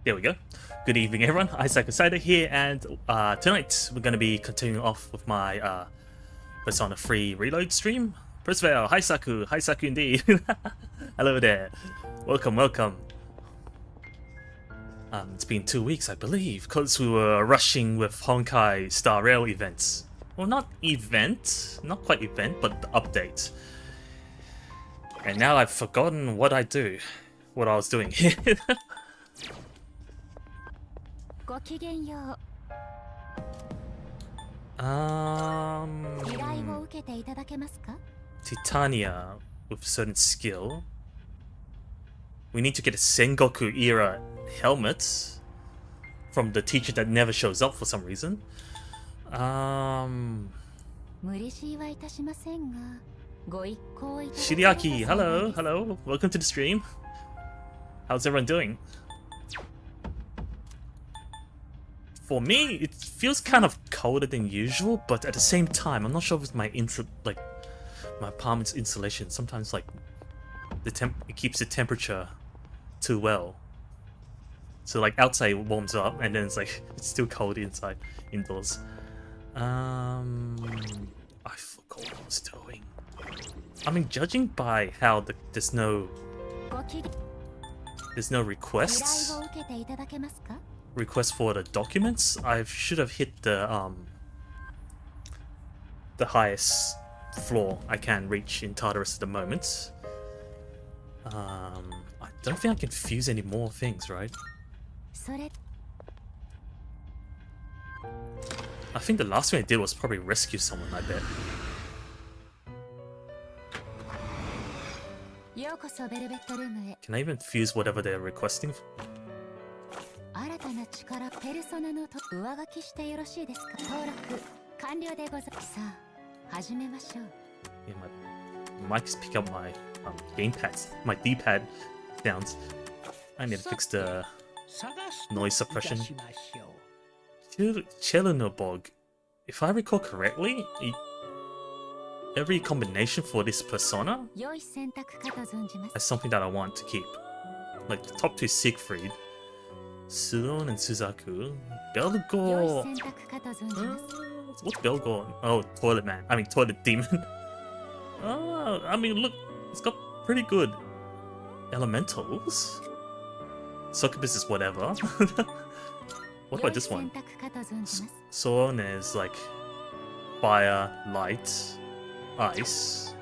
There we go. Good evening, everyone. Aisaku Saito here, and tonight we're going to be continuing off with my Persona 3 Reload stream. Perseverance, Aisaku, Aisaku indeed. Hello there. Welcome, welcome. It's been 2 weeks, I believe, because we were rushing with Honkai Star Rail events. Well, not quite event, but the update. And now I've forgotten what I was doing. Titania with certain skill. We need to get a Sengoku era helmet from the teacher that never shows up for some reason. Shiriaki, hello, welcome to the stream. How's everyone doing? For me, it feels kind of colder than usual, but at the same time, I'm not sure if it's my my apartment's insulation. Sometimes like it keeps the temperature too well. So like outside it warms up, and then it's still cold indoors. I forgot what I was doing. I mean, judging by how there's no request for the documents, I should have hit the highest floor I can reach in Tartarus at the moment. I don't think I can fuse any more things, right? I think the last thing I did was probably rescue someone, I bet. Can I even fuse whatever they're requesting? Yeah, my mic's picking up my gamepad, my D-pad sounds. I need to fix the noise suppression. Chelinobog, if I recall correctly, every combination for this persona has something that I want to keep. Like the top two, Siegfried, Suon and Suzaku, Belgor. What's Belgor? Oh, Toilet Man. I mean, Toilet Demon. Oh, I mean, look, it's got pretty good elementals. Succubus is whatever. What about this one? Suon is like fire, light, ice.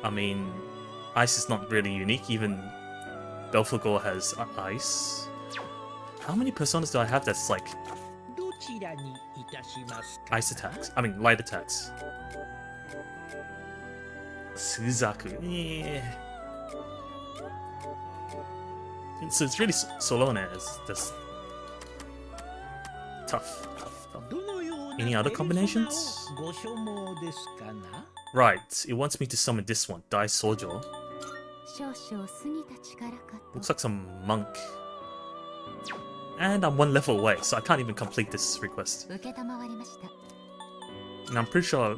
I mean, ice is not really unique. Even Belphegor has ice. How many personas do I have that's like ice attacks? I mean, light attacks. Suzaku. Yeah. So it's really Solone is just tough. Any other combinations? Right, it wants me to summon this one, Dai Sojo. Looks like some monk. And I'm one level away, so I can't even complete this request. And I'm pretty sure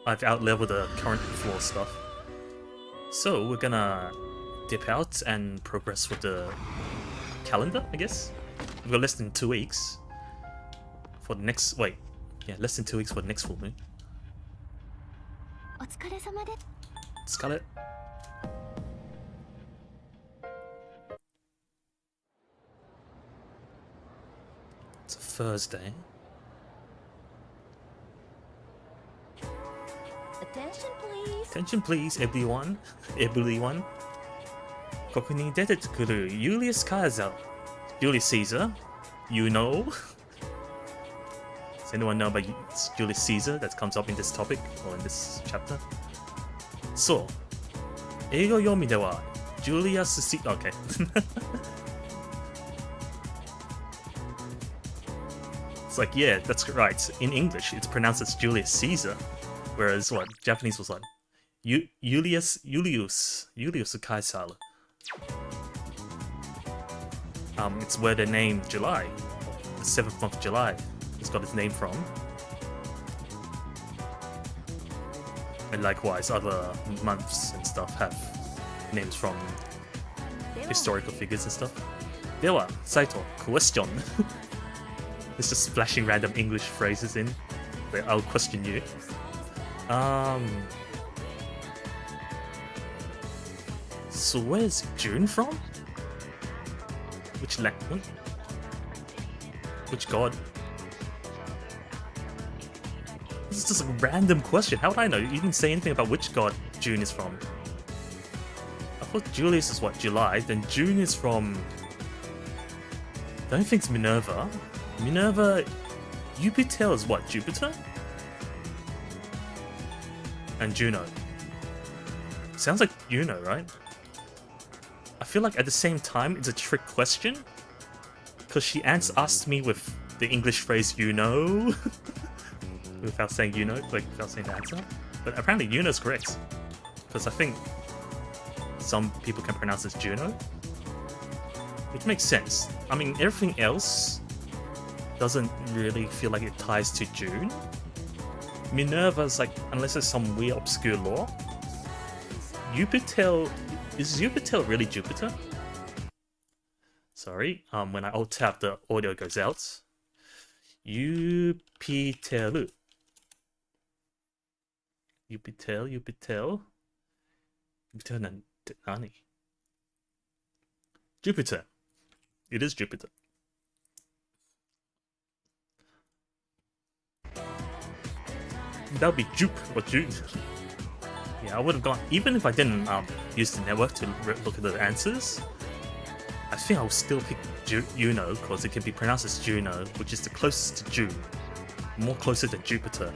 I've outleveled the current floor stuff. So we're gonna dip out and progress with the calendar, I guess. We've got less than 2 weeks for the next. Less than 2 weeks for the next full moon. Scarlet. It's a Thursday. Attention please, everyone. Everyone. ここに出てくる Julius Caesar. Julius Caesar. You know? Does anyone know about Julius Caesar that comes up in this topic or in this chapter? So, 英語読みでは Julius Caesar. Okay. It's like, yeah, that's right. In English, it's pronounced as Julius Caesar. Whereas what? Japanese was like Julius Caesar. It's where the name July, the 7th month of July, has got its name from. And likewise, other months and stuff have names from historical figures and stuff. Dewa, Saito, question. It's just splashing random English phrases in. But I'll question you. So where's June from? Which Which god? This is just a random question. How would I know? You didn't say anything about which god June is from. I thought Julius is what, July? Then June is from... I don't think it's Minerva. Minerva... Jupiter is what, Jupiter? And Juno. Sounds like Juno, right? I feel like at the same time it's a trick question. Because she asked me with the English phrase, you know. Without saying you know, like without saying the answer. But apparently Juno's correct. Because I think some people can pronounce it Juno. Which makes sense. I mean, everything else doesn't really feel like it ties to June. Minerva's like, unless there's some weird obscure lore. Jupiter, is Jupiter really Jupiter? Sorry, when I alt tab the audio goes out. Jupiter. Jupiter nani? Jupiter. It is Jupiter. That would be Jupe or June. Yeah, I would have gone, even if I didn't use the network to look at the answers, I think I would still pick Juno, because it can be pronounced as Juno, which is the closest to June. More closer to Jupiter.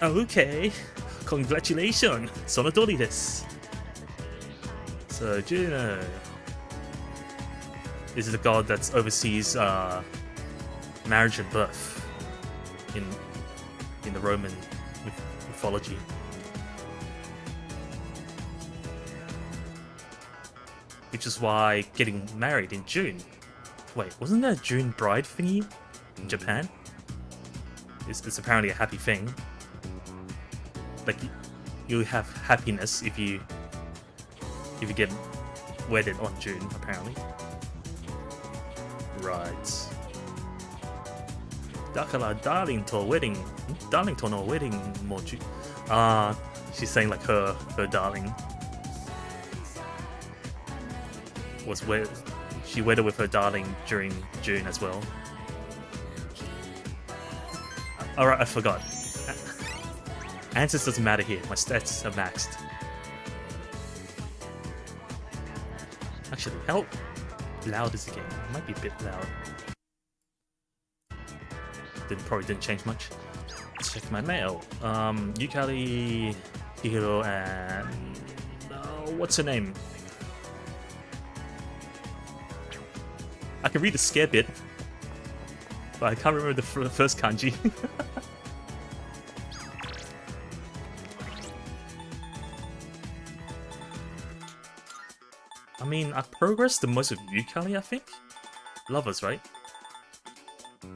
Okay. Congratulations! Sonotori desu. So, Juno. This is the god that oversees marriage and birth in the Roman mythology. Which is why getting married in June. Wait, wasn't there a June bride thingy in Japan? It's apparently a happy thing. Like you have happiness if you get wedded on June, apparently. Right. だからdarling to wedding, darling to no wedding more. She's saying like her darling was wed. She wedded with her darling during June as well. Alright, I forgot. Answers doesn't matter here. My stats are maxed. Actually, how loud is the game? It might be a bit loud. Probably didn't change much. Let's check my mail. Yukari, Hiro, and what's her name? I can read the scare bit, but I can't remember the first kanji. I mean, I progressed the most with Yukari, I think. Lovers, right?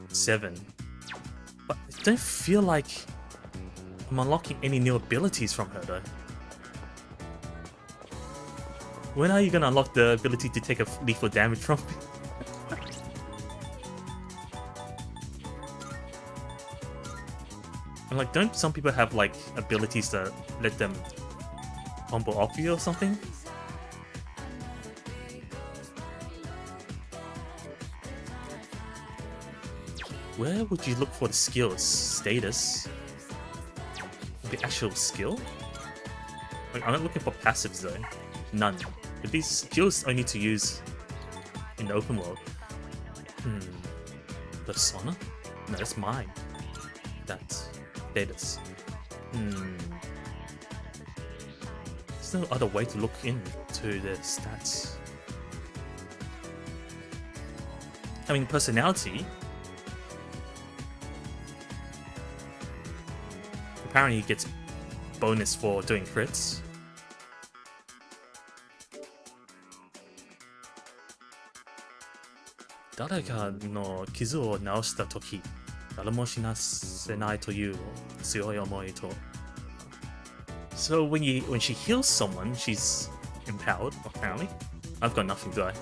7. But I don't feel like I'm unlocking any new abilities from her though. When are you gonna unlock the ability to take a lethal damage from me? And like, don't some people have like abilities that let them combo off you or something? Where would you look for the skills? Status? The actual skill? Like, I'm not looking for passives though. None. But these skills I need to use in the open world. Persona? No, that's mine. That's status. There's no other way to look into the stats. I mean, personality. Apparently he gets bonus for doing crits. Darega no kizu o naoshita toki,誰も死なせないという強い思いと So when she heals someone, she's empowered, apparently. I've got nothing, do I?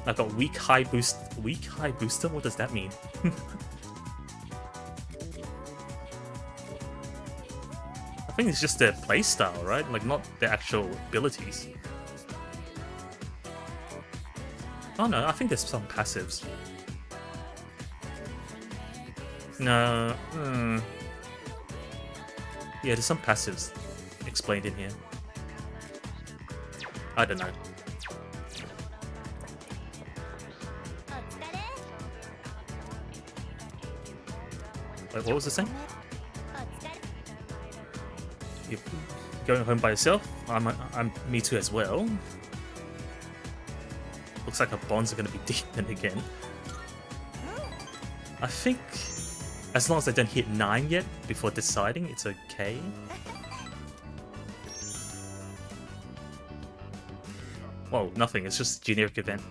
I've got weak high booster? What does that mean? I think it's just their playstyle, right? Like, not their actual abilities. Oh no, I think there's some passives. No, yeah, there's some passives explained in here. I don't know. Wait, what was it saying? You're going home by yourself? I'm me too as well. Looks like our bonds are gonna be deepened again. I think as long as I don't hit 9 yet before deciding, it's okay. Whoa, nothing, it's just a generic event.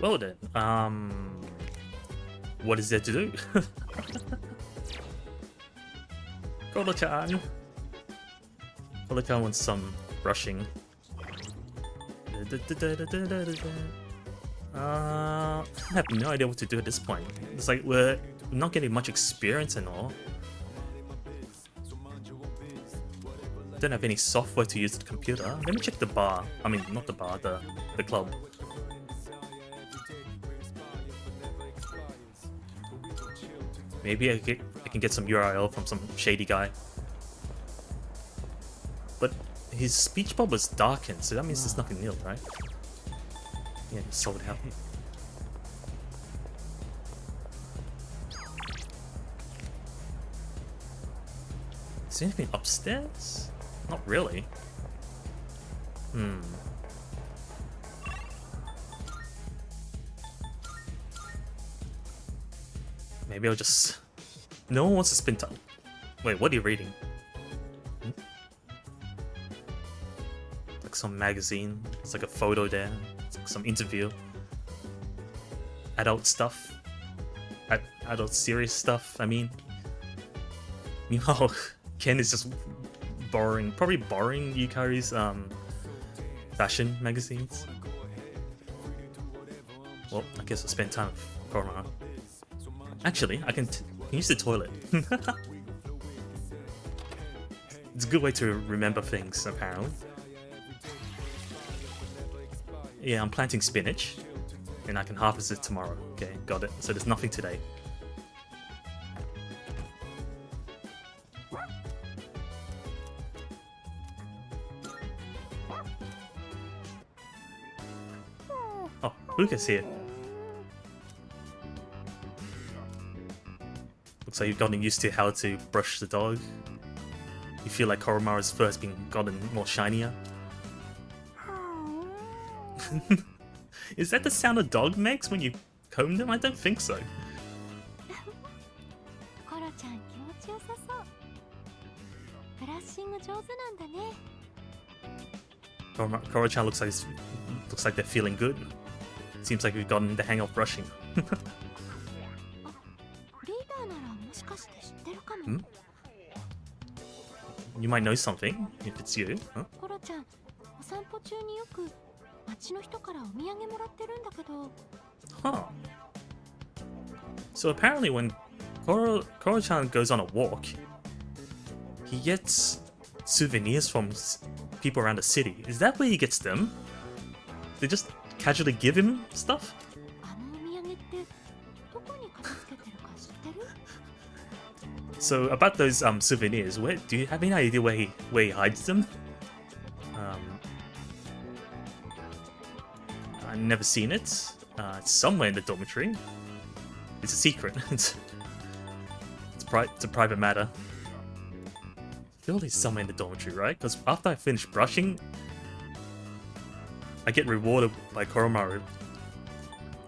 Well then, what is there to do? Koro-chan! Koro-chan wants some brushing. I have no idea what to do at this point. It's like we're not getting much experience and all. Don't have any software to use the computer. Let me check the bar. I mean, not the bar, the club. Maybe I can get some URL from some shady guy. But his speech bubble is darkened, so that means there's nothing new, right? Yeah, just sold out. Is there anything upstairs? Not really. Maybe I'll just... No one wants to spend time. Wait, what are you reading? Like some magazine. It's like a photo there. It's like some interview. Adult stuff. Adult serious stuff, I mean. Meanwhile, Ken is just probably borrowing Yukari's fashion magazines. Well, I guess I'll spend time with Koromaro. Actually, I can use the toilet. It's a good way to remember things, apparently. Yeah, I'm planting spinach, and I can harvest it tomorrow. Okay, got it. So there's nothing today. Oh, Luca's here. Looks like you've gotten used to how to brush the dog. You feel like Koromaru's fur's been gotten more shinier. Is that the sound a dog makes when you comb them? I don't think so. Koro-chan looks like they're feeling good. Seems like we've gotten the hang of brushing. You might know something, if it's you. Huh? Huh. So apparently when Koro-chan goes on a walk, he gets souvenirs from people around the city. Is that where he gets them? They just casually give him stuff? So about those souvenirs, do you have any idea where he hides them? I've never seen it. It's somewhere in the dormitory. It's a secret. it's a private matter. I feel it's somewhere in the dormitory, right? Because after I finish brushing, I get rewarded by Koromaru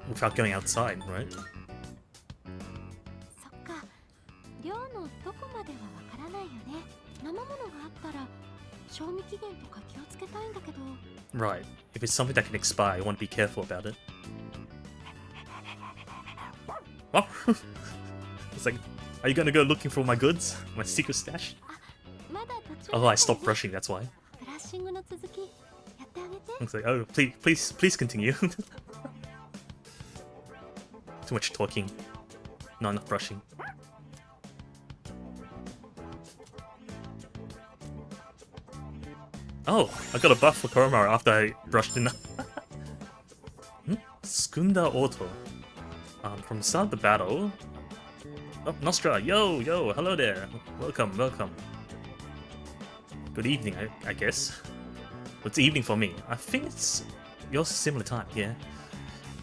without going outside, right? Right. If it's something that can expire, you want to be careful about it. What? It's like, are you gonna go looking for my goods? My secret stash? Oh, I stopped brushing, that's why. It's like, oh, please continue. Too much talking. Not enough brushing. Oh, I got a buff for Koromaru after I brushed enough. Skunda Auto. From the start of the battle... Oh, Nostra, yo, hello there. Welcome. Good evening, I guess. It's evening for me. I think it's yours similar time, yeah.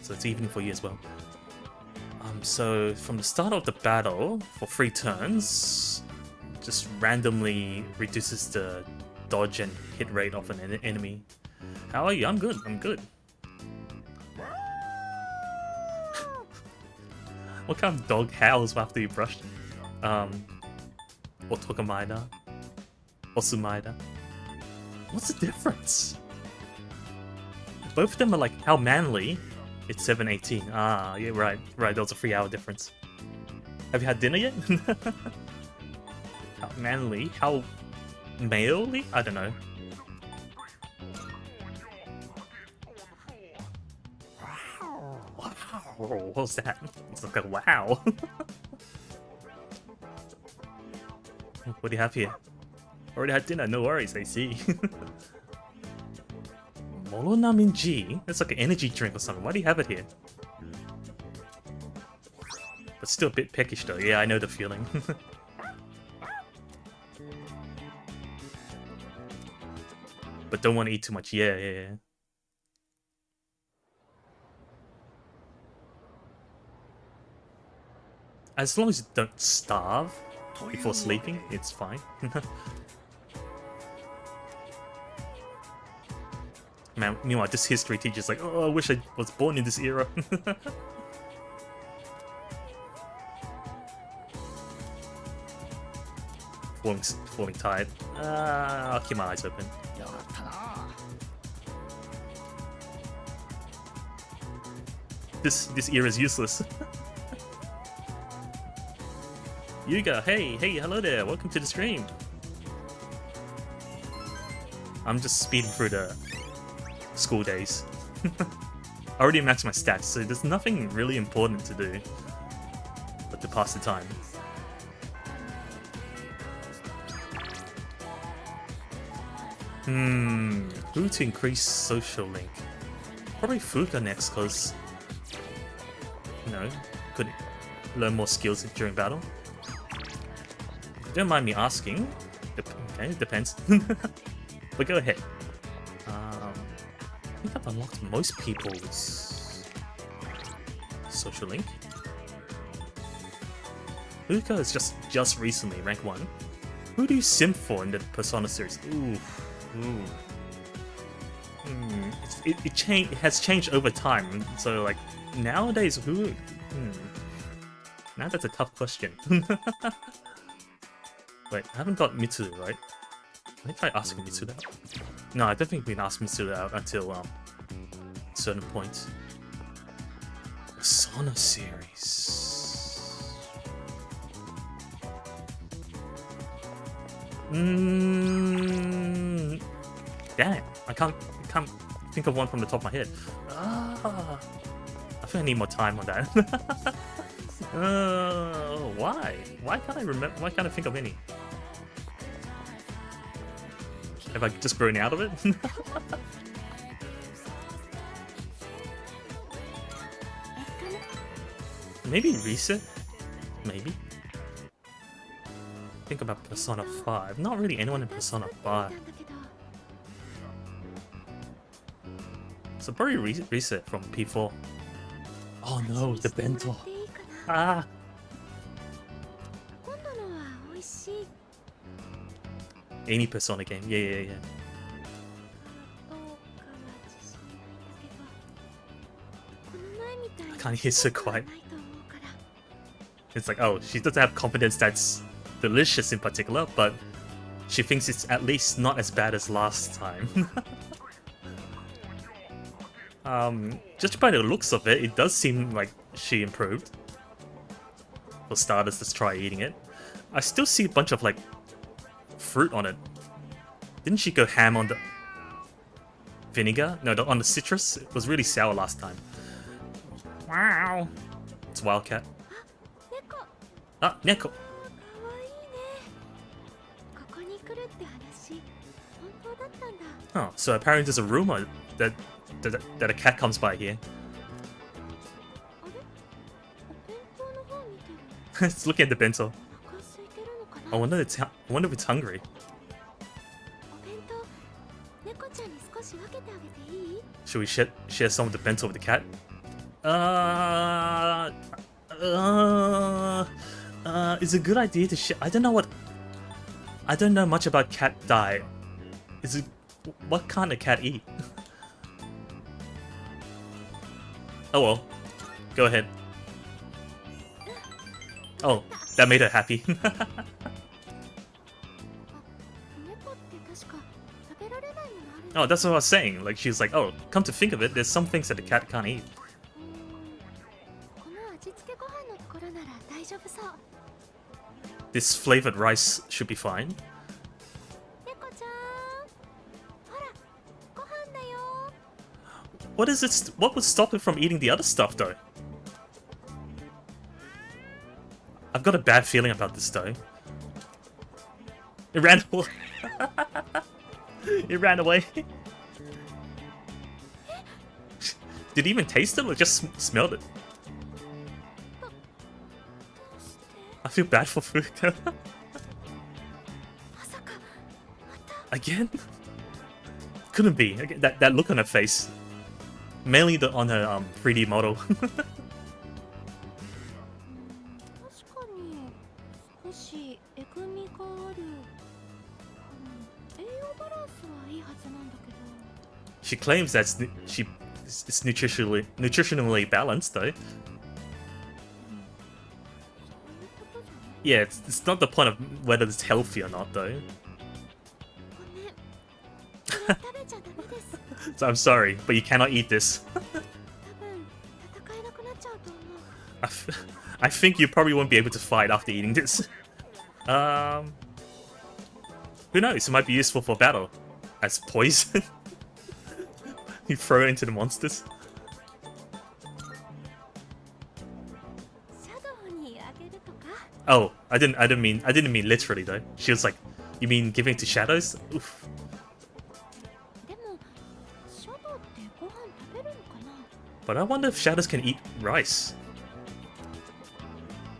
So it's evening for you as well. So from the start of the battle, for 3 turns, just randomly reduces the dodge and hit rate of an enemy. How are you? I'm good. What kind of dog howls after you brushed? Otokomaida? Osumaida? What's the difference? Both of them are like, how manly? It's 7:18. Ah, yeah, right. There was a 3-hour difference. Have you had dinner yet? How manly? How male-y? I don't know. What was that? It's like a wow. What do you have here? Already had dinner, no worries, I see. Molonamin G? That's like an energy drink or something. Why do you have it here? But still a bit peckish though. Yeah, I know the feeling. But don't want to eat too much. Yeah. As long as you don't starve before sleeping, it's fine. Man, meanwhile, this history teacher's like, oh, I wish I was born in this era. Falling tired. I'll keep my eyes open. This era is useless. Yuga, hey, hello there, welcome to the stream. I'm just speeding through the school days. I already maxed my stats, so there's nothing really important to do but to pass the time. Who to increase social link? Probably Fuka next, because, you know, could learn more skills during battle. Don't mind me asking. Okay, it depends. But go ahead. I think I've unlocked most people's social link. Fuka is just recently rank 1. Who do you sim for in the Persona series? It has changed over time. So like nowadays, who? Now that's a tough question. Wait, I haven't got Mitsu, right? Let me try asking Mitsu that. No, I don't think we can ask Mitsu that until a certain point. Persona series. Damn, I can't think of one from the top of my head. I think I need more time on that. Why? Why can't I remember? Why can't I think of any? Have I just grown out of it? Maybe reset? Maybe? Think about Persona 5. Not really anyone in Persona 5. So probably reset from P4. Oh no, the bento. Ah! Any Persona game. Yeah. I can't hear so quiet. It's like, oh, she doesn't have confidence that's delicious in particular, but she thinks it's at least not as bad as last time. Just by the looks of it, it does seem like she improved. For starters, let's try eating it. I still see a bunch of like fruit on it. Didn't she go ham on the vinegar? No, on the citrus. It was really sour last time. Wow. It's Wildcat. Ah, Neko. Oh, so apparently there's a rumor that a cat comes by here. It's looking at the bento. I wonder if it's hungry. Should we share some of the bento with the cat? It's a good idea to share. I don't know much about cat diet. What can't a cat eat? Oh well. Go ahead. Oh, that made her happy. Oh, that's what I was saying. Like, she was like, oh, come to think of it, there's some things that the cat can't eat. This flavored rice should be fine. What is it? What would stop it from eating the other stuff, though? I've got a bad feeling about this, though. It ran away. It ran away. Did it even taste it or just smelled it? I feel bad for Furuka. Again? Couldn't be. That look on her face. Mainly on her 3D model. She claims that it's nutritionally balanced, though. Yeah, it's not the point of whether it's healthy or not, though. So I'm sorry, but you cannot eat this. I think you probably won't be able to fight after eating this. Who knows? It might be useful for battle as poison. You throw it into the monsters. Oh, I didn't mean literally though. She was like, you mean giving it to shadows? Oof. But I wonder if shadows can eat rice.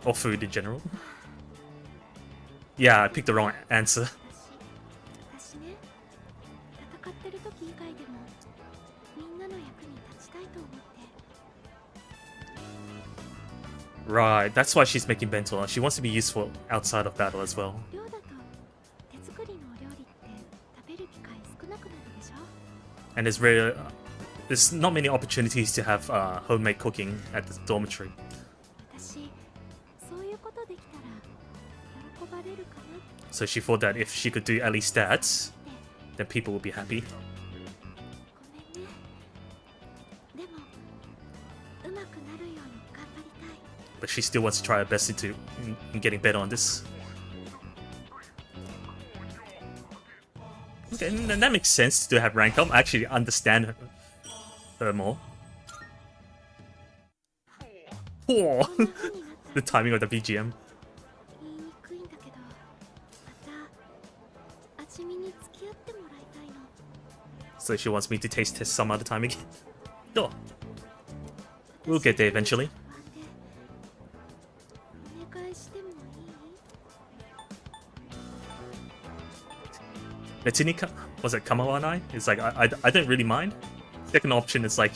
Or food in general. Yeah, I picked the wrong answer. Right, that's why she's making bento. She wants to be useful outside of battle as well. And there's not many opportunities to have homemade cooking at the dormitory. So she thought that if she could do at least that, then people would be happy. But she still wants to try her best in getting better on this. Okay, and that makes sense to have rank up. I actually understand her more. Oh, the timing of the BGM. So she wants me to taste test some other time again. Oh. We'll get there eventually. Netinika, was it Kamawanai? It's like, I don't really mind. Second option is like,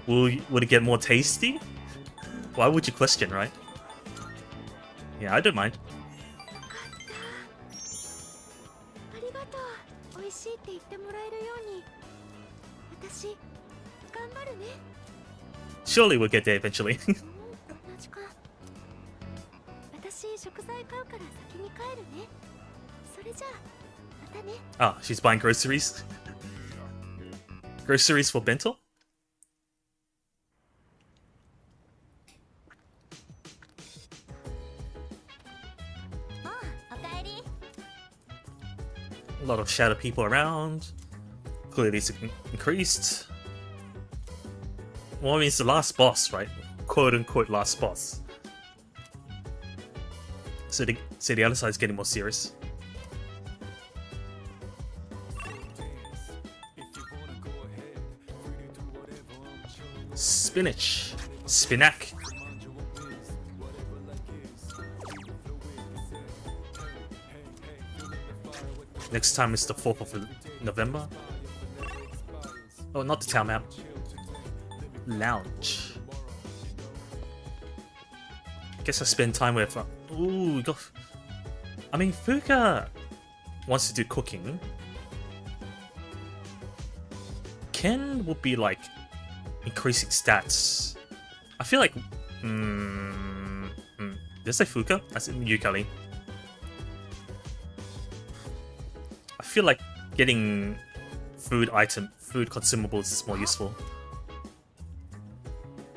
would it get more tasty? Why would you question, right? Yeah, I don't mind. Surely we'll get there eventually. Ah, she's buying groceries. Groceries for bento? A lot of shadow people around. Clearly it's increased. Well, I mean, it's the last boss, right? Quote-unquote last boss. So the other side's getting more serious. Spinach. Spinac. Next time is the 4th of November. Oh, not the town map. Lounge. Guess I spend time with... ooh, I mean, Fuka wants to do cooking. Ken would be like increasing stats. I feel like... did I say Fuka? I said Yukari. I feel like getting food consumables is more useful.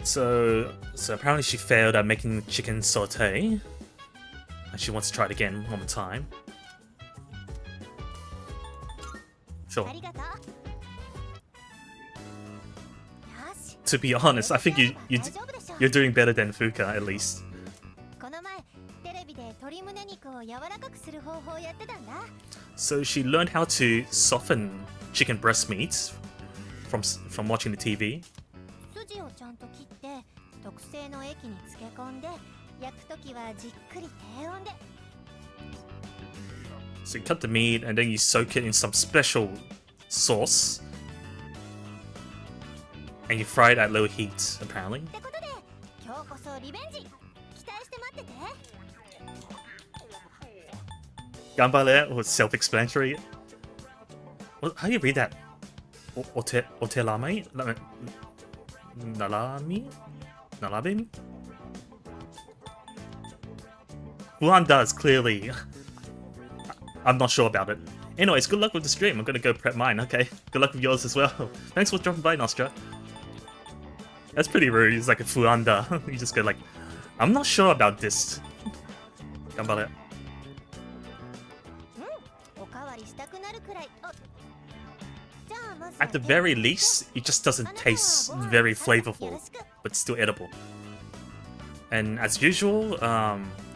So apparently she failed at making chicken sauté, and she wants to try it again one more time. Sure. To be honest, I think you're doing better than Fuka at least. So she learned how to soften chicken breast meat from watching the TV. So you cut the meat and then you soak it in some special sauce. And you fry it at low heat, apparently. Ganbare was self-explanatory. How do you read that? Otelame? Nalami? Nalabemi? Wuhan does, clearly. I'm not sure about it. Anyways, good luck with the stream. I'm gonna go prep mine, okay? Good luck with yours as well. Thanks for dropping by, Nostra. That's pretty rude. It's like a Fuanda. You just go like, I'm not sure about this. Ganbare. At the very least, it just doesn't taste very flavorful, but still edible. And as usual,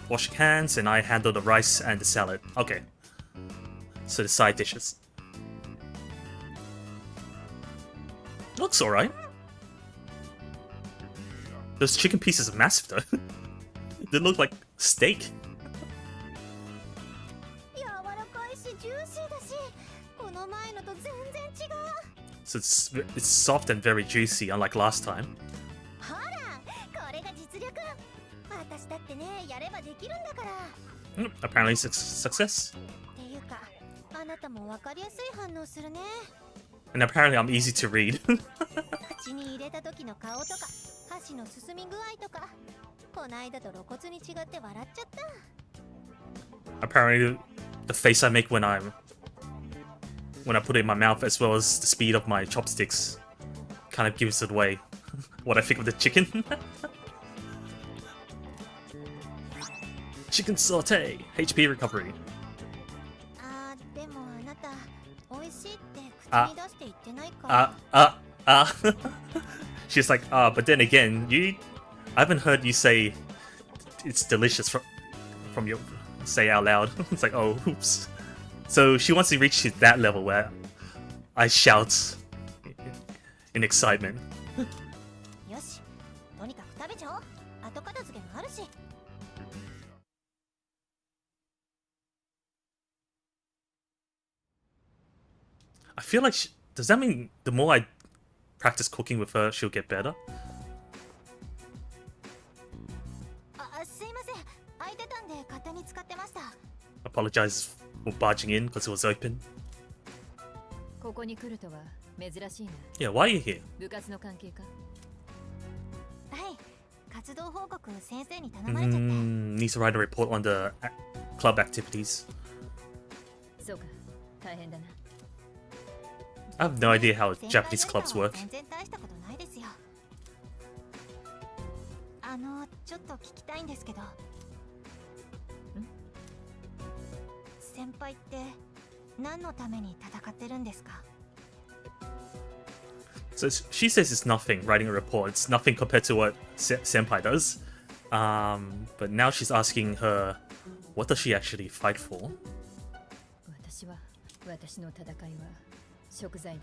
wash your hands, and I handle the rice and the salad. Okay. So the side dishes. Looks alright. Those chicken pieces are massive though. They look like steak. So it's soft and very juicy, unlike last time. Apparently it's a success. And apparently I'm easy to read. Apparently the face I make when I put it in my mouth, as well as the speed of my chopsticks, kind of gives it away what I think of the chicken. Chicken sauté, HP recovery. She's like, but then again, I haven't heard you say it's delicious from your say out loud. It's like, oh, oops. So she wants to reach to that level where I shout in excitement. I feel like does that mean the more I practice cooking with her, she'll get better? Apologize for barging in because it was open. Yeah, why are you here? Needs to write a report on the club activities. 大変だな。 I have no idea how Japanese clubs work. 全然大したことないですよ。ちょっと聞きたいんですけど。先輩って何のために戦ってるんですか？ So she says it's nothing, writing a report. It's nothing compared to what Senpai does. But now she's asking her, what does she actually fight for? 私の戦いは食材だ。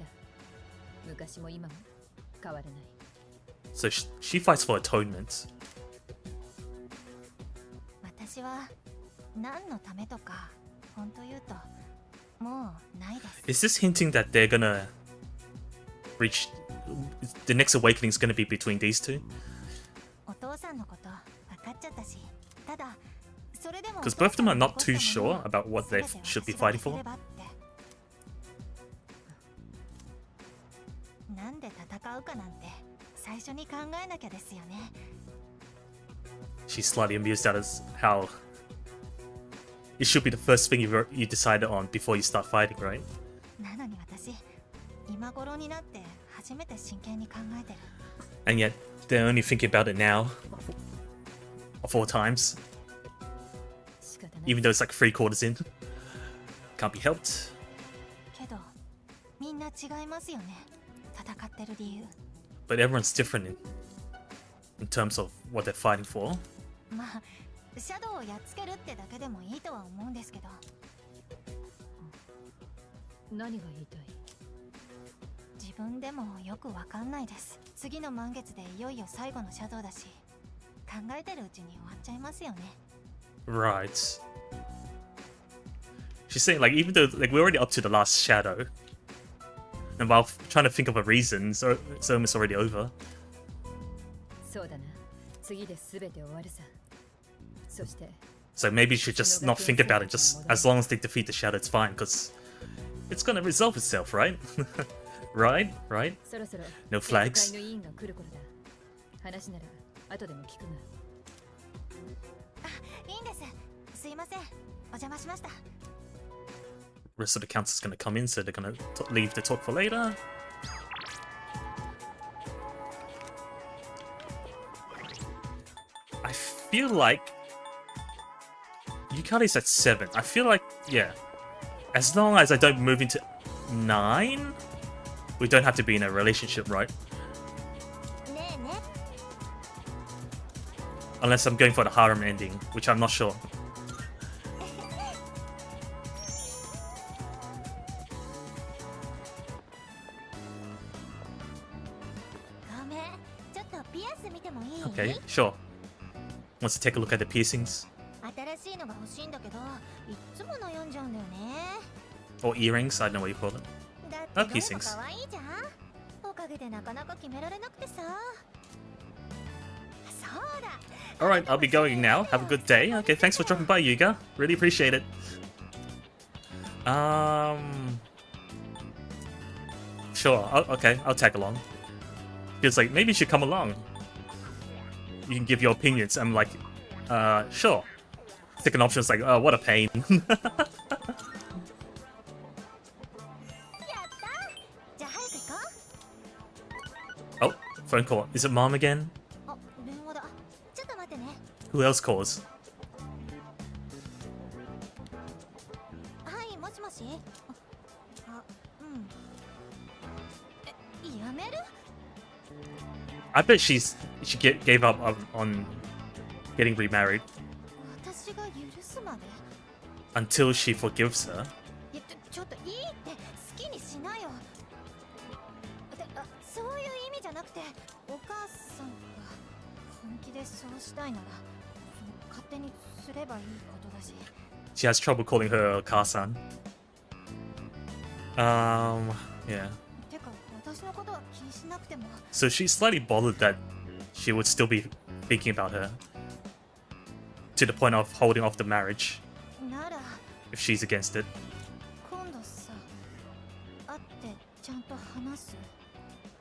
昔も今も変わらない。 So she fights for atonement. 私は何のためとか本当言うともうないです。 Is this hinting that they're gonna reach the next awakening is gonna be between these two? お父さんのこと分かっちゃったし、ただそれでも Because both of them are not too sure about what they should be fighting for. なんで戦うかなんて最初に考えなきゃですよね。 She's slightly amused at us how it should be the first thing you decided on before you start fighting, right? なのに私今頃になって初めて真剣に考えてる。 And yet they're only thinking about it now of all times. Even though it's like 3/4 in. Can't be helped. けどみんな違いますよね。戦ってる理由。 But everyone's different in terms of what they're fighting for. まあシャドウをやっつけるってだけでもいいとは思うんですけど。何が言いたい？自分でもよくわかんないです。次の満月でいよいよ最後のシャドウだし、考えてるうちに終わっちゃいますよね。 Right. She's saying like even though like we're already up to the last shadow, and while trying to think of a reason, so it's almost already over. そうだな。次で全て終わるさ。そして。 So maybe you should just not think about it. Just as long as they defeat the shadow, it's fine because it's gonna resolve itself, right? Right? Right? No flags. 話なら後でも聞くが。いいんです。すいません。お邪魔しました。 Rest of the council's gonna come in, so they're gonna leave the talk for later. I feel like Yukari's at 7. I feel like, yeah, as long as I don't move into 9, we don't have to be in a relationship, right? Unless I'm going for the harem ending, which I'm not sure. Okay, sure. Wants to take a look at the piercings. Or earrings, I don't know what you call them. Oh, piercings. Alright, I'll be going now. Have a good day. Okay, thanks for dropping by, Yuga. Really appreciate it. Sure, okay, I'll tag along. Feels like maybe you should come along. You can give your opinions. I'm like, sure. Second option is like, oh, what a pain. Oh, phone call. Is it mom again? Who else calls? I bet she gave up on getting remarried until she forgives her. She has trouble calling her Kaa-san. Yeah. So she's slightly bothered that she would still be thinking about her. To the point of holding off the marriage. If she's against it.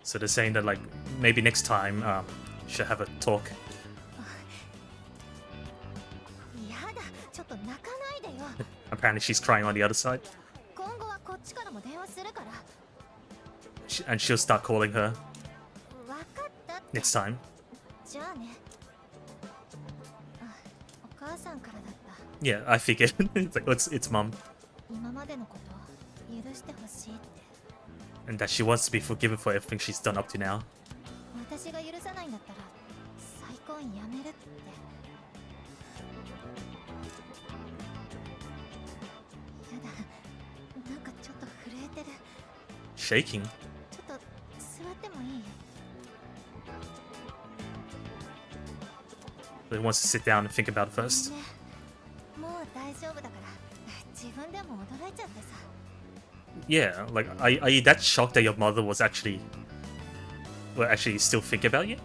So they're saying that like maybe next time should have a talk. Apparently she's crying on the other side. も電話するから。 And she'll start calling her わかったって。 next time. じゃあね。あ、お母さんからだった。 Yeah, I figured. It's like, it's mom. 今までのこと許してほしいって。 And that she wants to be forgiven for everything she's done up to now. 私が許さないんだったら再婚やめるって。やだ、なんかちょっと震えてる。 Shaking? ちょっと座ってもいい？ But he wants to sit down and think about it first. ね、もう大丈夫だから。自分でも驚いちゃってさ。 Yeah, like, are you that shocked that your mother was actually still thinking about you?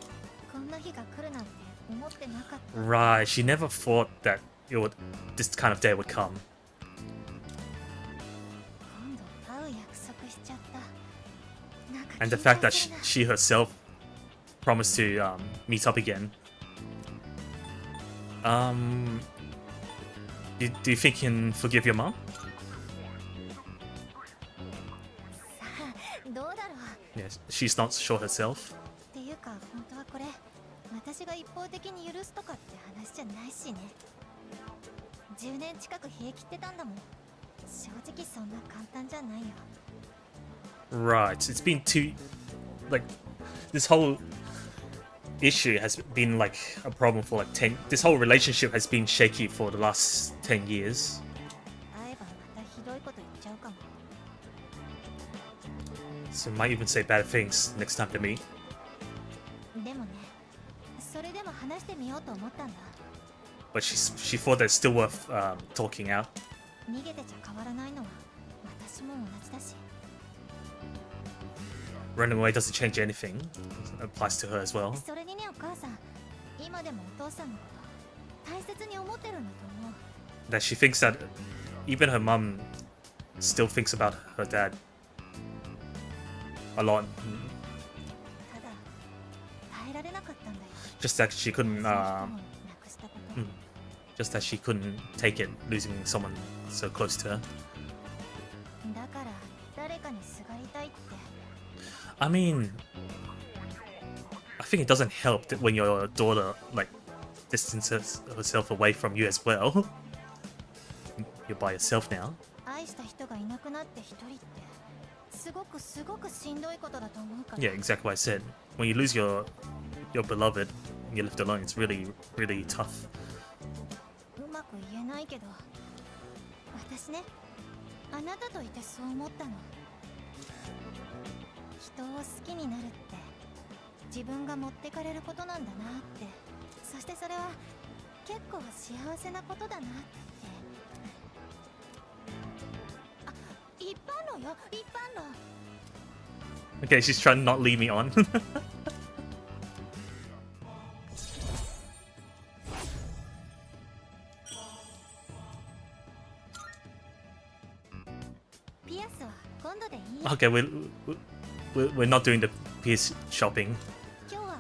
こんな日が来るなんて思ってなかった。 Right, she never thought that this kind of day would come. 今度会う約束しちゃった。なんか And the fact that she herself promised to meet up again. Do you think you can forgive your mom? さあ、どうだろう。 Yeah, she's not sure herself. っていうか本当はこれ私が一方的に許すとかって話じゃないしね。10年近く冷え切ってたんだもん。正直そんな簡単じゃないよ。 Right, it's been like, this whole issue has been like a problem for like 10, this whole relationship has been shaky for the last 10 years. 会えばまたひどいこと言っちゃうかも。 So might even say bad things next time to meet. でもね、それでも話してみようと思ったんだ。 But she thought that it's still worth talking out. 逃げてちゃ変わらないのは私も同じだし。 Running away doesn't change anything. It applies to her as well. それにね、お母さん、今でもお父さんのこと大切に思ってるんだと思う。 That she thinks that even her mum still thinks about her dad a lot. ただ耐えられなかったんだよ。 Just that she couldn't, そういう人も亡くしたこと。 just that she couldn't take it losing someone so close to her. だから誰かにすがりたいって。 I mean, I think it doesn't help that when your daughter like distances herself away from you as well. You're by yourself now. 愛した人がいなくなって一人ってすごくしんどいことだと思うから。 Yeah, exactly what I said. When you lose your beloved and you're left alone, it's really tough. うまく言えないけど、私ね、あなたといてそう思ったの。人を好きになるって自分が持ってかれることなんだなって。そしてそれは結構幸せなことだなって。あ、一般論よ、一般論。 Okay, she's trying to not lead me on. ピアスは今度でいい？ Okay, we're not doing the piece shopping. 今日は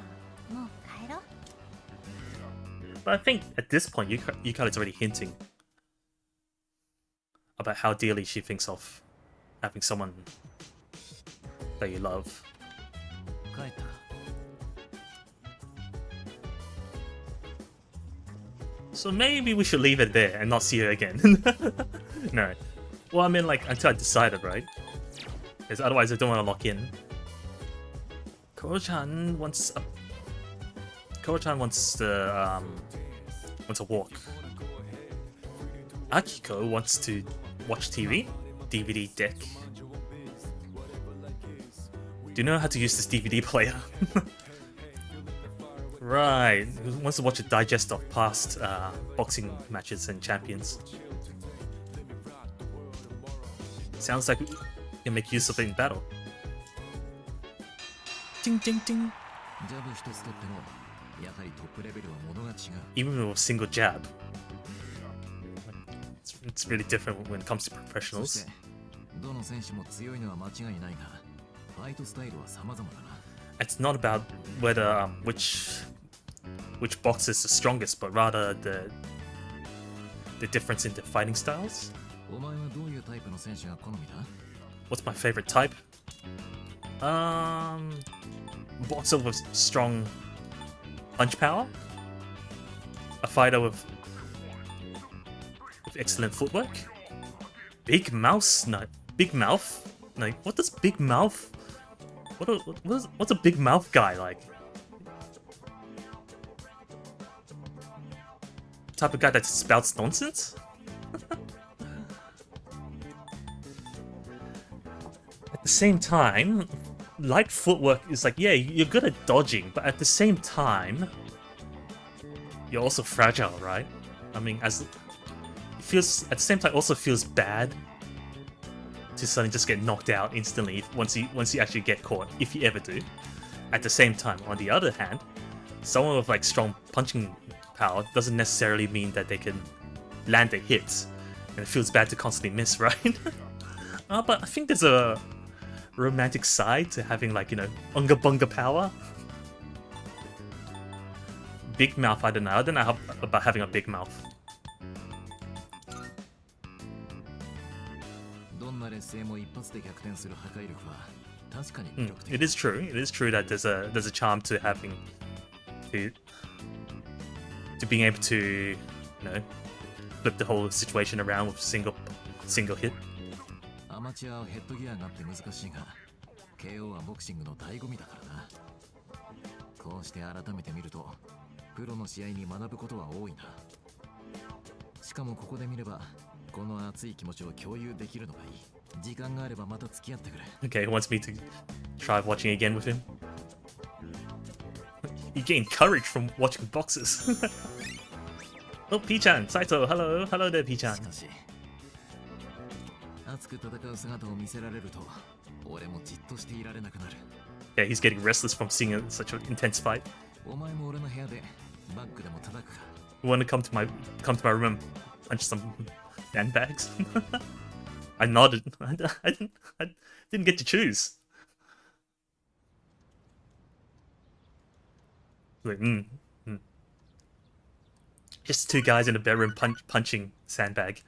もう帰ろう。 But I think at this point, Yukari's already hinting about how dearly she thinks of having someone that you love. 帰ったか。 So maybe we should leave it there and not see her again. No. Well, I mean, like, until I decided, right? Because otherwise I don't want to lock in. Koro-chan wants a walk. Akiko wants to watch TV, DVD deck. Do you know how to use this DVD player? Right, who wants to watch a digest of past boxing matches and champions? Sounds like you can make use of it in battle. Ding ding ding. ジャブ一つとってもやはりトップレベルはものが違う。 Even with a single jab. It's really different when it comes to そ professionals. してどの選手も強いのは間違いないが、ファイトスタイルは様々だな。 It's not about whether which boxer is the strongest, but rather the difference in the fighting styles. お前はどういうタイプの選手が好みだ？ What's my favorite type? Boxer with strong punch power. A fighter with excellent footwork. Big mouse? No, big mouth? Like, what does big mouth? What's a big mouth guy like? Type of guy that spouts nonsense? At the same time, light footwork is like, yeah, you're good at dodging, but at the same time, you're also fragile, right? I mean, it feels at the same time also feels bad to suddenly just get knocked out instantly once you actually get caught, if you ever do. At the same time, on the other hand, someone with like strong punching power doesn't necessarily mean that they can land their hits, and it feels bad to constantly miss, right? But I think there's a romantic side to having, like, you know, unga bunga power. Big mouth, I don't know about having a big mouth. It is true that there's a charm to having to being able to, you know, flip the whole situation around with single hit. アマチュアはヘッドギアがあって難しいが KO はボクシングの醍醐味だからな。こうして改めて見るとプロの試合に学ぶことは多いな。しかもここで見ればこの熱い気持ちを共有できるのがいい。時間があればまた付き合ってくれ。 Okay, he wants me to try watching again with him. You gain courage from watching boxes. Oh, P-chan, Saito, hello there, P-chan. 熱く戦う姿を見せられると俺もじっとしていられなくなる。 Yeah, he's getting restless from seeing such an intense fight. お前も俺の部屋でバッグでも叩くか。 You want to come to my room and punch some sandbags? I nodded. I didn't get to choose. Like, Just two guys in a bedroom punching sandbag.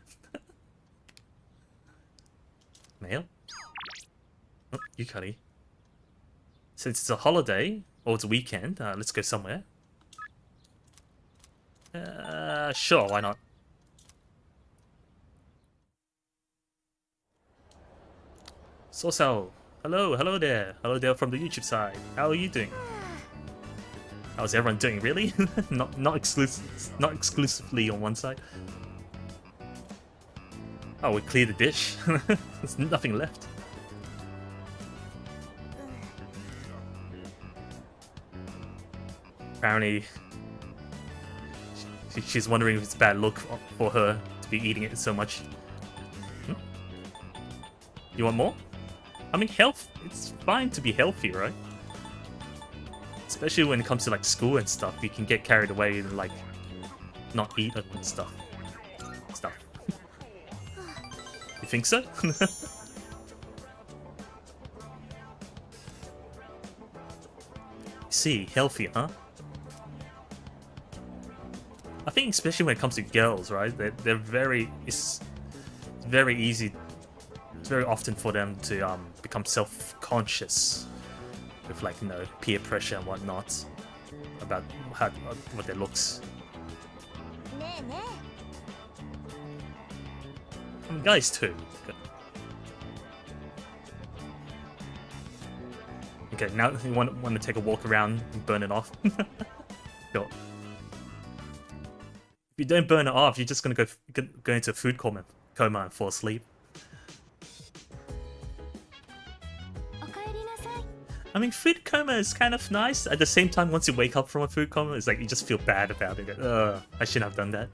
Mail? Oh, Yukari. Since it's a holiday, or it's a weekend, let's go somewhere. Sure, why not? So, hello there from the YouTube side. How are you doing? How's everyone doing? Really? not exclusively on one side. Oh, we cleared the dish. There's nothing left. Apparently, she's wondering if it's a bad look for her to be eating it so much. You want more? I mean, health, it's fine to be healthy, right? Especially when it comes to like school and stuff, you can get carried away and like not eat and stuff. You think so? See, healthy, huh? I think especially when it comes to girls, right? They're very, it's very easy. It's very often for them to become self-conscious with, like, you know, peer pressure and whatnot about what their looks. I mean, guys too. Okay, now you want to take a walk around and burn it off. Sure. If you don't burn it off, you're just gonna go into a food coma and fall asleep. I mean, food coma is kind of nice. At the same time, once you wake up from a food coma, it's like you just feel bad about it. I shouldn't have done that.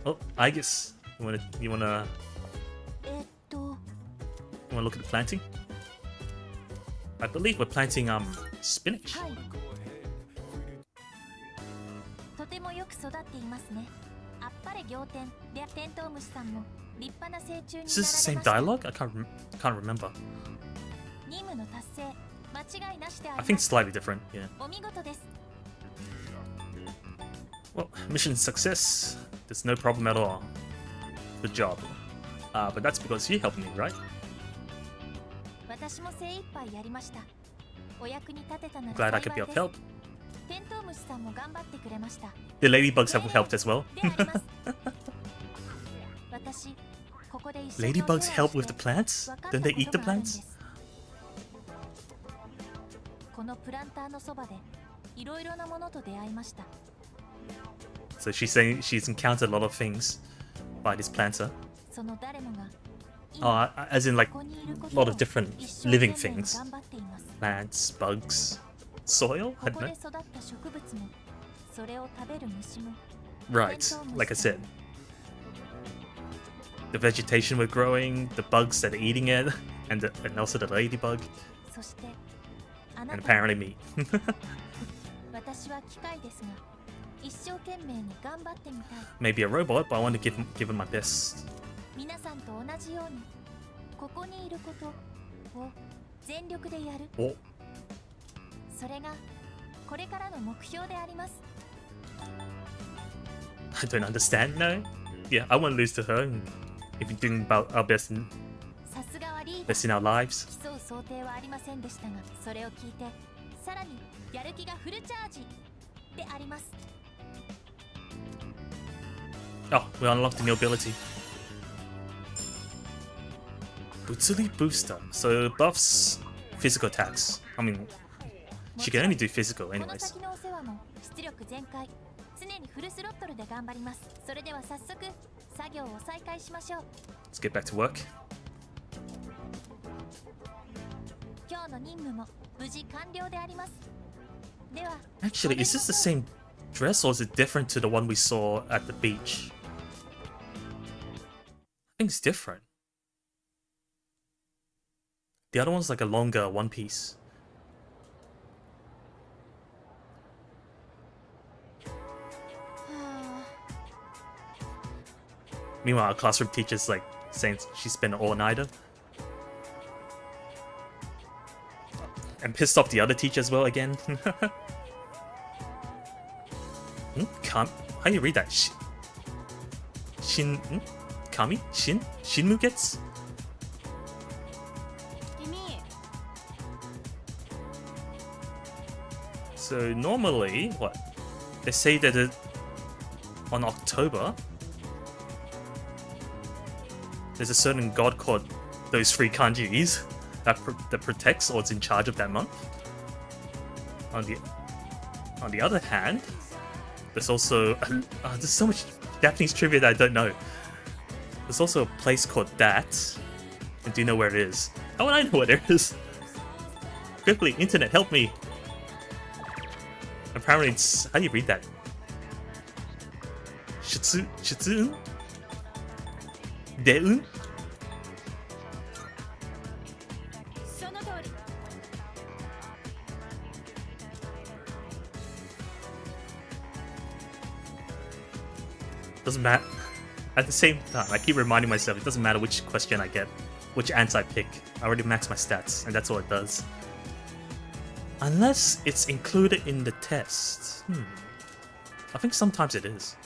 Oh, I guess you wanna look at the planting? I believe we're planting spinach. とてもよく育っていますね。あっぱれ仰天、テントウムシさんも立派な成虫になられま Is した。 this the same dialogue? I can't remember. 任務の達成、間違いなしであ I り think ま it's す。 slightly different. Yeah. お見事です。 Well, mission success. There's no problem at all. Good job. But that's because you helped me, right? 私も精一杯やりました。お役に立てたなら Glad I 幸 could be い of です。 help. テントウムシさんも頑張ってくれました。 The ladybugs have helped as well. であります。私、ここで一緒に Ladybugs help with the plants? 分かった Then they eat こ the とがあるんで plants? す。このプランターのそばでいろいろなものと出会いました。 So she's saying she's encountered a lot of things by this planter. その誰もが Oh, as in like ここにいるこ a と lot を of different 一生 living 懸命 things. 頑張っています。 Plants, bugs, soil? こ I こ don't で know. 育った植物もそれを食べる虫も Right, like I said. The vegetation we're growing, the bugs that are eating it, and also the ladybug, そしてあな and た apparently me. 私は機械ですが一生懸命に頑張ってみたい。 Maybe a robot, but I want to give him my best. 皆さんと同じようにここにいることを全力でやる。 Oh, それがこれからの目標であります。 I don't understand now. Yeah, I won't lose to her. If we're doing about our best さすがはリーダー。 best in our lives. 競う想定はありませんでしたが、それを聞いてさらにやる気がフルチャージであります。 Oh, we unlocked a new ability. Butsuli Booster. So buffs physical attacks. I mean, she can only do physical この anyways. 先のお世話も出力全開、常にフルスロットルで頑張ります。それでは早速作業を再開しましょう。 Let's get back to work. 今日の任務も無事完了であります。では、 Actually, is this the same dress or is it different to the one we saw at the beach? I think it's different. The other one's like a longer one piece. Meanwhile, our classroom teacher's like saying she spent an all-nighter. And pissed off the other teacher as well again. How do you read that? Kami? Shinmugets? 君、 So normally, what? They say that on October, there's a certain god called those three kanjis that protects or is in charge of that month. On the other hand, there's also there's so much Japanese trivia that I don't know. There's also a place called that. And do you know where it is? How would I know where it is? Quickly, internet, help me. Apparently it's, how do you read that? Shitsuun? Deun? その通り。 Doesn't matter. At the same time, I keep reminding myself it doesn't matter which question I get, which answer I pick. I already maxed my stats, and that's all it does. Unless it's included in the test. I think sometimes it is.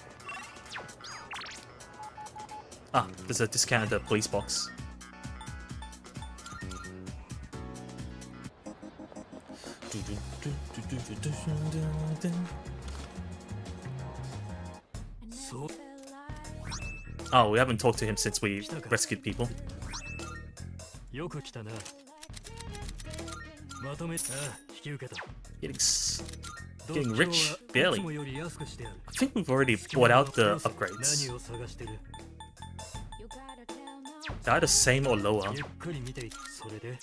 Ah, there's a discount at the police box. Oh, we haven't talked to him since we rescued people. よく来たな。まとめ、ああ、引き受けた。 Getting rich, barely. いつもより安くしてやる。 I think we've already bought out the upgrades. 何を探してる？ They're either same or lower. ゆっくり見ていて、それで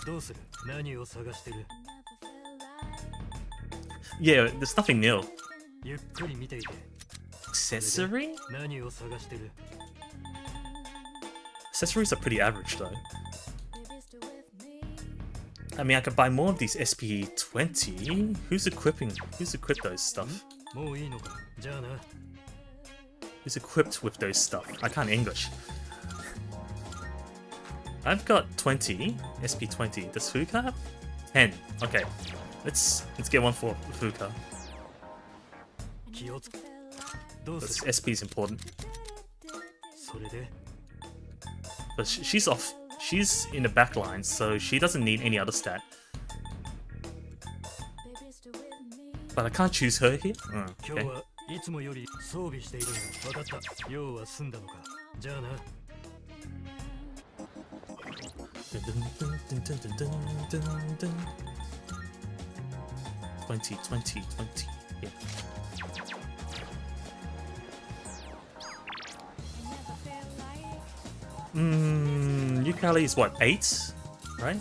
どうする？何を探してる？ Yeah, there's nothing new. ゆっくり見ていて、 Accessory? 何を探してる？ Accessories are pretty average though. I mean, I could buy more of these SP20. Who's equipped those stuff? もういいのか？じゃあな。 Who's equipped with those stuff? I can't English. I've got 20 SP20. Does Fuka have 10? Okay, let's get one for Fuka. 気をつけ。どう This する？ SP is important. それで But she's off. She's in the back line, so she doesn't need any other stat. But I can't choose her here? Oh, 今日 okay. はいつもより装備しているが分かった。用は済んだのか。じゃあな。20, 20, 20. Yeah. Yukali is what, 8? Right?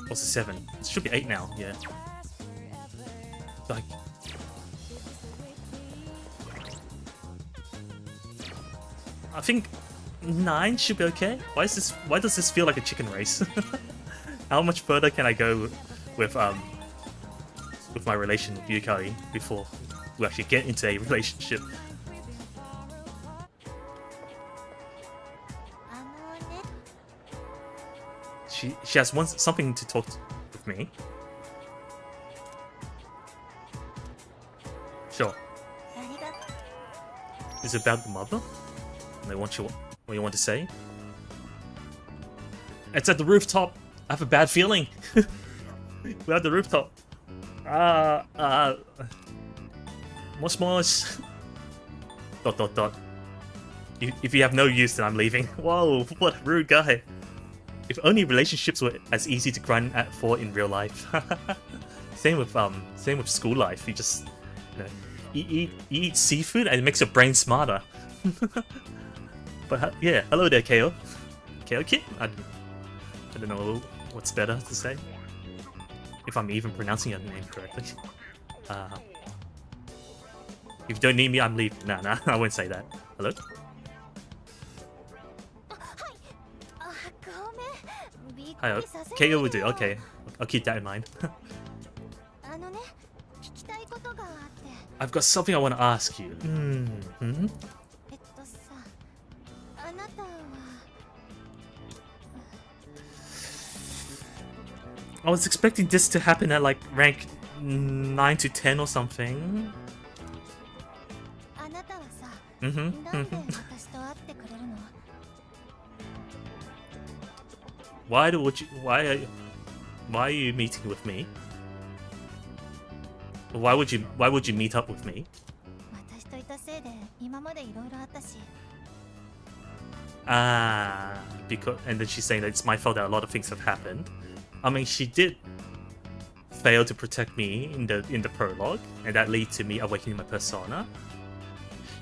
Or is it 7? It should be 8 now, yeah. Like, I think 9 should be okay. Why does this feel like a chicken race? How much further can I go with my relation with Yukari before we actually get into a relationship? She has something to talk with me. Sure. Is it about the mother? What you want to say? It's at the rooftop. I have a bad feeling. We're at the rooftop. Mosh. ... If you have no use, then I'm leaving. Whoa, what a rude guy. If only relationships were as easy to grind for in real life. Same with school life. You just, you eat seafood and it makes your brain smarter. But yeah, hello there, KO. KO Kid? I don't know what's better to say. If I'm even pronouncing your name correctly. If you don't need me, I'm leaving. Nah, I won't say that. Hello? Hi, KO will do. Okay, I'll keep that in mind. I've got something I want to ask you. I was expecting this to happen at like rank 9 to 10 or something. Why are you meeting with me? Why would you meet up with me? Because, and then she's saying that it's my fault that a lot of things have happened. I mean, she did fail to protect me in the prologue, and that led to me awakening my persona.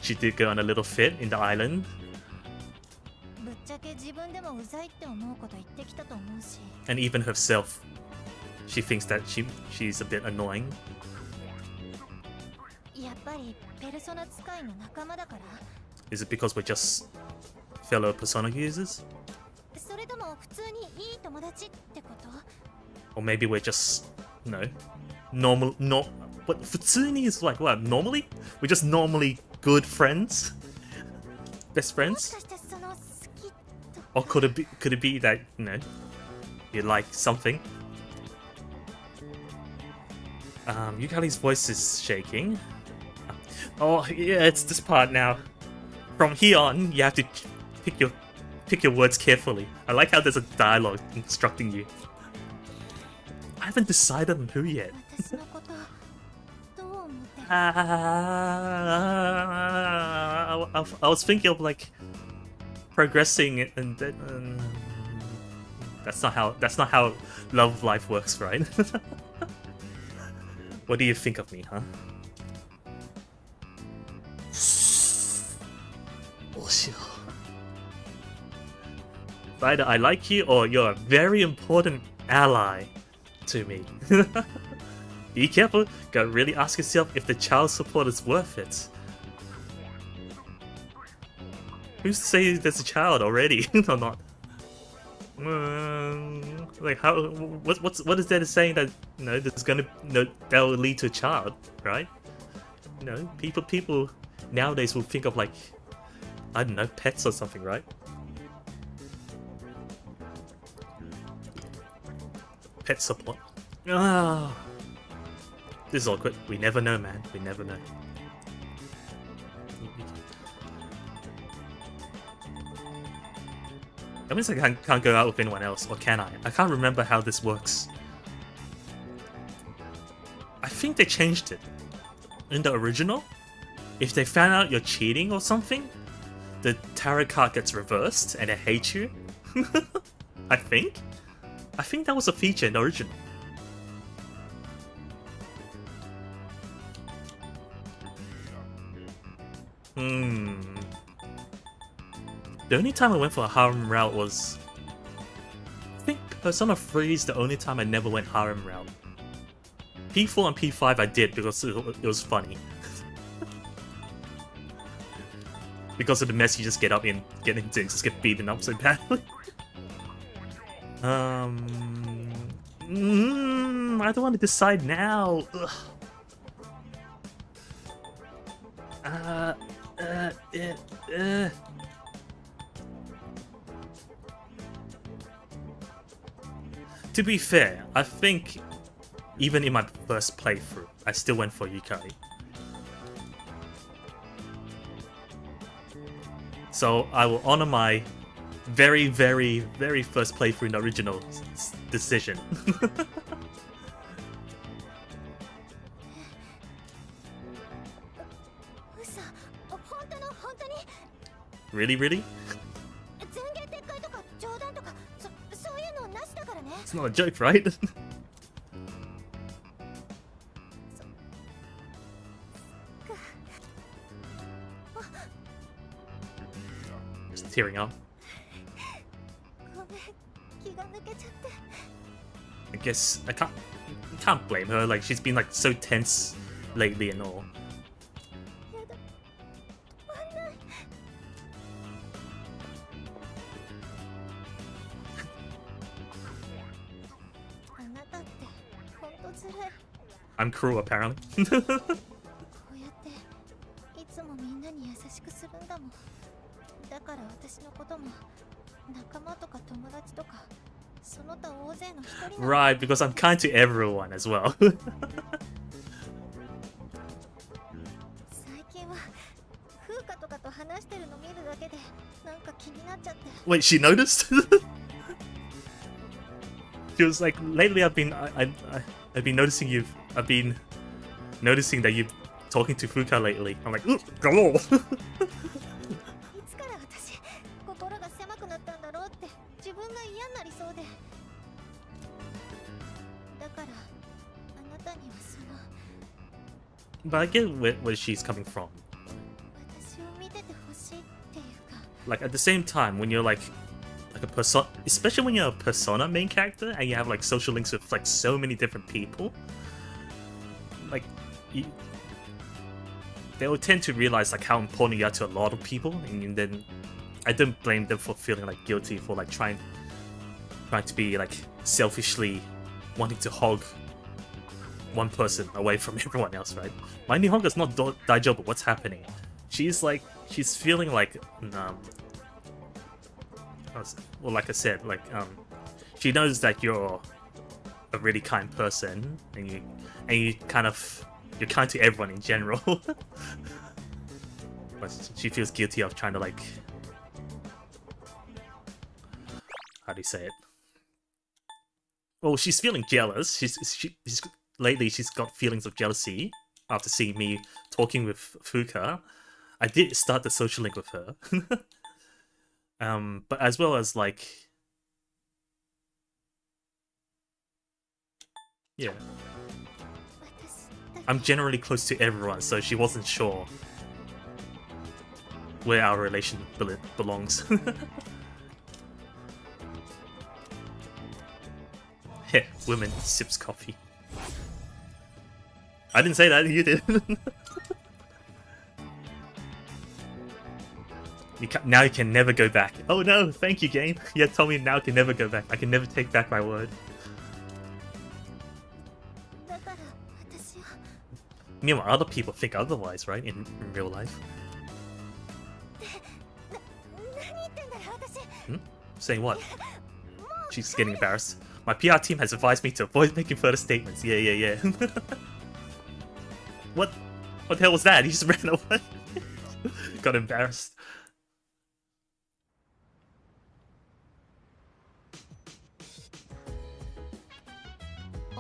She did go on a little fit in the island. And even herself, she thinks that she's a bit annoying. Is it because we're just fellow persona users? Or maybe we're just, normal, what, Futsuni is like, what, normally? We're just normally good friends? Best friends? Or could it be that, you like something? Yukari's voice is shaking. Oh, yeah, it's this part now. From here on, you have to pick your words carefully. I like how there's a dialogue instructing you. I haven't decided on who yet. I was thinking of like progressing, and then that's not how love life works, right? What do you think of me, huh? Either I like you or you're a very important ally to me. Be careful, gotta really ask yourself if the child support is worth it. Who's to say there's a child already or not? Like how? What is there to say that there's gonna that will lead to a child, right? People nowadays will think of like, I don't know, pets or something, right? Pet support. This is awkward. We never know, man. We never know. That means I can't go out with anyone else, or can I? I can't remember how this works. I think they changed it. In the original, if they found out you're cheating or something, the tarot card gets reversed and they hate you. I think that was a feature in the original. The only time I went for a harem route was... I think Persona 3 is the only time I never went harem route. P4 and P5 I did because it was funny. Because of the mess you just get into and just get beaten up so badly. I don't want to decide now. To be fair, I think even in my first playthrough, I still went for Yukari. So I will honor my very, very, very first playthrough in the original decision. Really, really? It's not a joke, right? Just tearing up. I guess I can't blame her. Like, she's been like so tense lately and all. I'm cruel, apparently. Right, because I'm kind to everyone as well. Wait, she noticed? She was like, lately I've been noticing that you're talking to Fuka lately. I'm like, ooh, go. But I get where she's coming from. Like, at the same time, when you're like a persona, especially when you're a persona main character and you have like social links with like so many different people, like they will tend to realize like how important you are to a lot of people, and then I don't blame them for feeling like guilty for like trying to be like selfishly wanting to hog one person away from everyone else, right? My Nihonga's not daijoubu, what's happening? She's feeling like well, like I said, like she knows that you're a really kind person, and you're kind to everyone in general. But she feels guilty of trying to like, how do you say it? Well, she's feeling jealous. Lately she's got feelings of jealousy after seeing me talking with Fuka. I did start the social link with her. But as well as like, yeah, I'm generally close to everyone, so she wasn't sure where our relation belongs. Heh, women sips coffee. I didn't say that, you did. Now you can never go back. Oh no, thank you, game. You told me now I can never go back. I can never take back my word. Meanwhile, other people think otherwise, right? In real life. Saying what? She's getting embarrassed. My PR team has advised me to avoid making further statements. Yeah. What the hell was that? He just ran away. Got embarrassed.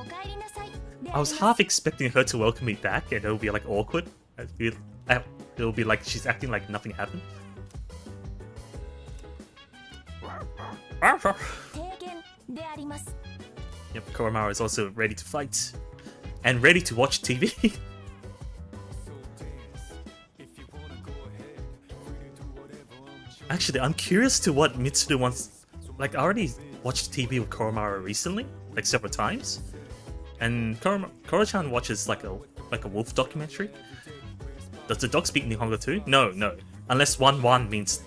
おかえりなさいで I was half expecting her to welcome me back, and it'll be like awkward. It'll be like she's acting like nothing happened. 提言であります Yep, Koromaru is also ready to fight and ready to watch TV. Actually, I'm curious to what Mitsudo wants. Like, I already watched TV with Koromaru recently, like several times, and Koro-chan watches like a wolf documentary. Does the dog speak Nihongo too? No, unless 1-1 means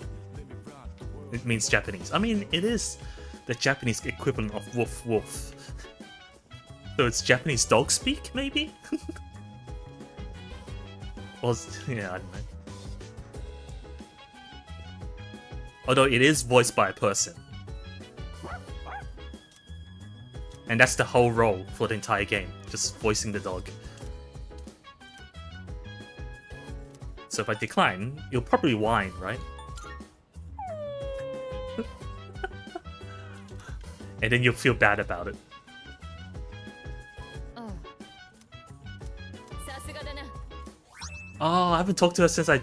Japanese. I mean, it is the Japanese equivalent of wolf. So it's Japanese dog speak, maybe? Or, yeah, I don't know. Although it is voiced by a person. And that's the whole role for the entire game, just voicing the dog. So if I decline, you'll probably whine, right? And then you'll feel bad about it. ああさすがだな Oh, I haven't talked to her since I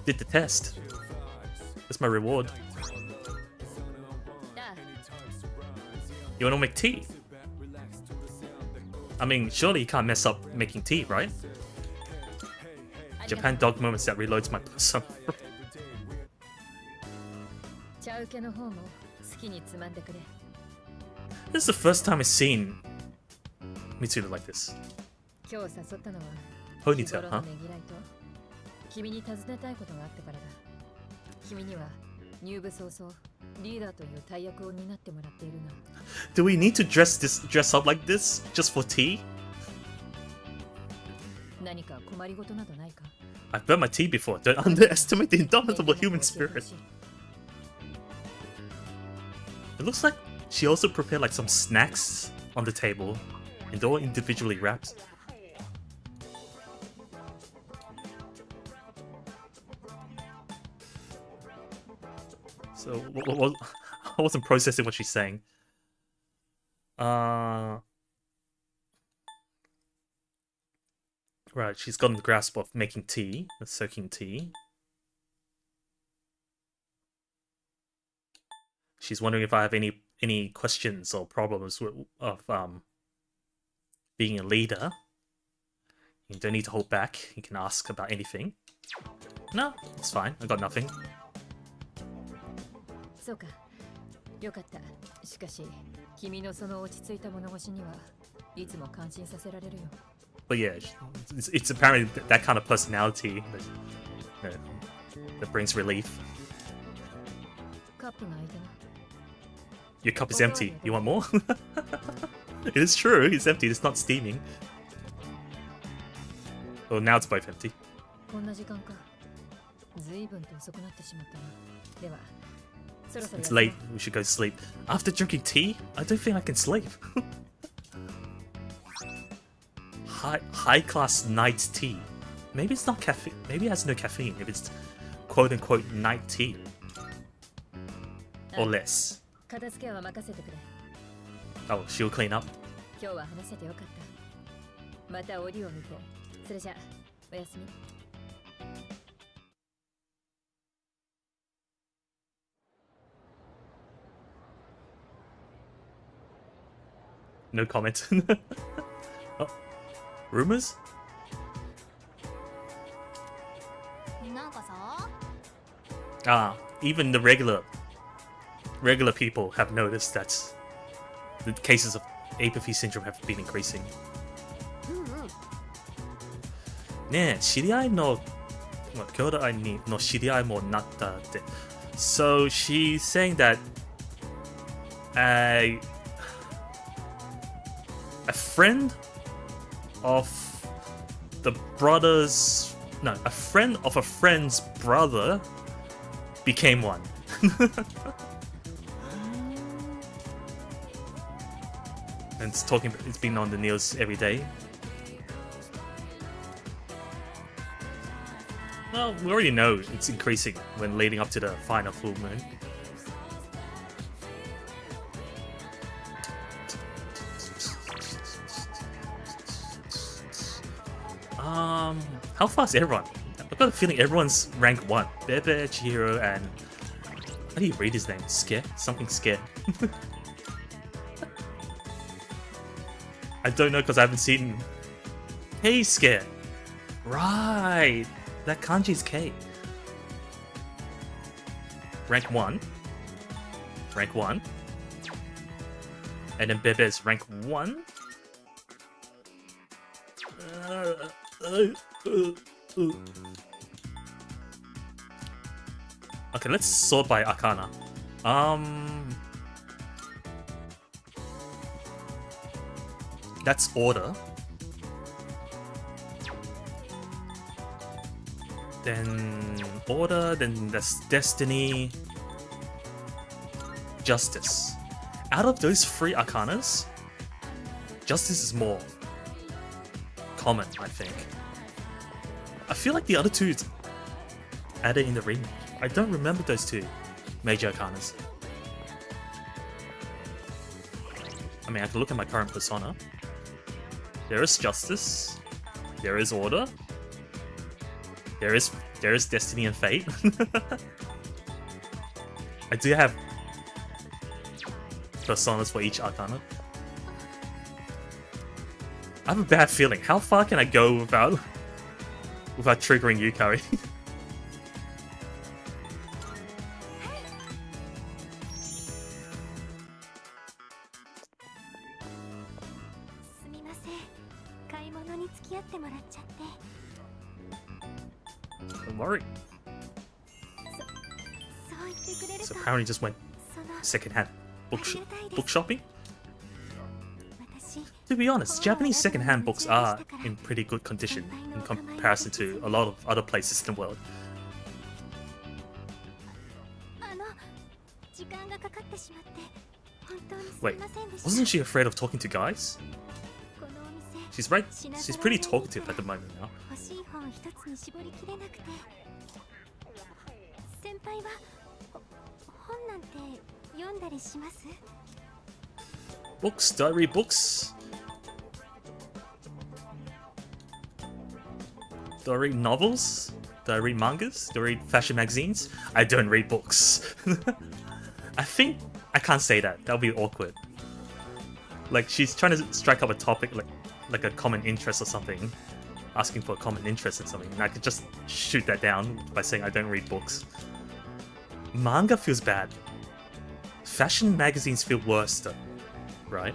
did the test. That's my reward. ああ You wanna make tea? I mean, surely you can't mess up making tea, right? Japan dog moments that reloads my persona. 茶受けの方も好きにつまんでくれ This is the first time I've seen Mitsuda like this. 今日誘ったのは Ponytail, 日頃 huh? のねぎらいと君に尋ねたいことがあってからだ君には入部早々リーダーという大役を担ってもらっているな Do we need to dress up like this just for tea? 何か困りごとなどないか I've burnt my tea before. Don't underestimate the indomitable human spirit. It looks like she also prepared like some snacks on the table, and they're all individually wrapped. So I wasn't processing what she's saying. Right, she's gotten the grasp of making tea, soaking tea. She's wondering if I have any questions or problems of being a leader. You don't need to hold back. You can ask about anything. No, it's fine. I got nothing. そうかよかったしかし君のその落ち着いた物腰にはいつも感心させられるよ But yeah, it's apparently that kind of personality that brings relief. カップが空いたな Your cup is empty. You want more? It is true. It's empty. It's not steaming. Well, now it's both empty. こんな時間か随分と遅くなってしまったなではそろそろ It's late. We should go to sleep. After drinking tea, I don't think I can sleep. High class night tea. Maybe it's not caffeine. Maybe it has no caffeine. If it's quote unquote night tea or less. 片付けは任せてくれ Oh, she'll clean up. 今日は話せてよかったまた折を見てそれじゃおやすみ No comment. Oh, rumors? なんかさ Ah, even the regular people have noticed that the cases of apathy syndrome have been increasing. ねえ、知り合いの兄弟の知り合いもなったって。So she's saying that a friend of the brother's a friend of a friend's brother became one. And it's been on the news every day. Well, we already know it's increasing when leading up to the final full moon. How far is everyone? I've got a feeling everyone's rank 1. Bebe, Chihiro, and... How do you read his name? Scare? Something Scare. I don't know because I haven't seen... Hey, Scare! Right! That kanji's K. Rank 1. Rank 1. And then Bebe's rank 1. Okay, let's sort by Arcana. That's Order. Then Order, then that's Destiny. Justice. Out of those 3 Arcanas, Justice is more common, I think. I feel like the other 2 is added in the remake. I don't remember those 2 major Arcanas. I mean, I can look at my current persona. There is Justice. There is Order. There is Destiny and Fate. I do have personas for each Arcana. I have a bad feeling. How far can I go without triggering Yukari? すみません。買い物に付き合ってもらっちゃって。 Don't worry. そう言ってくれる So と。 apparently just went その secondhand book ありがたいです。 book shopping. 私 To be honest, Japanese secondhand books are in pretty good condition in comparison to a lot of other places in the world. 時間がかかってしまって本当にす Wait, みませんでした。 wasn't she afraid of talking to guys? このお店 She's right. She's pretty talkative at the moment now. 欲しい本一つに絞りきれなくて。先輩は本なんて読んだりします？ Books, do I read books? Do I read novels? Do I read mangas? Do I read fashion magazines? I don't read books. I think I can't say that. That would be awkward. Like she's trying to strike up a topic like a common interest or something, asking for a common interest in something, and I could just shoot that down by saying I don't read books. Manga feels bad. Fashion magazines feel worse though, right?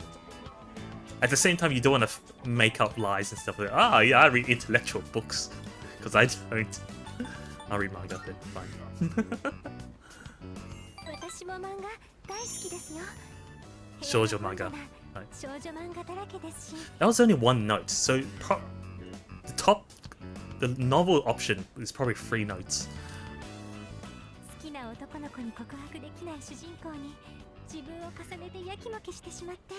At the same time, you don't want to make up lies and stuff like, ah, yeah, I read intellectual books. Because I don't. I'll read manga then, fine. 私も漫画大好きですよ。少女漫画。少女漫画だらけですし。 That was only one note, so the novel option is probably 3 notes. 好きな男の子に告白できない主人公に自分を重ねてやきもきしてしまって。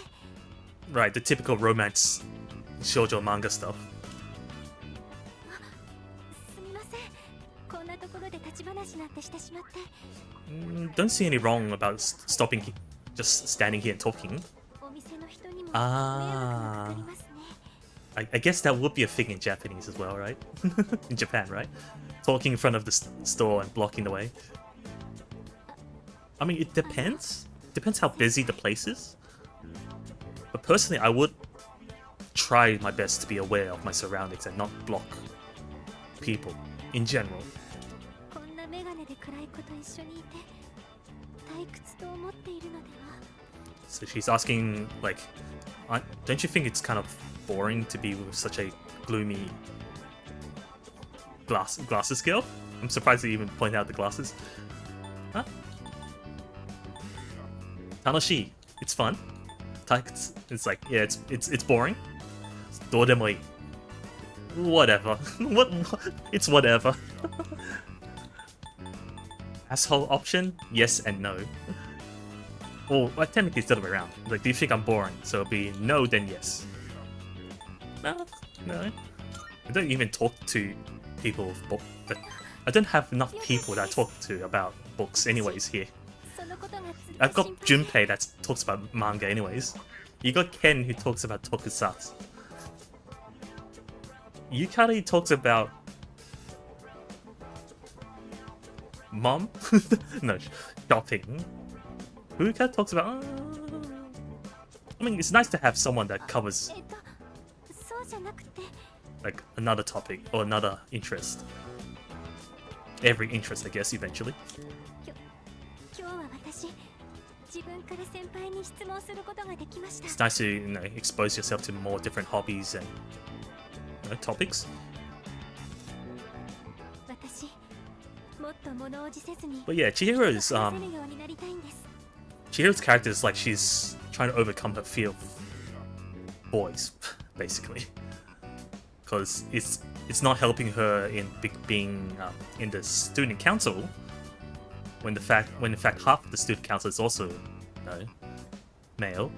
Right, the typical romance shoujo manga stuff. すみません。こんなところで立ち話なんてしてしまって。 Don't see any wrong about stopping, just standing here and talking. お店の人にも迷惑が Ah. かかりますね。 I guess that would be a thing in Japanese as well, right? In Japan, right? Talking in front of the store and blocking the way. I mean, it depends. Depends how busy the place is. But personally, I would try my best to be aware of my surroundings and not block people in general. こんなメガネで暗い子と一緒にいて退屈と思っているのでは。 So she's asking, like, don't you think it's kind of boring to be with such a gloomy glasses girl? I'm surprised they even point out the glasses. Huh? Tanoshi, it's fun. It's like, yeah, it's boring. Dodemoi. Whatever. What? It's whatever. Asshole option? Yes and no. Well, technically it's the other way around. Like, do you think I'm boring? So it'll be no, then yes. No. I don't even talk to people with books. I don't have enough people that I talk to about books anyways here. そのことがずっと I've got 心配で。 Junpei that talks about manga anyways. You got Ken who talks about tokusatsu. Yukari talks about mom. No, shopping. Furuka talks about. I mean, it's nice to have someone that covers そうじゃなくて like another topic or another interest. Every interest, I guess, eventually. 今日は私自分から先輩に質問することができました It's nice to, you know, expose yourself to more different hobbies and, you know, topics. 私もっと物おじせずに But yeah, Chihiro's 話せるようになりたいんです Chihiro's character is like she's trying to overcome her fear of boys, basically, because it's not helping her in being in the student council. When in fact half of the student council is also, you know, male.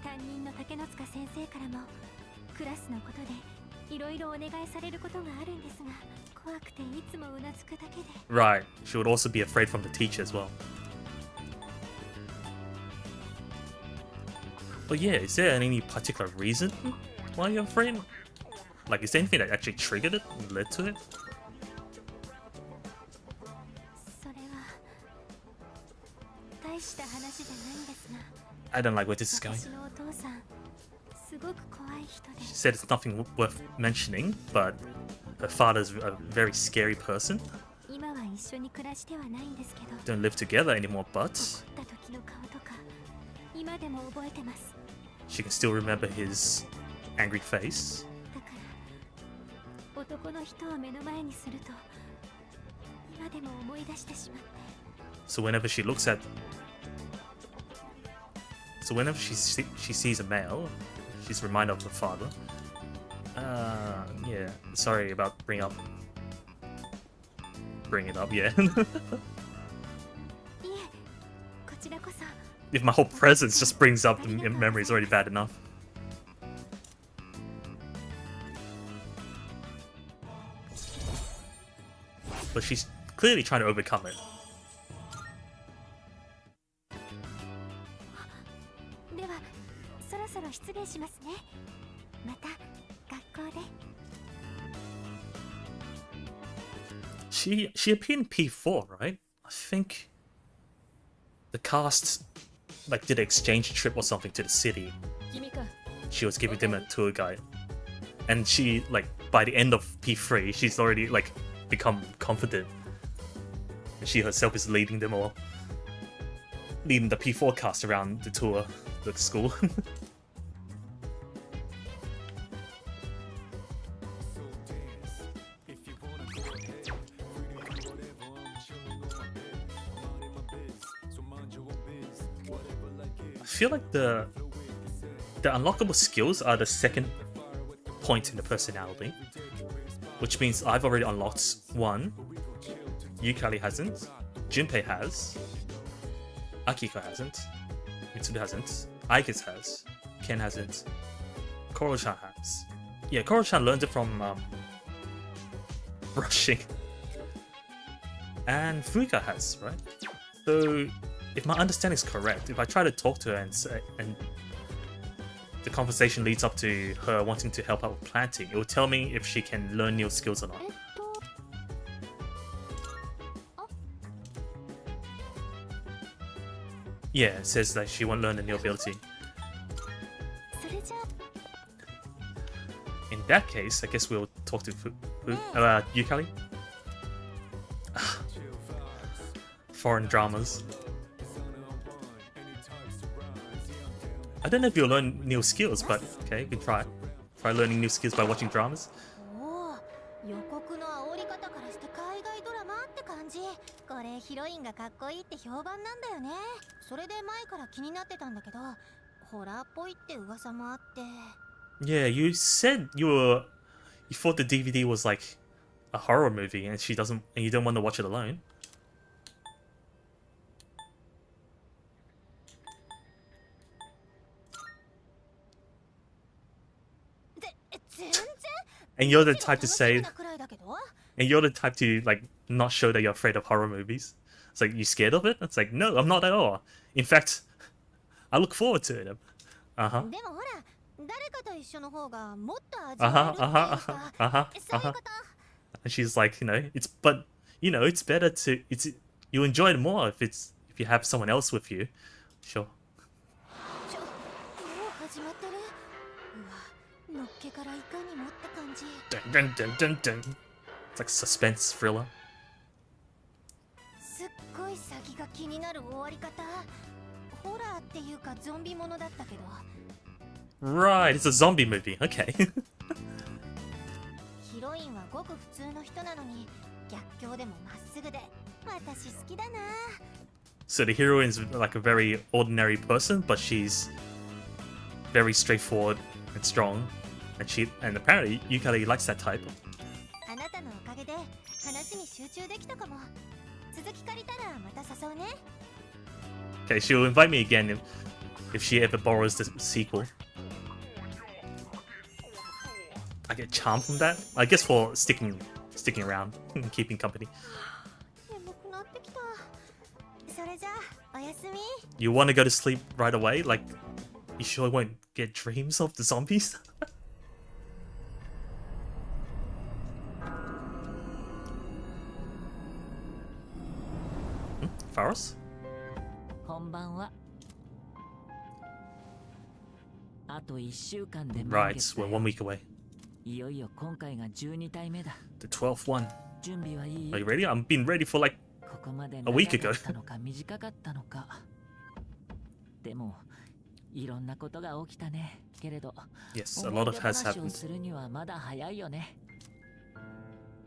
担任の竹之塚先生からもクラスのことでいろいろお願いされることがあるんですが怖くていつもうなずくだけで Right, she would also be afraid from the teacher as well. But yeah, is there any particular reason why you're afraid? Like, is there anything that actually triggered it and led to it? それは大した話じゃないんですが I don't like where this is going. 私のお父さんすごく怖い人で She said it's nothing worth mentioning, but her father's a very scary person. 今は一緒に暮らしてはないんですけど Don't live together anymore, but 怒った時の顔とか今でも覚えてます she can still remember his angry face. だから男の人を目の前にすると今でも思い出してしまって So whenever she sees a male, she's reminded of her father. Yeah. Sorry about bringing it up. Yeah. いえこちらこそ If my whole presence just brings up the memory, it's already bad enough. But she's clearly trying to overcome it. ではそろそろ失礼しますねまた学校で She appeared in P4, right? I think the cast like did an exchange trip or something to the city. 君か She was giving them a tour guide, and she like by the end of P3, she's already like become confident. And she herself is leading them all, leading the P4 cast around the tour, the school. I feel like the unlockable skills are the second point in the personality, which means I've already unlocked one. Yukari hasn't. Junpei has. Akiko hasn't. Mitsuda hasn't. Aikis has. Ken hasn't. Koro-chan has. Yeah, Koro-chan learned it from brushing. And Furuka has, right? So, if my understanding is correct, if I try to talk to her and the conversation leads up to her wanting to help out with planting, it will tell me if she can learn new skills or not. あ Yeah, it says that she won't learn a new ability. それじゃ In that case, I guess we'll talk to Yukari. Foreign dramas. I don't know if you'll learn new skills, but okay, you can try. Try learning new skills by watching dramas. おお予告の煽り方からして海外ドラマって感じこれヒロインがかっこいいって評判なんだよねそれで前から気になってたんだけどホラーっぽいって噂もあって Yeah, you said you thought the DVD was like a horror movie, and you don't want to watch it alone. 全然 And you're the type to 楽し say, みなくらいだけど and you're the type to like not show that you're afraid of horror movies. It's like, you scared of it? It's like, no, I'm not at all. In fact, I look forward to it. Uh-huh. でもほら誰かと一緒の方がもっと味わえるっていうか、そういうこと。 And she's like, but it's better to you enjoy it more if you have someone else with you. Sure. もう始まってる。うわ、のっけからいかにもって感じ。 Dun, dun, dun, dun, dun. It's like a suspense thriller. すっごい先が気になる終わり方。ホラーっていうかゾンビものだったけど。 Right, it's a zombie movie. Okay. ヒロインはごく普通の人なのに逆境でもまっすぐで私好きだな。 So the heroine is like a very ordinary person, but she's very straightforward and strong, and apparently Yukari likes that type. あなたのおかげで話に集中できたかも。続き借りたらまた誘うね。 Okay, she'll invite me again if she ever borrows the sequel. I get charm from that, I guess, for sticking around, keeping company. 眠くなってきた。それじゃあおやすみ。 You want to go to sleep right away? Like, you sure won't get dreams of the zombies? Faros? こんばんは。あと1週間で Right, we're 1 week away. いよいよ今回が12体目だ。 The 12th one. 準備はいい？ Are you ready? I've been ready for like ここまで a week 長 ago. かったのか短かったのか。でもいろんなことが起きたね。けれど、 Yes, a lot of has 思い出話を happened. するにはまだ早いよね。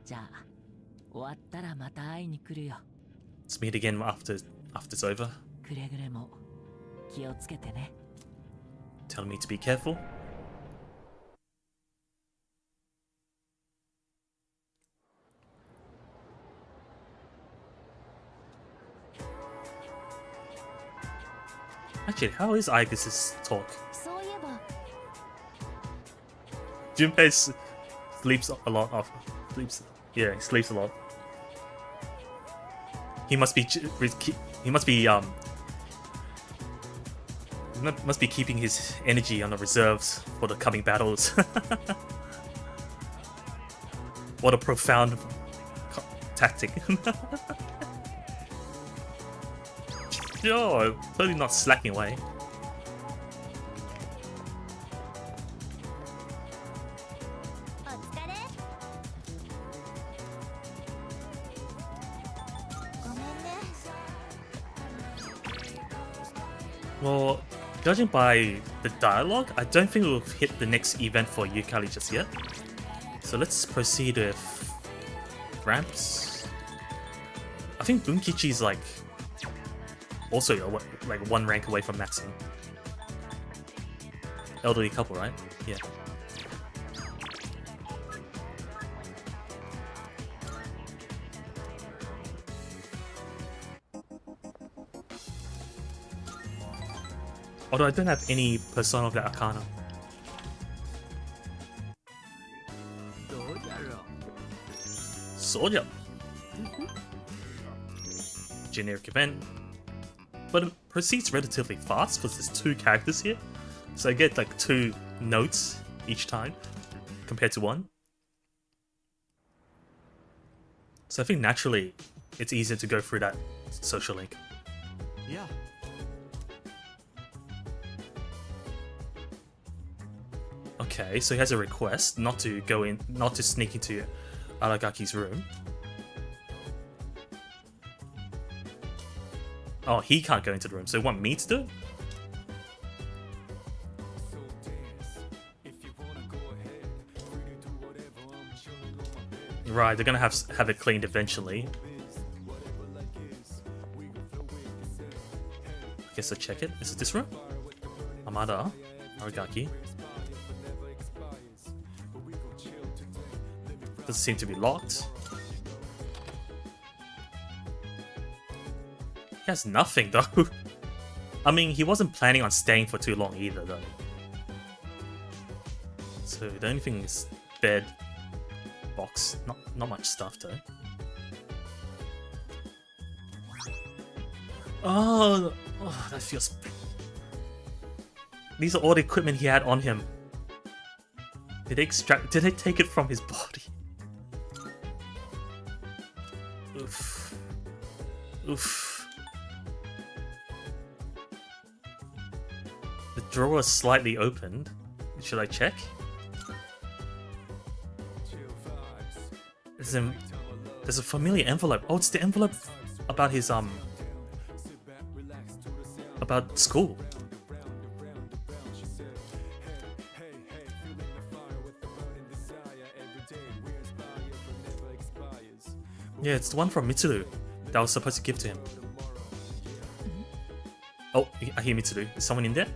じゃあ終わったらまた会いに来るよ。 Let's meet again after it's over. くれぐれも気をつけてね。 Tell me to be careful. Actually, how is Aigus's talk? そういえば Junpei sleeps a lot. He sleeps a lot. He must be must be keeping his energy on the reserves for the coming battles. What a profound tactic. Sure, totally not slacking away. お疲れ。ごめんね。 Well, judging by the dialogue, I don't think we'll hit the next event for Yukari just yet. So let's proceed with ramps. I think Bunkichi's like also like 1 rank away from maxing. Elderly couple, right? Yeah. Although I don't have any Persona of the Arcana. どうやろう。 Soldier. Generic event. But it proceeds relatively fast because there's 2 characters here. So I get like 2 notes each time compared to 1. So I think naturally it's easier to go through that social link. Yeah. Okay, so he has a request not to sneak into Aragaki's room. Oh, he can't go into the room, so you want me to do it? Right, they're gonna have it cleaned eventually. I guess I'll check it. Is it this room? Amada, Aragaki. Doesn't seem to be locked. He has nothing though. I mean, he wasn't planning on staying for too long either though. So the only thing is bed, box, not much stuff though. Oh, that feels... These are all the equipment he had on him. Did they take it from his body? Oof. Oof. The drawer is slightly opened. Should I check? There's a familiar envelope. Oh, it's the envelope about his about school. Yeah, it's the one from Mitsuru that I was supposed to give to him. Oh, I hear Mitsuru. Is someone in there?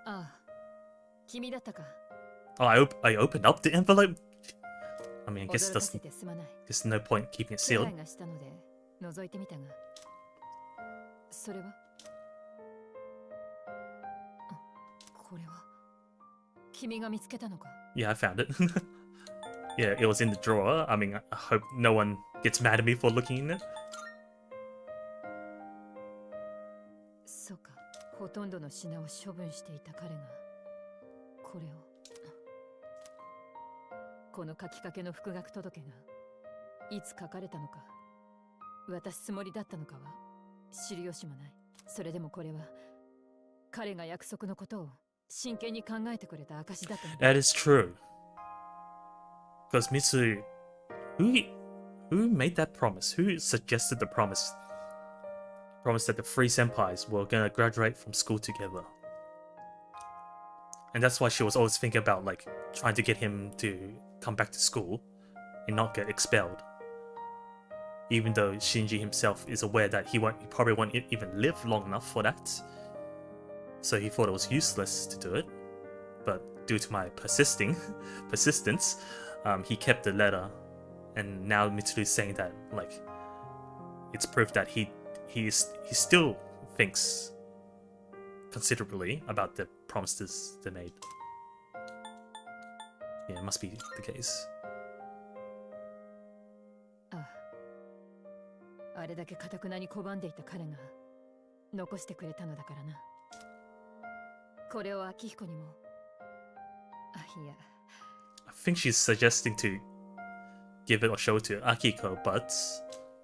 ああ、君だったか。 Oh, I opened up the envelope. I mean, I guess 驚かせてすまない。 there's no point keeping it 手 sealed. 配がしたので覗いてみたが、それは？これは君が見つけたのか？ Yeah, I found it. Yeah, it was in the drawer. I mean, I hope no one gets mad at me for looking in it. そうか、ほとんどの品を処分していた彼がこれを。この書きかけの復学届がいつ書かれたのか、渡すつもりだったのかは知る由もない。それでもこれは彼が約束のことを真剣に考えてくれた証だと思う。 That is true. Because Mitsu, who made that promise? Who suggested the promise? Promise that the three senpais were gonna graduate from school together. And that's why she was always thinking about like trying to get him to come back to school and not get expelled. Even though Shinji himself is aware that he probably won't even live long enough for that. So he thought it was useless to do it. But due to my persistence, he kept the letter. And now Mitsuru is saying that like it's proof that he still thinks considerably about the promises they made. Yeah, it must be the case. あれだけ堅くなに拒んでいた彼が残してくれたのだからな。これを秋彦にも。いや。I think she's suggesting to give it or show it to Akiko, but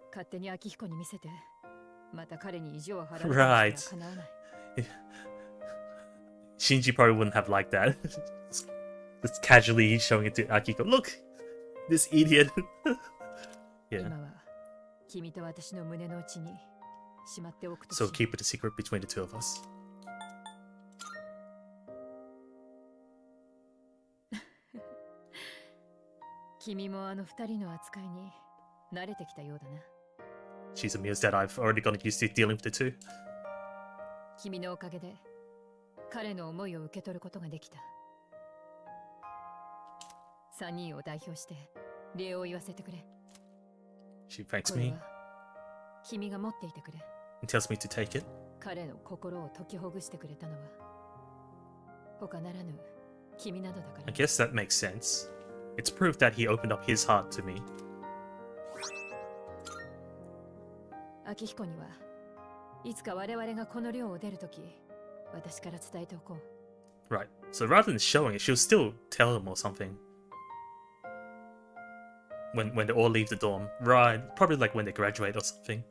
勝手に秋彦に見せて、また彼に意地を払うのは叶わない。Shinji probably wouldn't have liked that. Just casually showing it to Akiko. Look, this idiot. Yeah. 今は君と私の胸の内にしまっておくとし So keep it a secret between the two of us. 君もあの二人の扱いに慣れてきたようだな。 She's amused that I've already gotten used to dealing with the two. 君のおかげで彼の思いを受け取ることができた。三人を代表して礼を言わせてくれ。 She thanks これ me は君が持っていてくれ。 and tells me to take it. 彼の心を解きほぐしてくれたのは他ならぬ君などだから。 I guess that makes sense. It's proof that he opened up his heart to me. 秋彦にはいつか我々がこの寮を出るとき、私から伝えておこう。 Right. So rather than showing it, she'll still tell him or something. When they all leave the dorm. Right. Probably like when they graduate or something.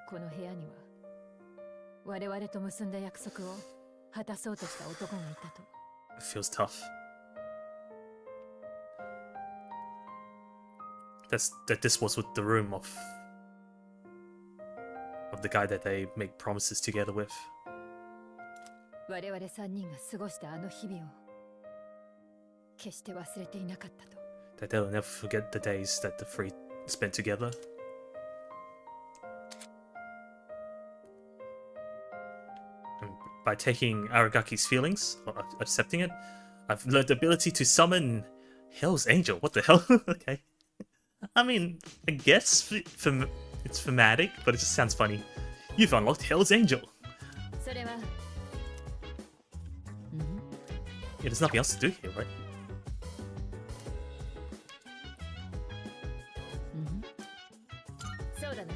この部屋には我々と結んだ約束を果たそうとした男がいたと。 It feels tough. That this was with the room of the guy that they make promises together with. 我々三人が過ごしたあの日々を決して忘れていなかったと。 That they'll never forget the days that the three spent together. And by taking Aragaki's feelings, or accepting it, I've learned the ability to summon Hell's Angel. What the hell? Okay. I mean, I guess it's thematic, but it just sounds funny. You've unlocked Hell's Angel. それは、Yeah, there's nothing else to do here, right? そうだな。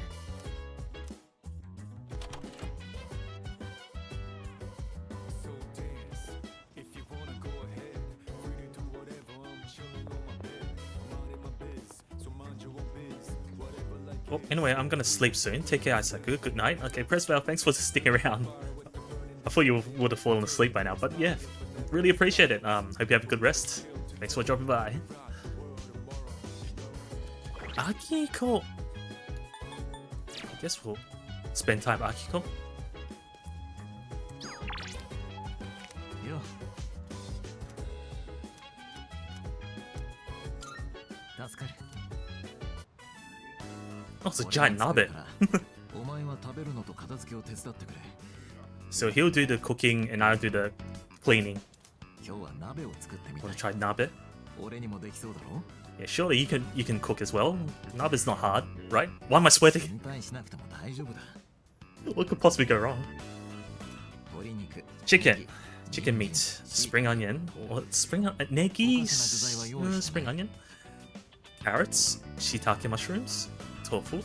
Well, anyway, I'm gonna sleep soon. Take care, Aisaku. Good night. Okay, Presval, thanks for sticking around. I thought you would have fallen asleep by now, but yeah, really appreciate it. Hope you have a good rest. Thanks for dropping by. Akiko. I guess we'll spend time with Akiko. よ助かる Oh, it's a giant nabe. お前は食べるのと片付けを手伝ってくれ So he'll do the cooking and I'll do the cleaning. 今日は鍋を作ってみた Wanna い try nabe? 俺にもできそうだろ Yeah, surely you can cook as well. Nabe's not hard, right? Why am I sweating? 心配しなくても大丈夫だ What could possibly go wrong? 鶏肉 Chicken. Chicken meat. Spring onion. What? Spring onion? Negi? Spring onion? Carrots. Shiitake mushrooms. Tofu.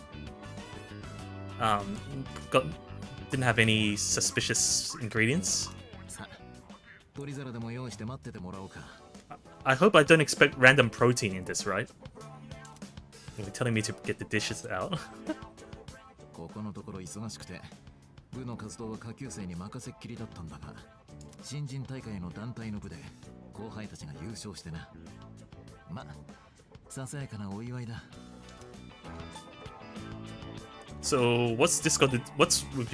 Didn't have any suspicious ingredients. さ鶏皿でも用意して待っててもらおうか I hope I don't expect random protein in this, right? You're telling me to get the dishes out. ここのところ忙しくて部の活動は下級生に任せっきりだったんだが新人大会の団体の部で後輩たちが優勝してなまささやかなお祝いだ So what's this got to, what's with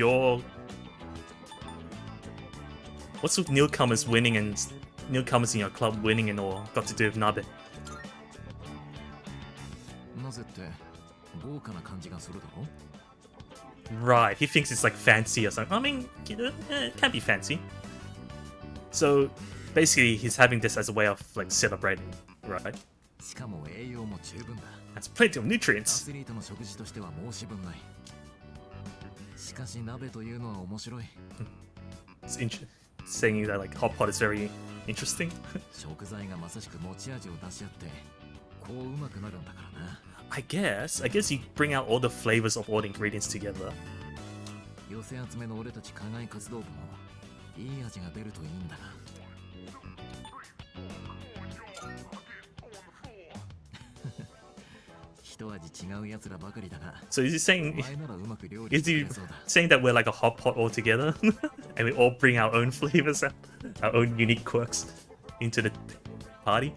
newcomers winning and newcomers in your club winning and all got to do with Nabe? なぜって豪華な感じがするだろ Right, he thinks it's like fancy or something. I mean, it can be fancy. So basically he's having this as a way of like celebrating, right? しかも栄養も十分だ That's plenty of ア nutrients. スリートの食事としては申し分ないしかし鍋というのは面白い It's saying that like hot pot is very interesting. 食材がまさしく持ち味を出し合ってこううまくなるんだからな I guess you bring out all the flavors of all the ingredients together. 寄せ集めの俺たち課外活動部もいい味が出るといいんだが一味違う奴らばかりだが So is he お saying 前ならうまく料理 is して he くれそうだ saying that we're like a hot pot all together and we all bring our own flavors out, our own unique quirks into the party?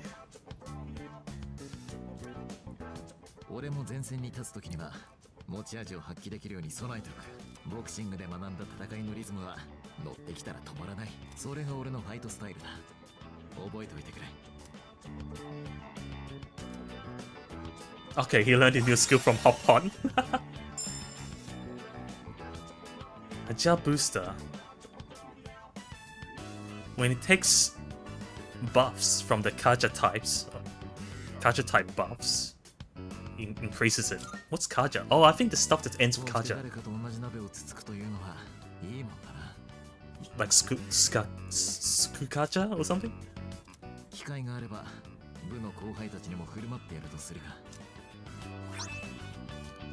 俺も前線に立つ時には持ち味を発揮できるように備えておくボクシングで学んだ戦いのリズムは乗ってきたら止まらないそれが俺のファイトスタイルだ覚えておいてくれ Okay, he learned a new skill from hot pot. A gel booster. When it takes buffs from the Kaja types, Kaja type buffs, increases it. What's Kaja? Oh, I think the stuff that ends with こうして Kaja. 誰かと同じ鍋をつつくというのはいいもんだな Like Skukaja or something? 機会があれば部の後輩たちにも振る舞ってやるとするが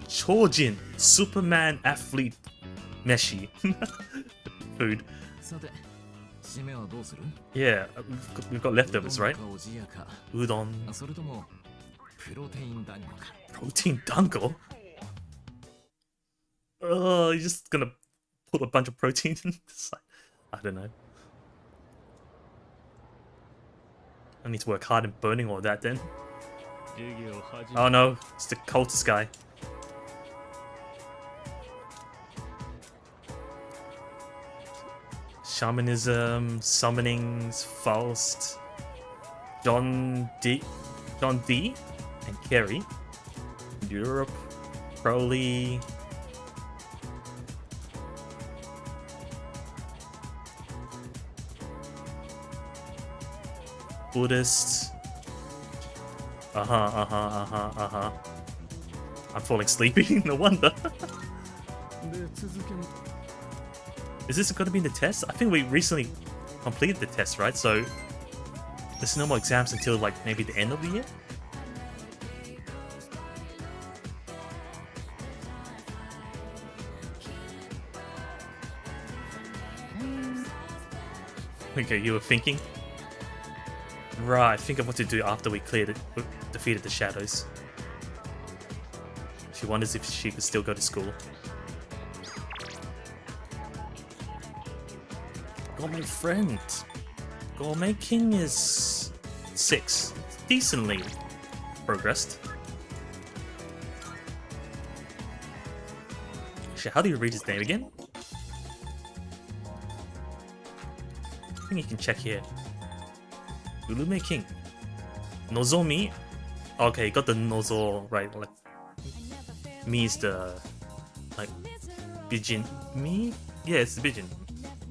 Chojin, Superman athlete meshi. Food. さて締めはどうする Yeah, we've got leftovers, right? うどんかおじやか Udon. それともプロテイン団子か Protein dango? Oh, you're just gonna put a bunch of protein in the side. I don't know. I need to work hard in burning all that then. Oh no, it's the cultist guy. Shamanism, summonings, Faust, John D, and Kerry. Europe, Crowley. Buddhist. I'm falling sleepy, no wonder. Is this going to be in the test? I think we recently completed the test, right? So there's no more exams until like maybe the end of the year? Okay, you were thinking? Right, think of what to do after we defeated the shadows. She wonders if she could still go to school. Gourmet friend. Gourmet King is 6. Decently progressed. Actually, how do you read his name again? I think you can check here. Gourmet King. Nozomi. Okay, got the Nozo right. Like, me is the like Bijin. Me? Yeah, it's the Bijin.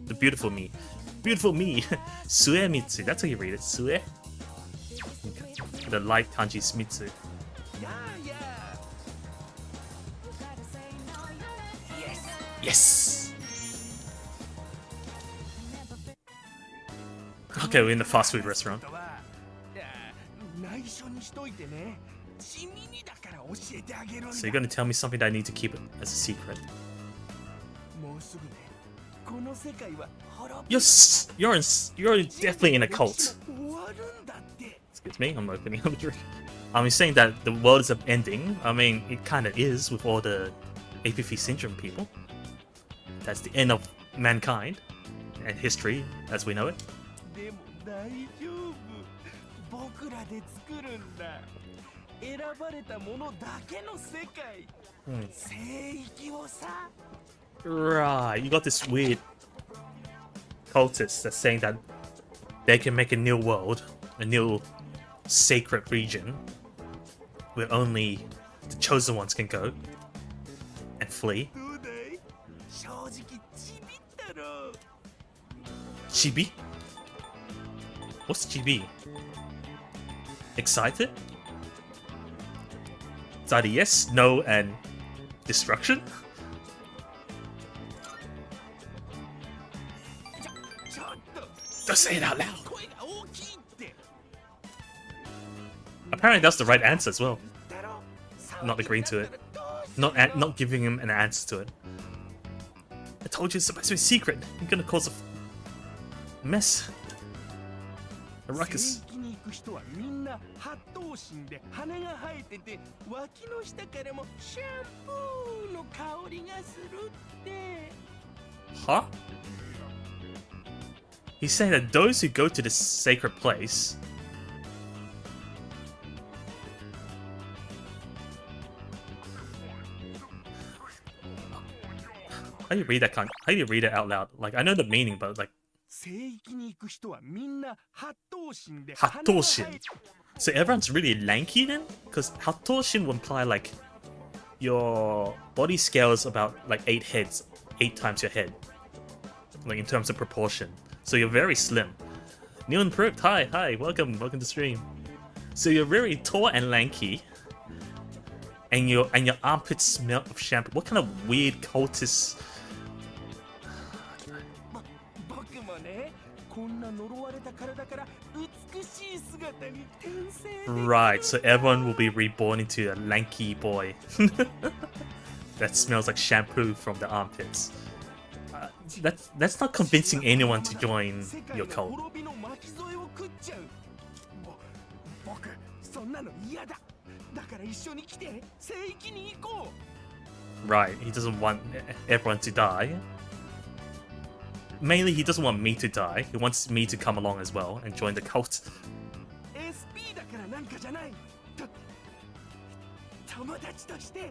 The beautiful me. Beautiful me. Suemitsu. That's how you read it. Sue. Okay. The light kanji is Mitsu. Yes. Okay, we're in the fast food restaurant. So you're gonna tell me something that I need to keep as a secret? You're definitely in a cult. Excuse me, I'm opening up a drink. I'm saying that the world is ending. I mean, it kind of is with all the APV syndrome people. That's the end of mankind and history as we know it. Right, you got this weird cultist that's saying that they can make a new world, a new sacred region where only the chosen ones can go and flee. Chibi? What's Chibi? Excited? It's either yes, no, and destruction? Don't say it out loud! Apparently that's the right answer as well. Not agreeing to it. Not giving him an answer to it. I told you it's supposed to be secret. You're gonna cause a mess. A ruckus. Huh? He's saying that those who go to this sacred place how do you read that how do you read it out loud? Like I know the meaning, but like Hattoshin. So everyone's really lanky then? Because Hattoshin would imply like your body scale is about like 8 heads, 8 times your head. Like in terms of proportion. So you're very slim. Neil and Perk, hi, welcome to the stream. So you're very tall and lanky. And your armpits smell of shampoo. What kind of weird cultist? Right, so everyone will be reborn into a lanky boy that smells like shampoo from the armpits. That's not convincing anyone to join your cult. Right, he doesn't want everyone to die. Mainly, he doesn't want me to die. He wants me to come along as well and join the cult.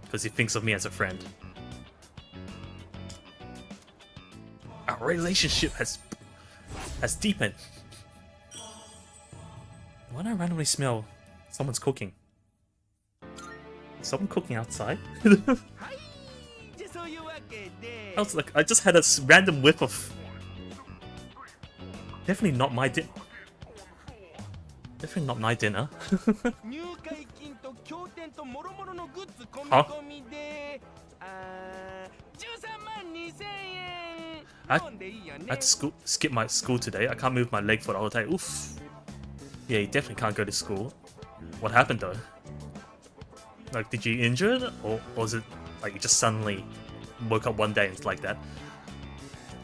Because he thinks of me as a friend. Our relationship has deepened. Why do I randomly smell someone's cooking? Someone cooking outside? I was like, I just had a random whiff of. Definitely not my dinner. Definitely not my dinner. Huh? I had to skip my school today. I can't move my leg for the whole day. Oof. Yeah, you definitely can't go to school. What happened though? Like, did you injure it? Or was it like you just suddenly woke up one day and it's like that?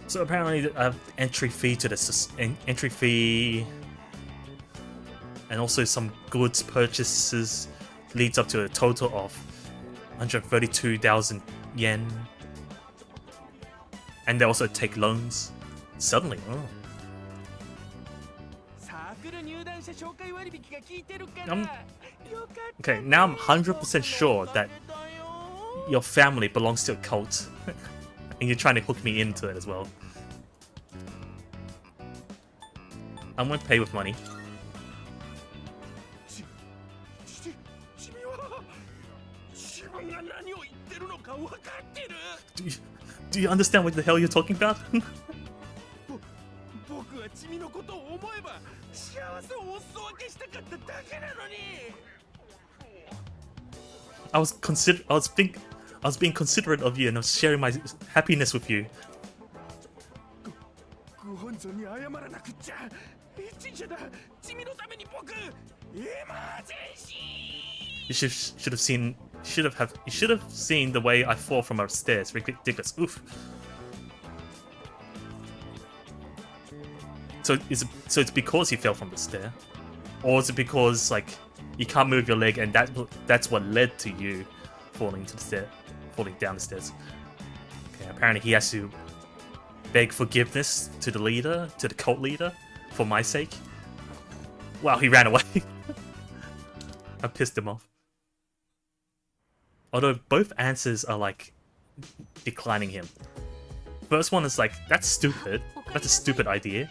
So apparently entry fee to the entry fee and also some goods purchases leads up to a total of 132,000 yen. And they also take loans. Suddenly, oh. Okay, now I'm 100% sure that your family belongs to a cult. And you're trying to hook me into it as well. I won't pay with money. Do you understand what the hell you're talking about? I was being considerate of you, and I was sharing my happiness with you. You should have seen the way I fall from upstairs. Ridiculous. Oof. So it's because you fell from the stair, or is it because like you can't move your leg and that's what led to you falling down the stairs? Okay, apparently he has to beg forgiveness to the cult leader, for my sake. Wow, he ran away. I pissed him off. Although both answers are like declining him. First one is like, that's stupid. That's a stupid idea.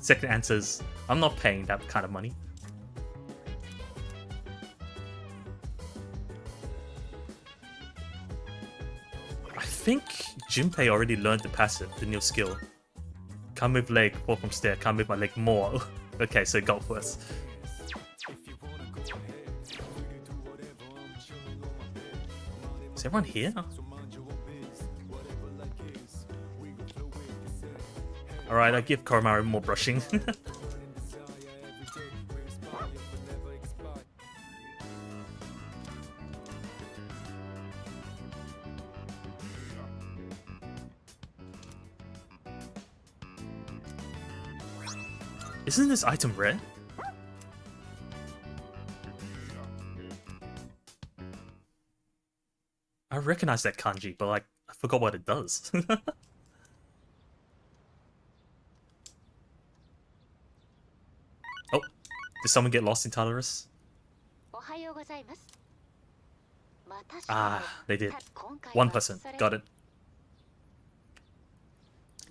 Second answer is, I'm not paying that kind of money. I think Junpei already learned the passive, the new skill. Can't move leg, fall from stair, can't move my leg more. Okay, so go first. Is everyone here? Alright, I give Koromaru more brushing. Isn't this item rare? I recognize that kanji, but like, I forgot what it does. Oh, did someone get lost in Tartarus? Ah, they did. One person, got it.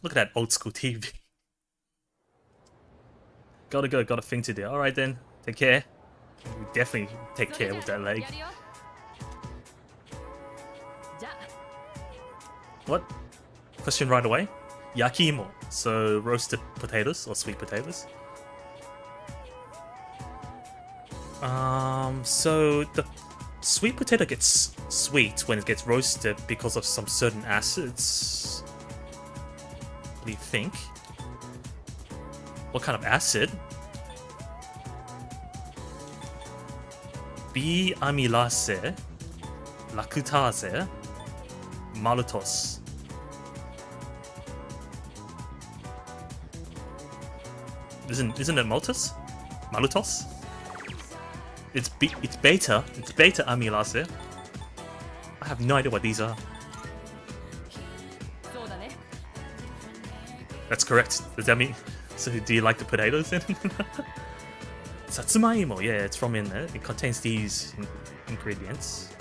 Look at that old school TV. Gotta go, got a thing to do. Alright then, take care. You definitely take care with that leg. What? Question right away? Yakiimo, so roasted potatoes or sweet potatoes. So the sweet potato gets sweet when it gets roasted because of some certain acids. What do you think? What kind of acid? B-amylase, lactase, maltose. Isn't it maltose? Maltose? It's beta amylase. I have no idea what these are. That's correct. Does that mean? So do you like the potatoes then? Satsumaimo, yeah, it's from in there. It contains these ingredients.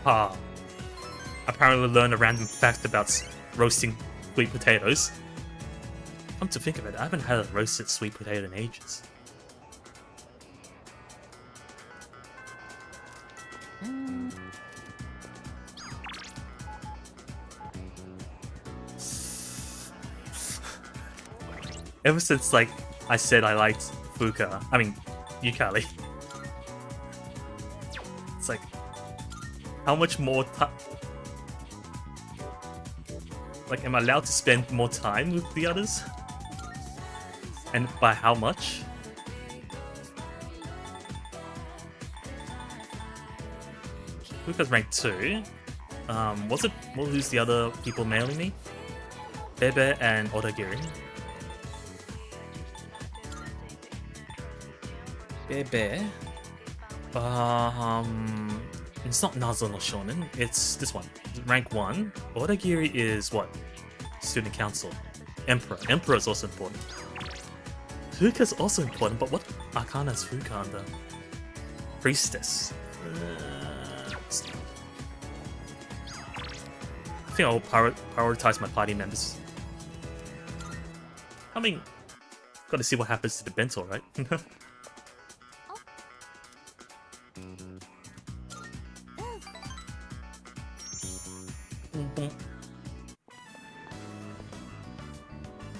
Ah, apparently learned a random fact about roasting sweet potatoes. Come to think of it, I haven't had a roasted sweet potato in ages. Ever since, like, I said I liked Yukari. It's like, how much more time? Like, am I allowed to spend more time with the others? And by how much? Fuka's rank 2. Who's the other people mailing me? Bebe and Odagiri. Bebe. It's not Nazo no Shonen, it's this one. Rank 1. Odagiri is what? Student council. Emperor. Emperor is also important. Fuka is also important, but what arcana is Fuka under? Priestess. I think I'll prioritize my party members. I mean, gotta see what happens to the bento, right?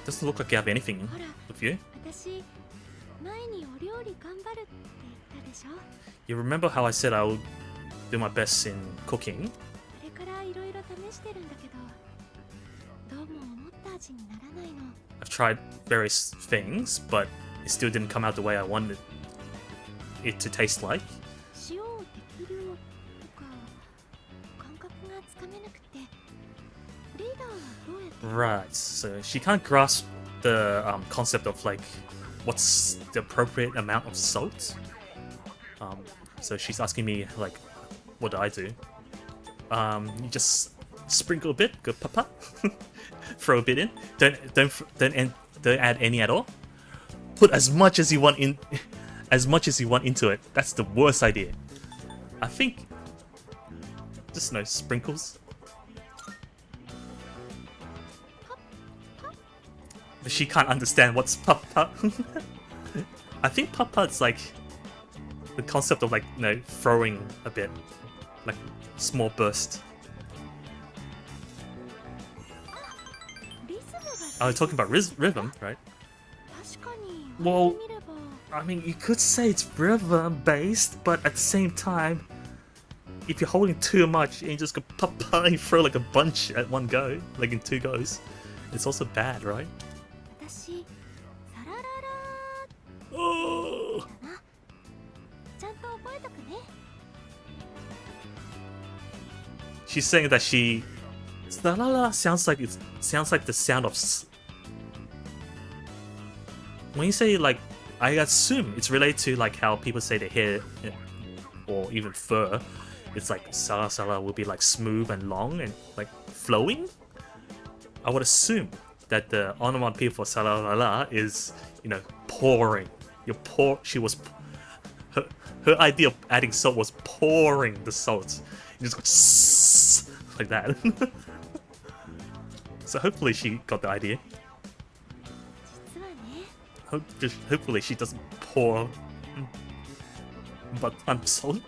Doesn't look like you have anything with you. You remember how I said I would do my best in cooking? I've tried various things, but it still didn't come out the way I wanted it to taste like. Right, so she can't grasp the concept of like what's the appropriate amount of salt. So she's asking me like, what do I do? You just sprinkle a bit, go papa, throw a bit in. Don't add any at all. Put as much as you want in, into it. That's the worst idea. I think just no sprinkles. She can't understand what's papa. I think papa is like the concept of like throwing a bit, like small burst. I was talking about rhythm, right? Well, I mean, you could say it's rhythm based, but at the same time, if you're holding too much and you just go papa and you throw like a bunch at one go, like in 2 goes, it's also bad, right? Oh. She's saying that she sounds like the sound of when you say like, I assume it's related to like how people say their hair or even fur. It's like sala will be like smooth and long and like flowing. I would assume that the onomatopoeia for sala is pouring. She was her idea of adding salt was pouring the salt. You just go like that. So hopefully she got the idea. Hopefully she doesn't pour but salt.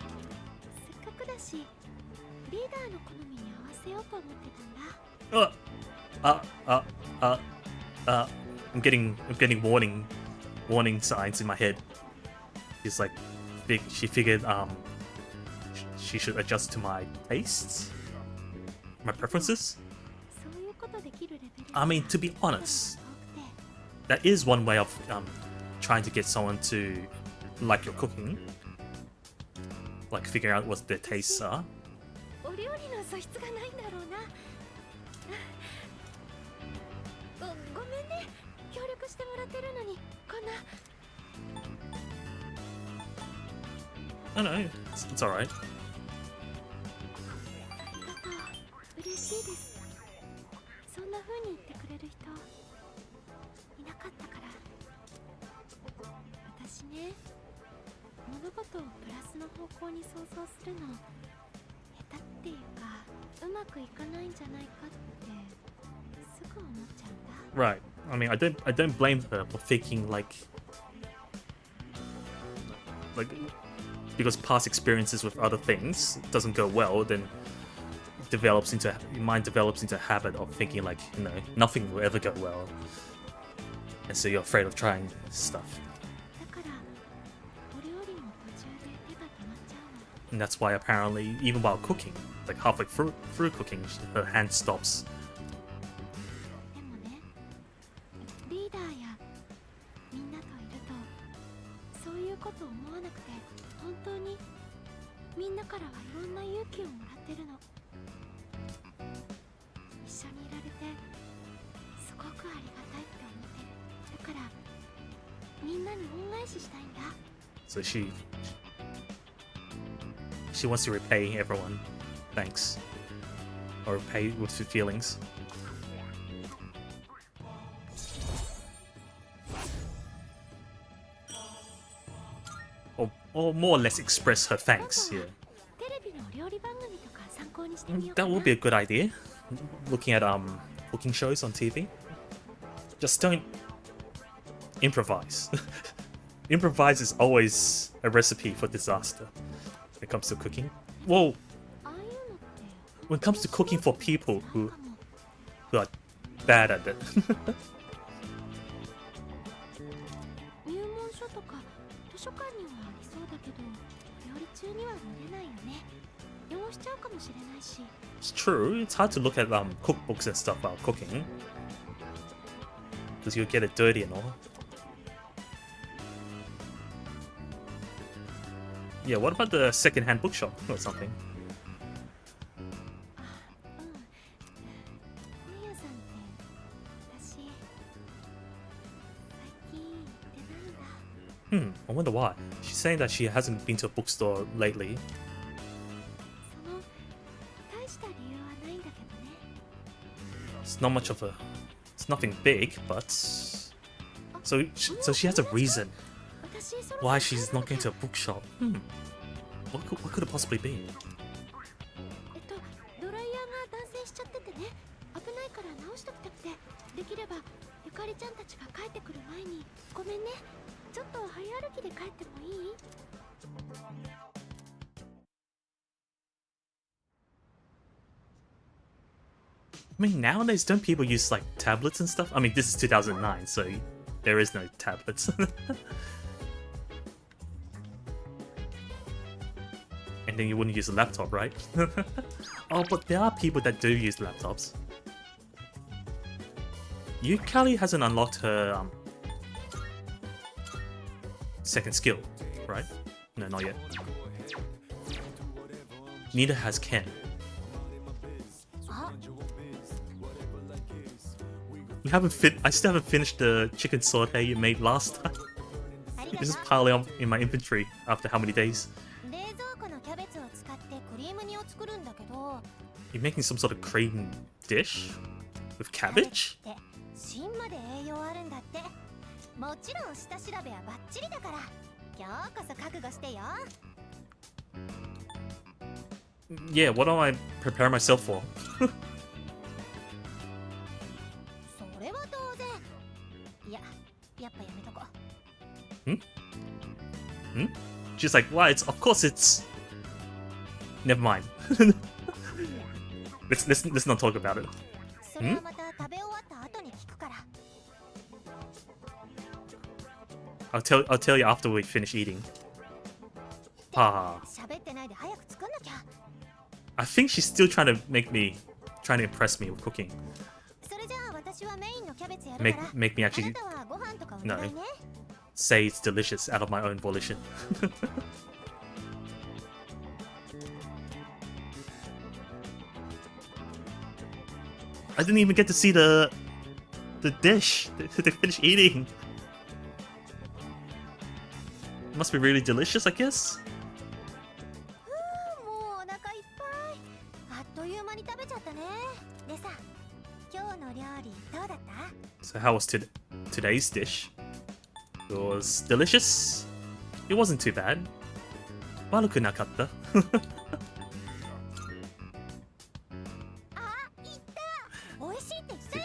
I'm getting warning signs in my head. It's like she figured she should adjust to my tastes, my preferences. I mean, to be honest, that is one way of trying to get someone to like your cooking, like figuring out what their tastes are. I know, it's alright. Right. I mean, I don't blame her for thinking like because past experiences with other things doesn't go well, then your mind develops into a habit of thinking like, nothing will ever go well, and so you're afraid of trying stuff. And that's why apparently, even while cooking, like halfway through cooking, her hand stops. みんなからはいろんな勇気をもらってるの。一緒にいられてすごくありがたいって思ってる。だからみんなに恩返ししたいんだ。 So she wants to repay everyone. Thanks. Or repay with her feelings. Or more or less express her thanks, yeah. テレビのお料理番組とか参考にしてみようか That な。 would be a good idea. Looking at cooking shows on TV. Just don't improvise. Improvise is always a recipe for disaster when it comes to cooking. Well, ああいうのって when it comes to cooking for people who are bad at it. 入門書とか図書館にはありそうだけど、料理中には見れないよね。汚しちゃうかもしれないし。 It's true. It's hard to look at cookbooks and stuff while cooking because you'll get it dirty and all. Yeah, what about the second-hand bookshop or something? 本屋さんって私最近行ってないんだ。 I wonder why. She's saying that she hasn't been to a bookstore lately. その大した理由はないんだけどね。 It's not much of a... It's nothing big, but... So she has a reason 私そろそろ why she's not going to a bookshop. What could it possibly be? ドライヤーが断線しちゃっててね。危ないから直しときたくて。できればゆかりちゃんたちが帰ってくる前に。ごめんね。ちょっと早歩きで帰ってもいい？ I mean, nowadays, don't people use, like, tablets and stuff? I mean, this is 2009, so there is no tablets. And then you wouldn't use a laptop, right? Oh, but there are people that do use laptops. Yukari hasn't unlocked her second skill, right? No, not yet. Neither has Ken. We haven't I still haven't finished the chicken saute you made last time. It's just piling up in my inventory after how many days? 冷蔵庫のキャベツを使ってクリーム煮を作るんだけど。 You're making some sort of cream dish? With cabbage? って芯まで栄養あるんだって。もちろん下調べはバッチリだから。今日こそ覚悟してよ。 Yeah, what do I prepare myself for? それは当然。いや、やっぱやめとこ。She's like, why? Of course it's... Never mind. Let's not talk about it. それはまた食べ終わった後に聞くから。 I'll tell you after we finish eating. Ah. 喋ってないで早く作んなきゃ。 I think she's still trying to impress me with cooking. それじゃあ私はメインのキャベツやるから。 Make me actually あなたはご飯とかお願いね。 say it's delicious out of my own volition. I didn't even get to see the dish to finish eating. Must be really delicious, I guess. もうお腹いっぱい。あっという間に食べちゃったね。でさ、今日の料理どうだった？ So how was today's dish? It was delicious. It wasn't too bad. 悪くなかった。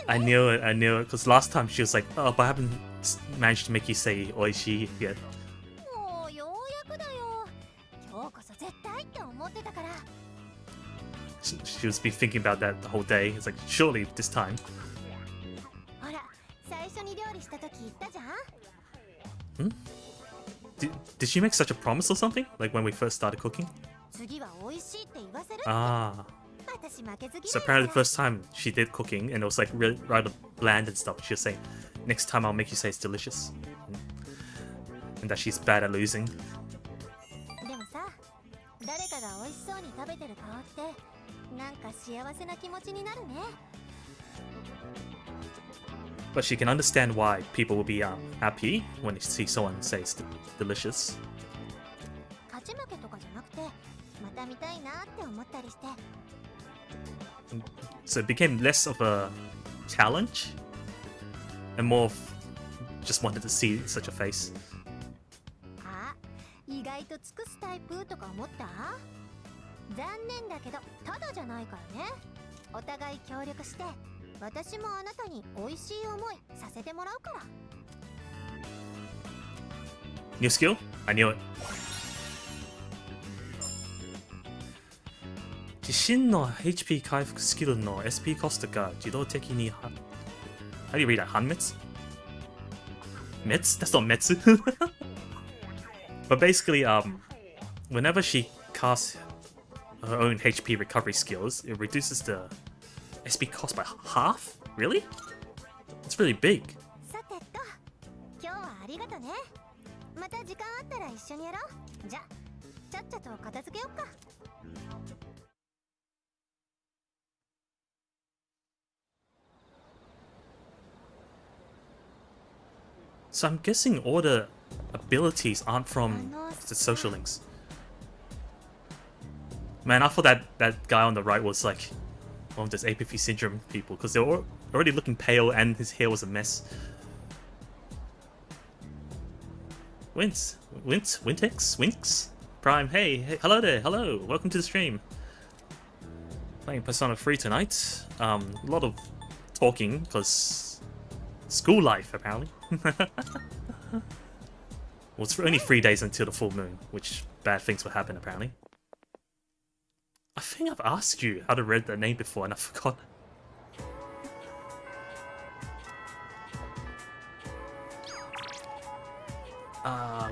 I knew it, because last time she was like, oh, but I haven't managed to make you say oishi yet. もうようやくだよ。今日こそ絶対って思ってたから。 She was been thinking about that the whole day. It's like, surely this time. ほら、最初に料理した時言ったじゃん。Did she make such a promise or something? Like when we first started cooking? 次は美味しいって言わせる。 Ah. 私負けず嫌い So だから apparently the first time she did cooking and it was like rather bland and stuff. She was saying, next time I'll make you say it's delicious. And that she's bad at losing. でもさ、誰かが達になるね。 But she can understand why people will be happy when they see someone say it's delicious. 勝ち負けとかじゃなくて、また見たいなって思ったりして。 So it became less of a challenge and more of just wanted to see such a face. あ、意外と尽くすタイプとか思った？残念だけど、ただじゃないからね。お互い協力して、私もあなたに美味しい思いさせてもらうから。 New skill? I knew it. 自身の HP 回復スキルの SP コストが自動的に How do you read that? 半滅? Metz? That's not Metz. But basically, whenever she casts her own HP recovery skills, it reduces the SP cost by half? Really? It's really big. さてと、今日はありがとね。また時間あったら一緒にやろう。じゃ、ちゃっちゃと片付けよっか。 So I'm guessing all the abilities aren't from the social links. Man, I thought that guy on the right was like one of those apathy syndrome people because they were already looking pale and his hair was a mess. Winx? Prime, hey, hello there, hello, welcome to the stream. Playing Persona 3 tonight. A lot of talking because school life apparently. Well, it's only 3 days until the full moon, which bad things will happen apparently. I think I've asked you how to read that name before and I forgot.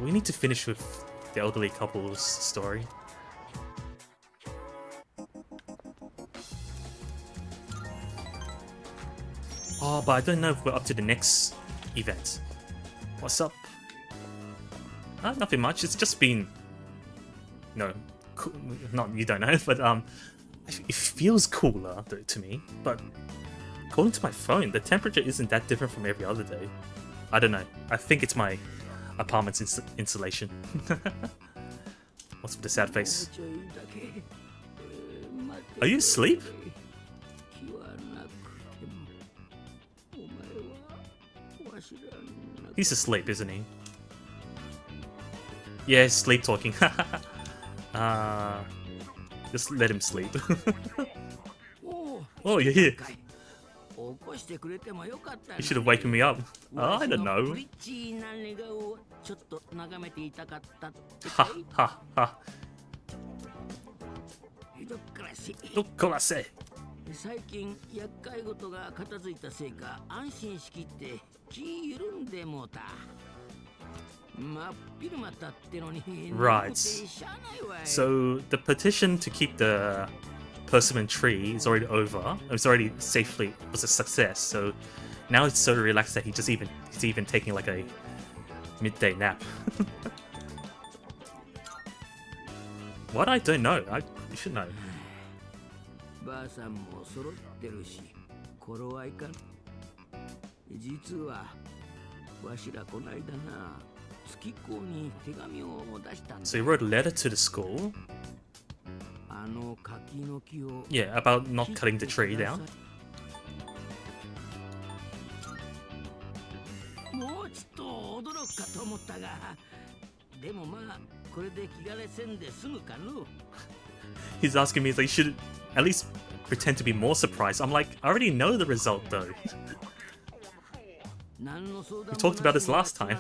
We need to finish with the elderly couple's story. Oh, but I don't know if we're up to the next event. What's up? Nothing much. It's just been... No, not you don't know, but it feels cooler though to me. But according to my phone, the temperature isn't that different from every other day. I don't know. I think it's my apartment's insulation. What's with the sad face? Are you asleep? He's asleep, isn't he? Yeah, sleep talking. Just let him sleep. Oh, you're here. You should have waken me up. I don't know. Ha ha ha. Dokkorase. 最近厄介事が片付いたせいか安心しきって気緩んでもうた。真っ昼間たってのに。Right. So the petition to keep the persimmon tree is already over. It's already safely was a success. So now it's so relaxed that he's even taking like a midday nap. What? I don't know. You should know. ばあさんも揃ってるし、頃合いか。実はわしらこないだな、月子に手紙を出したんだ。So he wrote a letter to the school. あの柿の木を。Yeah, about not cutting the tree down. もうちょっと驚くかと思ったが、でもまあこれで気がれせんで済むかの。He's asking me if they should at least pretend to be more surprised. I'm like, I already know the result though. We talked about this last time.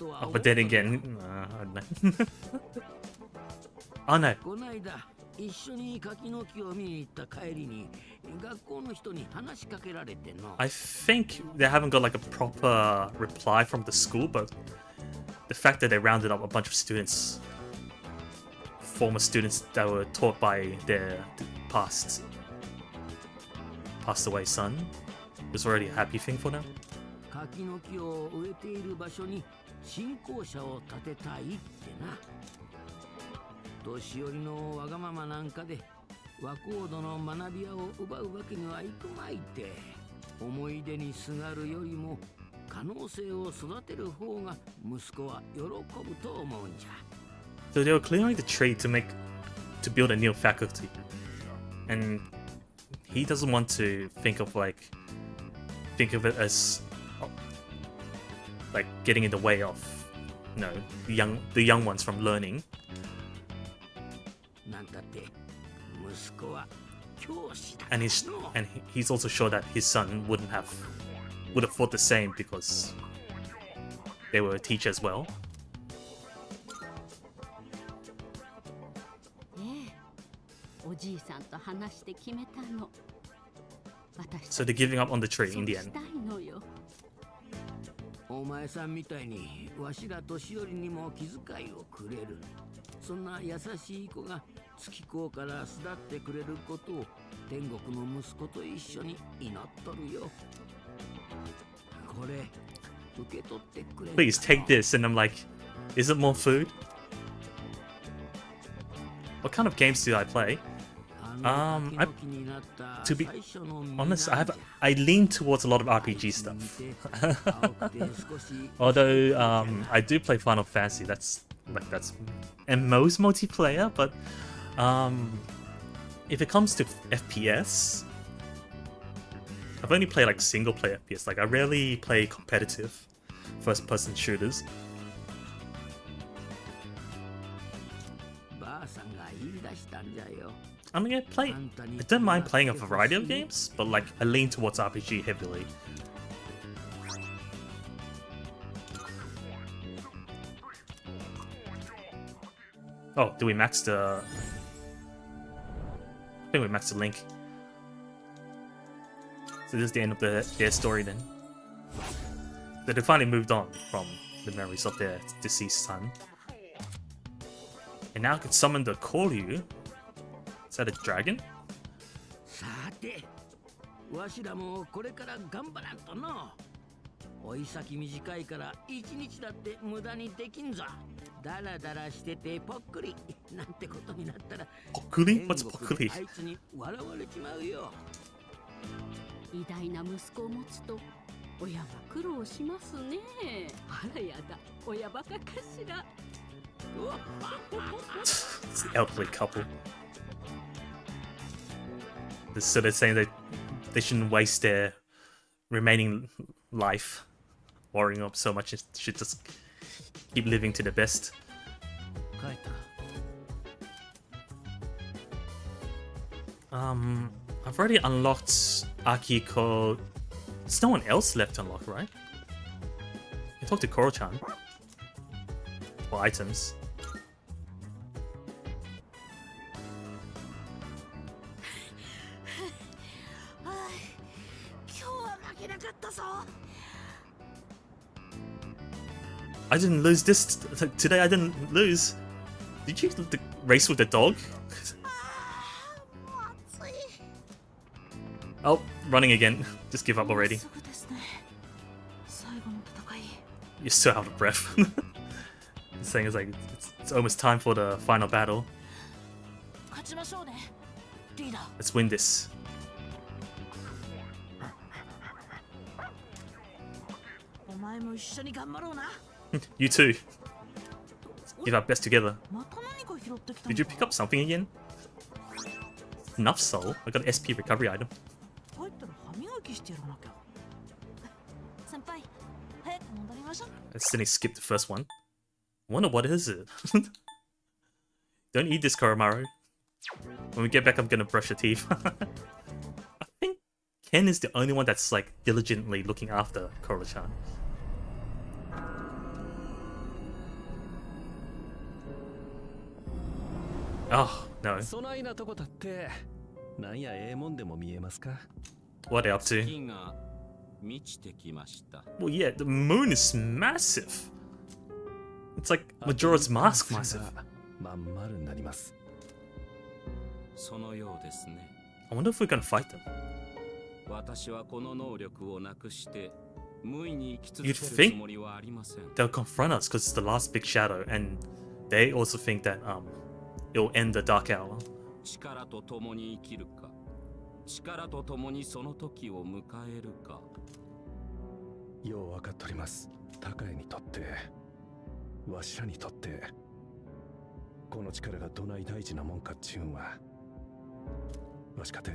Oh, but then again, I don't know. Oh no. こないだ一緒に柿の木を見に行った帰りに学校の人に話しかけられての。I think they haven't got like a proper reply from the school, but the fact that they rounded up a bunch of students, former students that were taught by their passed away son, was already a happy thing for them. 柿の木を植えている場所に新校舎を建てたいってな。年寄りのわがままなんかで和光度の学び屋を奪うわけにはいくまいて、思い出にすがるよりも可能性を育てる方が息子は喜ぶと思うんじゃ。 So they were clearing the tree to build a new faculty, and he doesn't want to think of it as like getting in the way of, you know, the young ones from learning. なんたって息子は教師だ。 And he's also sure that his son would have thought the same because they were a teacher as well. おじいさんと話して決めたの。 So they're giving up on the tree in the し end. たいのよ。お前さんみたいにわしら年寄りにも気遣いをくれる、そんな優しい子が月光から巣立ってくれることを天国の息子と一緒に祈っとるよ。これ受け取ってくれ。 Please take this. And I'm like, is it more food? What kind of games do I play? To be honest, I lean towards a lot of RPG stuff. Although I do play Final Fantasy. That's and most multiplayer, but if it comes to FPS, I've only played like single player FPS. Like I rarely play competitive first-person shooters. I mean, I don't mind playing a variety of games, but like I lean towards RPG heavily. Oh, do we max the... I think we maxed the link. So this is the end of their story then. So they finally moved on from the memories of their deceased son. And now can summon the Koryu. Is that a dragon? さて、わしらもこれから頑張らんとの。追い先短いから一日だって無駄にできんぞ。だらだらしててぽっくりなんてことになったら、 Pokuri? What's Pokuri? あいつに笑われちまうよ。偉大な息子を持つと親は苦労しますね。あらやだ、親バカかしら。 It's the elderly couple. So they're saying that they shouldn't waste their remaining life worrying up so much. They should just keep living to the best. 帰ったか。 I've already unlocked Akiko. There's no one else left to unlock, right? You talk to Koro-chan for items. 今日は負けなかったぞ。 I didn't lose this today. I didn't lose. Did you race with the dog? Oh, running again. Just give up already. You're so out of breath. Saying it's like it's almost time for the final battle. Let's win this. You too. Give our best together. Did you pick up something again? Enough soul. I got an SP recovery item. I accidentally skipped the first one. Wonder what is it? Don't eat this, Koromaru. When we get back, I'm gonna brush your teeth. I think Ken is the only one that's like diligently looking after Koro-chan. Oh, no. What are they up to? Well, yeah, the moon is massive. It's like Majora's Mask massive. I wonder if we're gonna fight them. You'd think they'll confront us because it's the last big shadow, and they also think that it'll end the Dark Hour. 力と共に生きるか、力と共にその時を迎えるか。よう分かっとります。高江にとって、わしらにとって、この力がどない大事なもんかっちゅうんは、わしかて、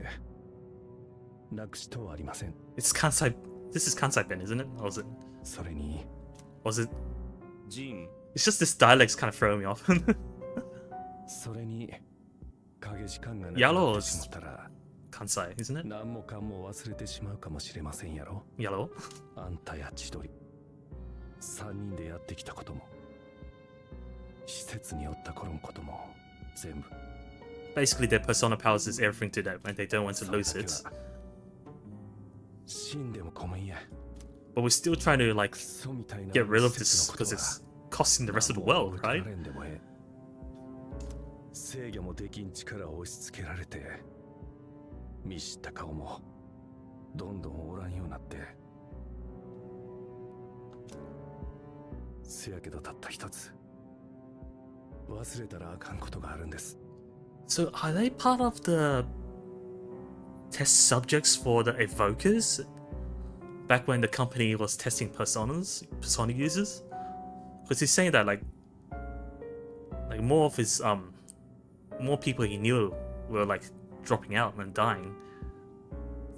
なくしとはありません。It's Kansai. This is Kansai Ben, isn't it? Or was it? それに、Was it? ジン、 It's just this dialect's kind of throwing me off. それに、影時間がなく Yellow なって is しまったら、 Kansai, isn't it? 何もかも忘れてしまうかもしれませんやろ。 Yellow. あんたや千鳥、3人でやってきたことも、施設におった頃のことも、全部。Basically, their persona powers is everything to them, and they don't want to lose it. 死んでもこもんや。 But we're still trying to like そうみたいな get rid of 施 this 設のこと because は it's costing the rest of the world, right? 制御もできん力を押し付けられて、見知った顔もどんどんおらんようになって、せやけどたった一つ忘れたらあかんことがあるんです。 So are they part of the test subjects for the evokers? Back when the company was testing persona users? Because he's saying that like more of his more people he knew were like dropping out and dying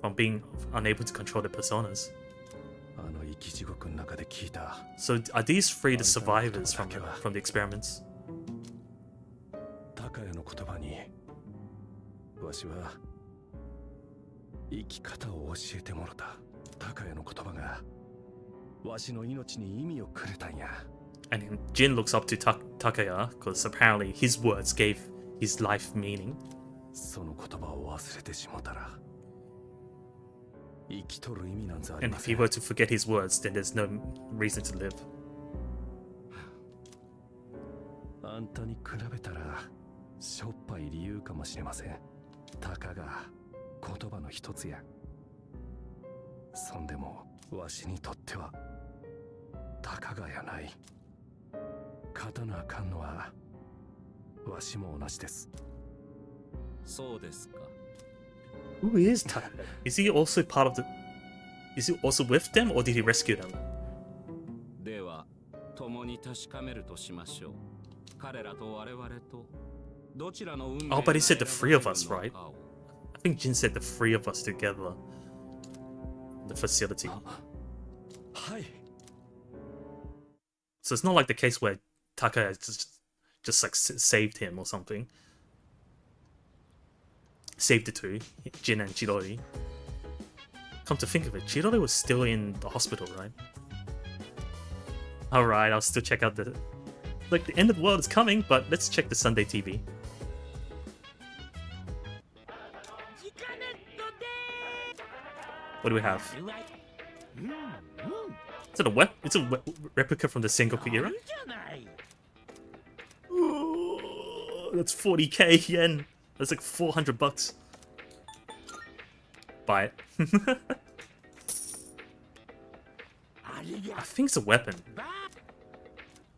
from being unable to control their personas. あの生き地獄の中で聞いた。 So are these three the survivors from the experiments? 高谷の言葉に、わしは生き方を教えてもらった。高谷の言葉がわしの命に意味をくれたんや。 And Jin looks up to Takaya because apparently his words gave his life meaning. その言葉を忘れてしもたら、生きとる意味なんざあり And ま if せ he ん。 were to forget his words, then there's no reason to live. あんたに比べたらしょっぱい理由かもしれません。たかが言葉の一つや。そんでもわしにとってはたかがやない。勝たなあかんのはわしも同じです。そうですか。 Who is Takaya? Is he also part of the... Is he also with them or did he rescue them? では、共に確かめるとしましょう。彼らと我々とどちらの運命 Oh, but he said the が three of 選ば us, れ right? るのかを I think Jin said the three of us together. The facility. はい。 So it's not like the case where Takaya just like saved him or something. Saved the two, Jin and Chidori. Come to think of it, Chidori was still in the hospital, right? Alright, I'll still check out the... Like, the end of the world is coming, but let's check the Sunday TV. What do we have? Is it a It's a replica from the Sengoku era? Ooh, that's 40k yen. That's like 400 bucks. Buy it. I think it's a weapon.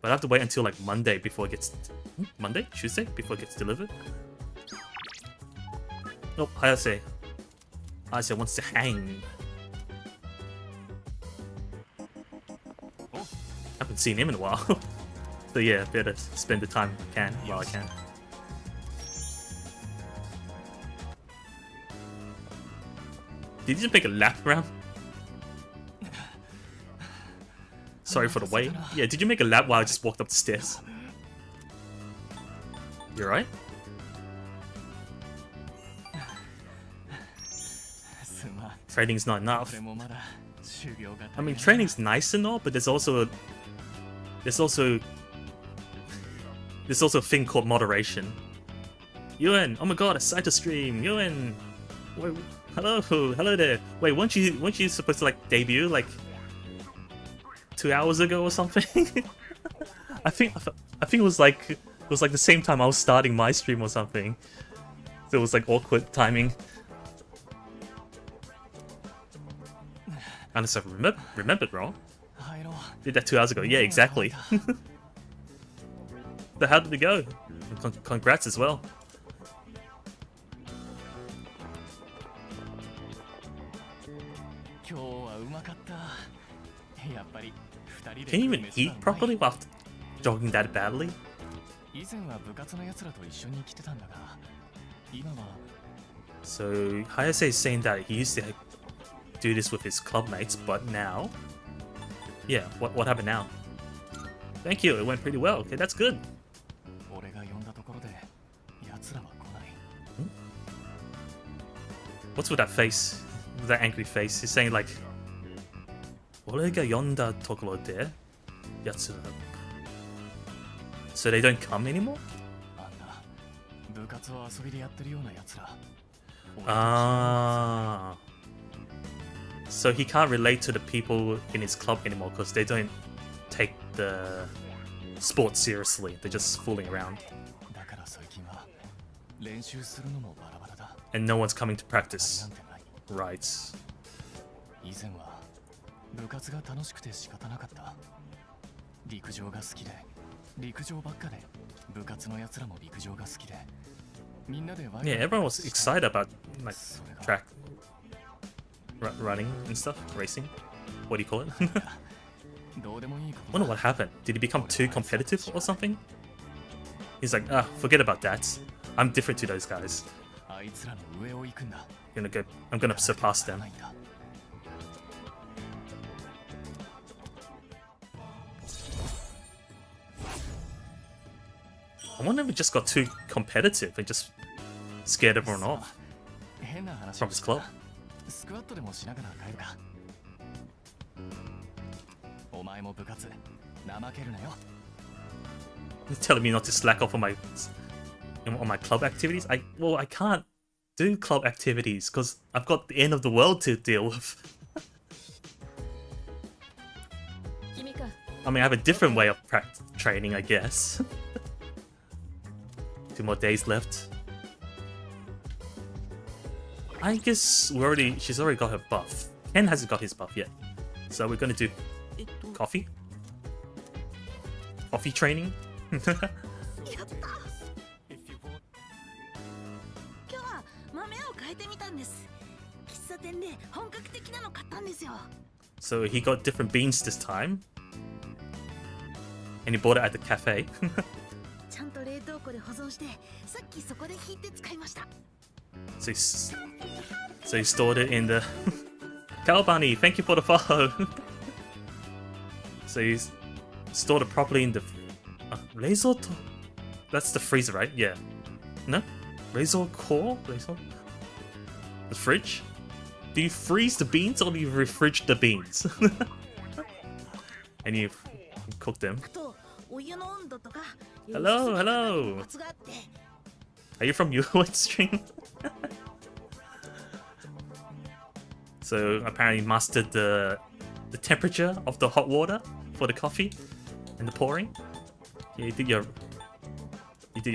But I have to wait until like Monday before it gets... Monday? Tuesday? Before it gets delivered? Nope, Hayase. Hayase wants to hang. Haven't seen him in a while. So yeah, better spend the time I can while I can. Did you just make a lap around? Sorry for the wait. Yeah, did you make a lap while I just walked up the stairs? You alright? Training's not enough. I mean, training's nice and all, but there's also a thing called moderation. Yuen, oh my god, a Saito stream. Yuen, wait, hello there. Wait, weren't you supposed to like debut like 2 hours ago or something? I think it was like the same time I was starting my stream or something. So it was like awkward timing. Unless I remembered wrong. Did that 2 hours ago. Yeah, exactly. So how did it go? Congrats as well. Can you even eat properly after jogging that badly? 以前は部活の奴らと一緒に来てたんだが、今は So Hayase is saying that he used to do this with his club mates, but now, yeah, what happened now? Thank you, it went pretty well. Okay, that's good. 俺が呼んだところで奴らは来ない。What's with that face? With that angry face? He's saying like, 俺が呼んだところで奴ら So they don't come anymore? あんな部活を遊びでやってるような奴ら。Ah. So he can't relate to the people in his club anymore because they don't take the sport seriously. They're just fooling around. だから最近は練習するのもバラバラだ。 And no one's coming to practice. Right. 以前は部活が楽しくて仕方なかった。陸上が好きで、陸上ばっかで、部活の奴らも陸上が好きで。Yeah, everyone was excited about like track running and stuff, racing. What do you call it? Wonder what happened. Did he become too competitive or something? He's like, forget about that. I'm different to those guys. I'm gonna surpass them. I wonder if he just got too competitive and just scared everyone off from his club. You're telling me not to slack off on my club activities? I can't do club activities because I've got the end of the world to deal with. I mean, I have a different way of training, I guess. 2 more days left. I guess she's already got her buff. Ken hasn't got his buff yet. So we're gonna do coffee? Coffee training? So he got different beans this time. And he bought it at the cafe. So he stored it in the... Cow Bunny, thank you for the follow! So he's stored it properly in the... Reizoto? That's the freezer, right? Yeah. No? Reizo core? The fridge? Do you freeze the beans or do you refridge the beans? And you cook them. Hello, hello! Are you from UON stream? So apparently mastered the temperature of the hot water for the coffee and the pouring. Yeah, you did your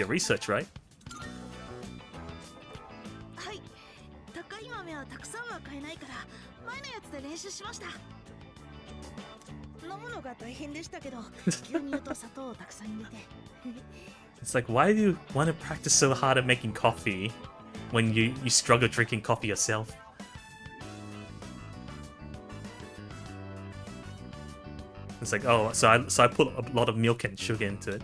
research, right? It's like, why do you want to practice so hard at making coffee when you struggle drinking coffee yourself? It's like, oh, so I put a lot of milk and sugar into it.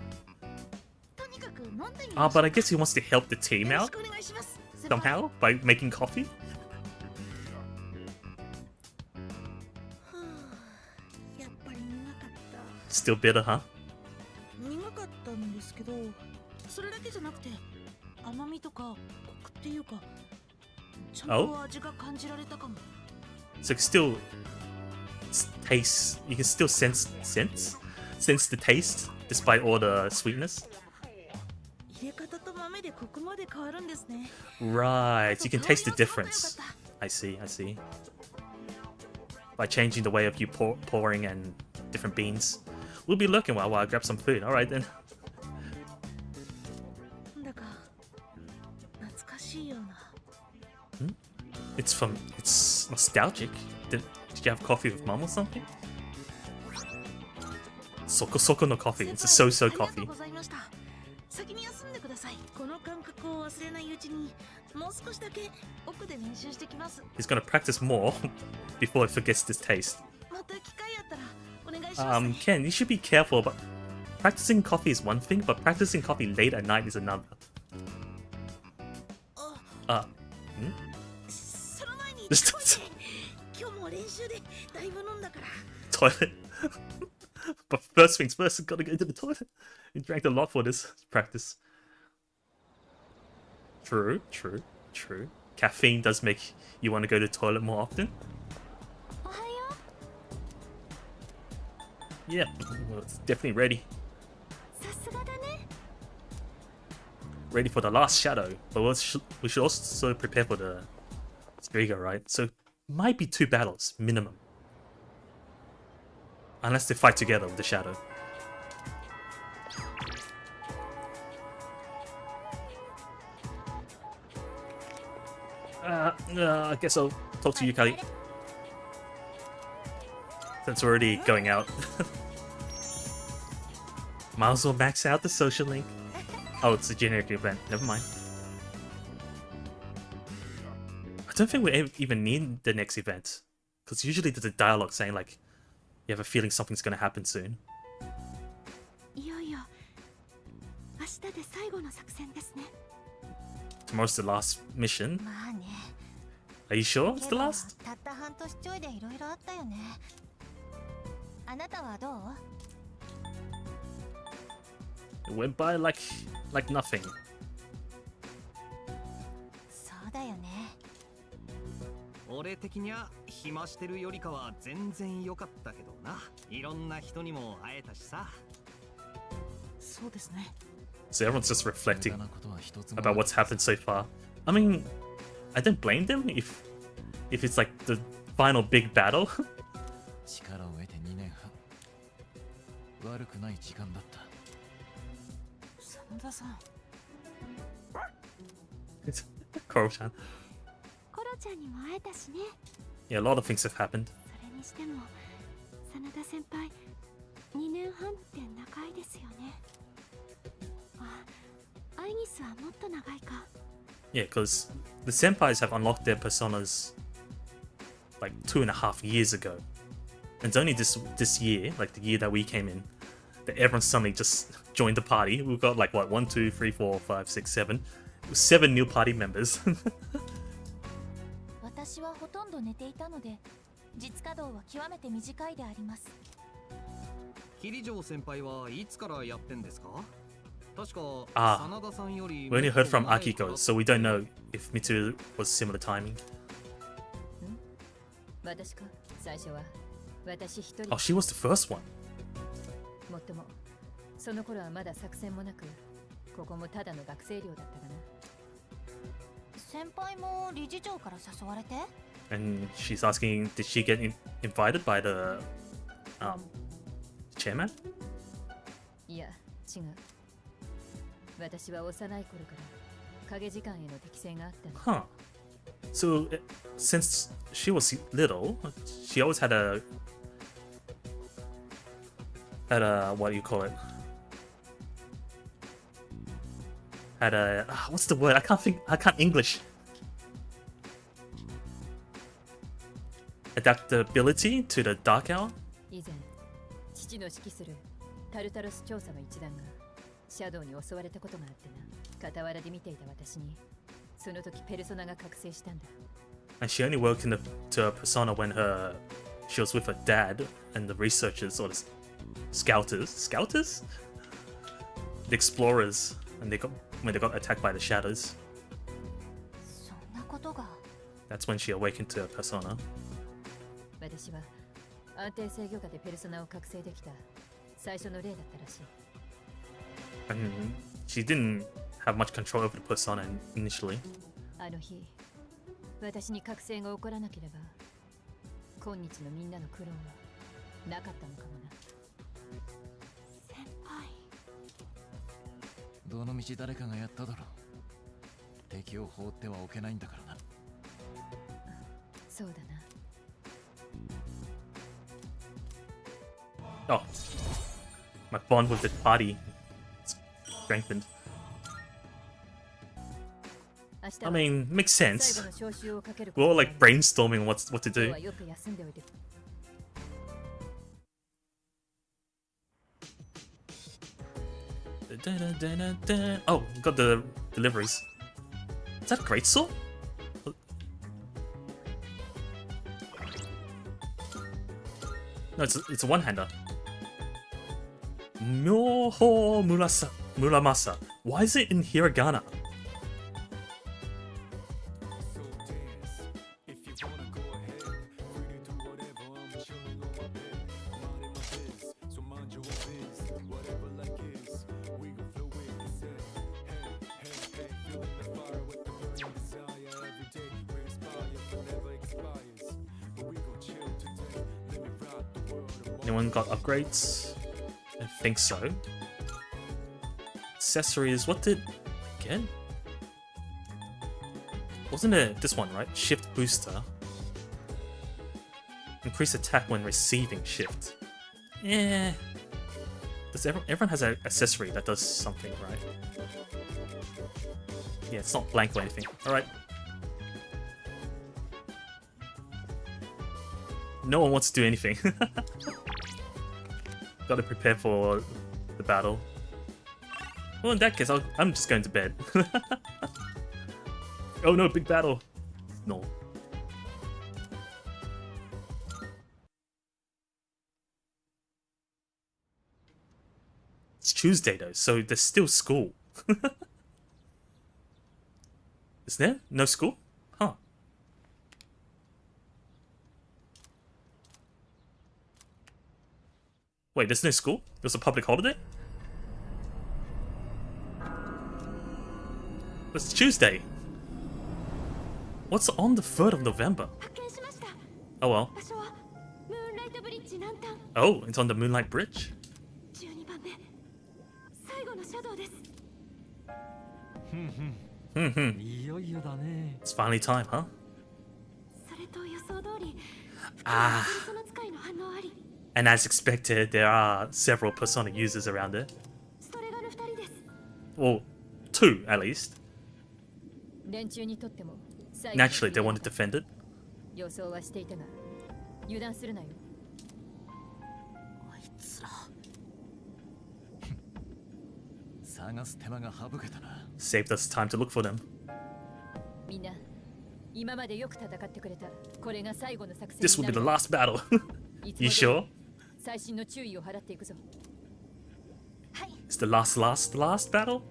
Oh, but I guess he wants to help the team out somehow by making coffee. Still bitter, huh? Oh? So still taste, you can still sense the taste despite all the sweetness. Right, you can taste the difference. I see. By changing the way of you pouring and different beans. We'll be looking while I grab some food. Alright then. It's nostalgic. Did you have coffee with mom or something? Soko no coffee. It's a so-so coffee. He's gonna practice more before he forgets this taste. Ken, you should be careful, but practicing coffee is one thing, but practicing coffee late at night is another. Just toilet. But first things first, gotta go to the toilet. You drank a lot for this practice. True. Caffeine does make you want to go to the toilet more often. Yeah, well, it's definitely ready. Ready for the last shadow, but we should also prepare for the Striga, right? So might be 2 battles minimum, unless they fight together with the shadow. I guess I'll talk to you, Kali. Since we're already going out. Might as well max out the social link. Oh, it's a generic event. Never mind. I don't think we even need the next event. Because usually there's a dialogue saying like, you have a feeling something's gonna happen soon. Tomorrow's the last mission. Are you sure it's the last? It went by like nothing. So everyone's just reflecting about what's happened so far. I mean, I don't blame them if it's like the final big battle. Koro-chan. Yeah, a lot of things have happened. Yeah, because the senpais have unlocked their personas like 2.5 years ago. And it's only this year, like the year that we came in, that everyone suddenly just joined the party. We've got like what, 1, 2, 3, 4, 5, 6, 7. 7 new party members. We only heard from Akiko, so we don't know if Mitsuru was similar timing. Oh, she was the first one. And she's asking, did she get invited by the chairman? Huh. So since she was little, she always had a what do you call it? Had a what's the word? I can't English. Adaptability to the dark hour? And she only woke to her persona when she was with her dad and the researchers or the scouters? The explorers, and when they got attacked by the shadows. That's when she awakened to her persona. And she didn't have much control over the persona initially. Oh, my bond with the party strengthened. I mean, makes sense. We're all like brainstorming what to do. Oh, got the deliveries. Is that a great sword? No, it's a one-hander. Myoho Muramasa. Why is it in hiragana? Anyone got upgrades? I think so. Accessories, what did I get? Wasn't it this one, right? Shift booster. Increase attack when receiving shift. Yeah. Does everyone has an accessory that does something, right? Yeah, it's not blank or anything. Alright. No one wants to do anything. Gotta prepare for the battle. Well, in that case, I'm just going to bed. Oh no, big battle. No. It's Tuesday though, so there's still school. Is there? No school? Huh. Wait, there's no school? It was a public holiday? It's Tuesday. What's on the 3rd of November? Oh well. Oh, it's on the Moonlight Bridge? It's finally time, huh? Ah. And as expected, there are several Persona users around it. Well, 2 at least. Naturally, they want to defend it. 探す手間が省けたな。 Saved us time to look for them. みんな、今までよく戦ってくれた。これが最後の作戦。 This will be the last battle. You sure? 最新の注意を払っていくぞ。It's the last battle?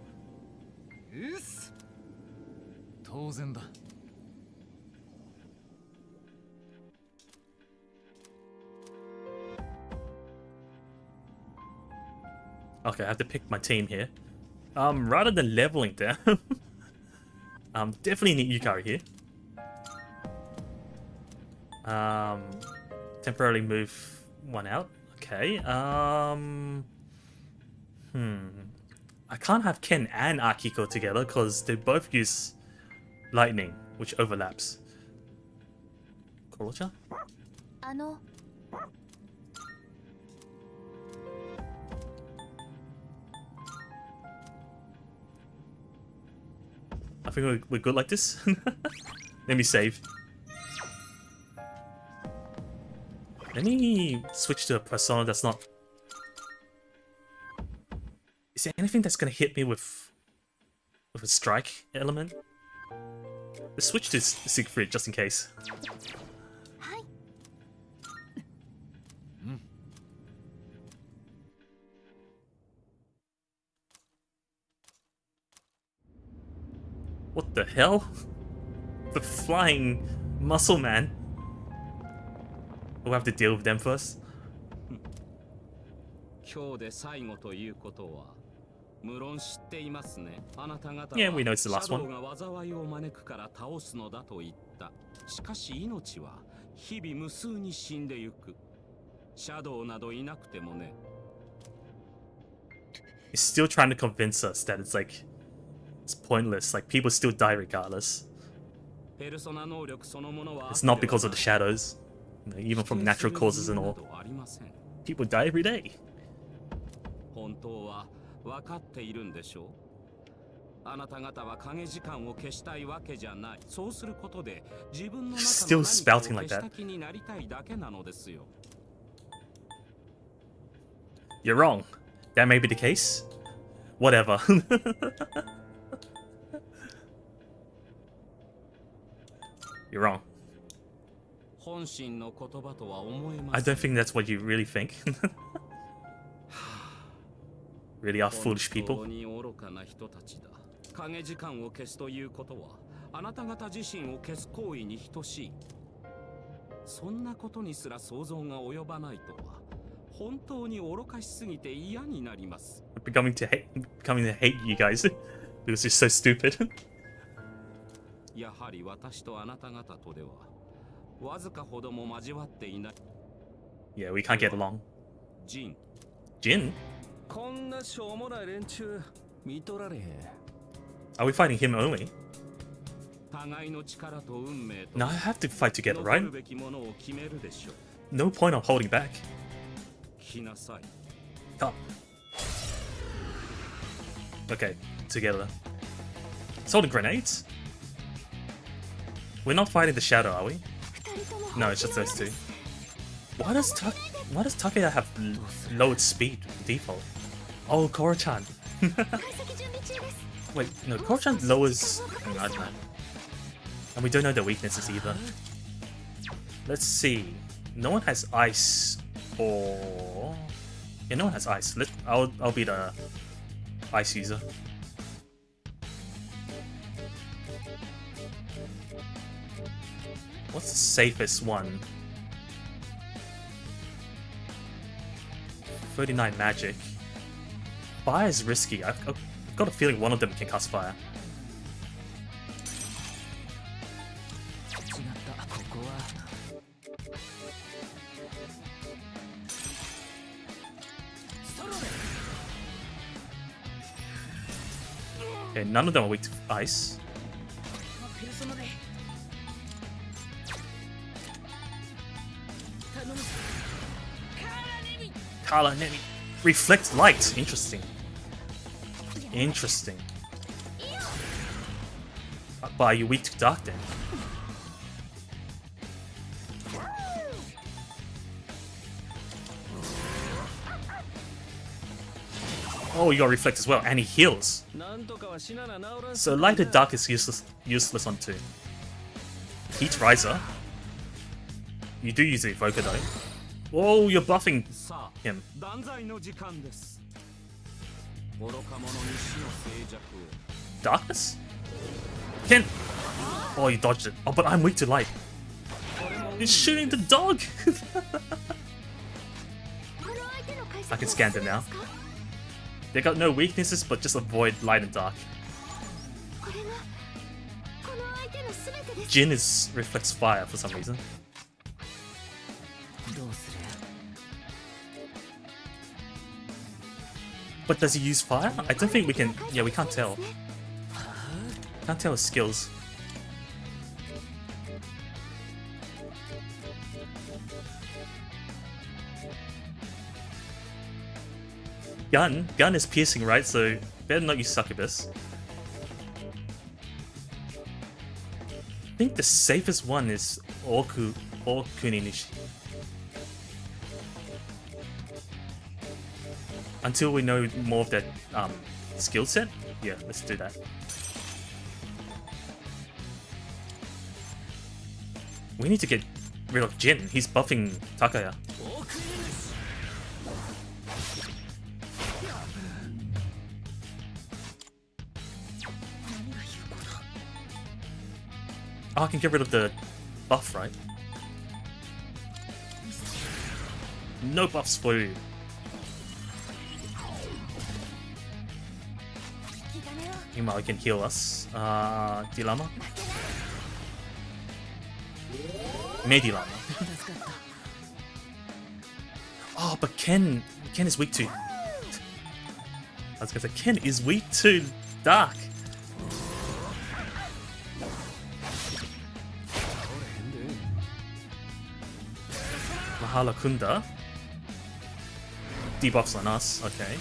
当然だ。 Okay, I have to pick my team here. Rather than leveling them, definitely need Yukari here. Temporarily move one out. Okay. I can't have Ken and Akiko together because they both use lightning, which overlaps. Korocha? I think we're good like this. Let me save. Let me switch to a persona that's not... Is there anything that's gonna hit me with a strike element? Let's switch to Siegfried just in case. What the hell? The flying muscle man. We'll have to deal with them first. Yeah, we know it's the last one. He's still trying to convince us that it's like... It's pointless, like people still die regardless. It's not because of the shadows, you know, even from natural causes and all. People die every day. Still spouting like that. You're wrong. That may be the case. Whatever. You're wrong. I don't think that's what you really think. Really are foolish people. 影時間を消すということはあなた方自身を消す行為に等しい。そんなことにすら想像が及ばないとは本当に愚かしすぎて嫌になります。becoming to hate you guys because you're so stupid. やはり私とあなた方とではわずかほども交わっていない。Yeah, we can't get along. ジン。Jin? こんなしょうもない連中見とられへん。Are we fighting him only? 互いの力と運命と No, I have to fight together, right? 残るべきものを決めるでしょう。 No point on holding back. 来なさい。 Come. Okay, together. It's holding grenades? We're not fighting the shadow, are we? No, it's just those two. Why does Takeya have lowered speed default? Oh, Koro-chan. Wait, no, Koro-chan lowers... I don't know. And we don't know the weaknesses either. Let's see. No one has ice or... Yeah, no one has ice. I'll be the ice user. What's the safest one? 39 magic. Fire is risky. I've got a feeling one of them can cast fire. Okay, none of them are weak to ice. Kala Nemi. Reflect light. Interesting. Interesting. But are you weak to dark then? Oh, you got reflect as well, and he heals. So light and dark is useless on 2. Heat Riser. You do use the evoker though. Oh, you're buffing him. Darkness? Ken! Oh, you dodged it. Oh, but I'm weak to light. He's shooting the dog! I can scan them now. They got no weaknesses, but just avoid light and dark. Jin reflects fire for some reason. But does he use fire? I don't think we can... Yeah, we can't tell. Can't tell his skills. Gun is piercing, right? So better not use succubus. I think the safest one is Okuninishi. Until we know more of that skill set, yeah, let's do that. We need to get rid of Jin. He's buffing Takaya. Oh, I can get rid of the buff, right? No buffs for you. Meanwhile, he can heal us. Dilama? Dilama. Oh, but Ken is weak to... I was gonna say, Ken is weak to dark. Mahala Kunda. Debuffs on us, okay.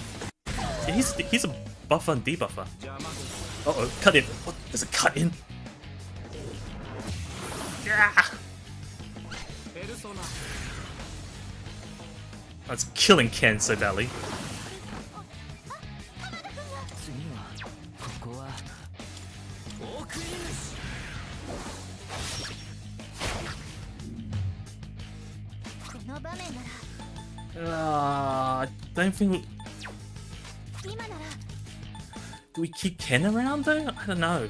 Yeah, he's a buffer and debuffer. Uh-oh, cut in. What? There's a cut in. Yeah. That's killing Ken so badly. don't think we... 今なら Do we keep Ken around though? I don't know.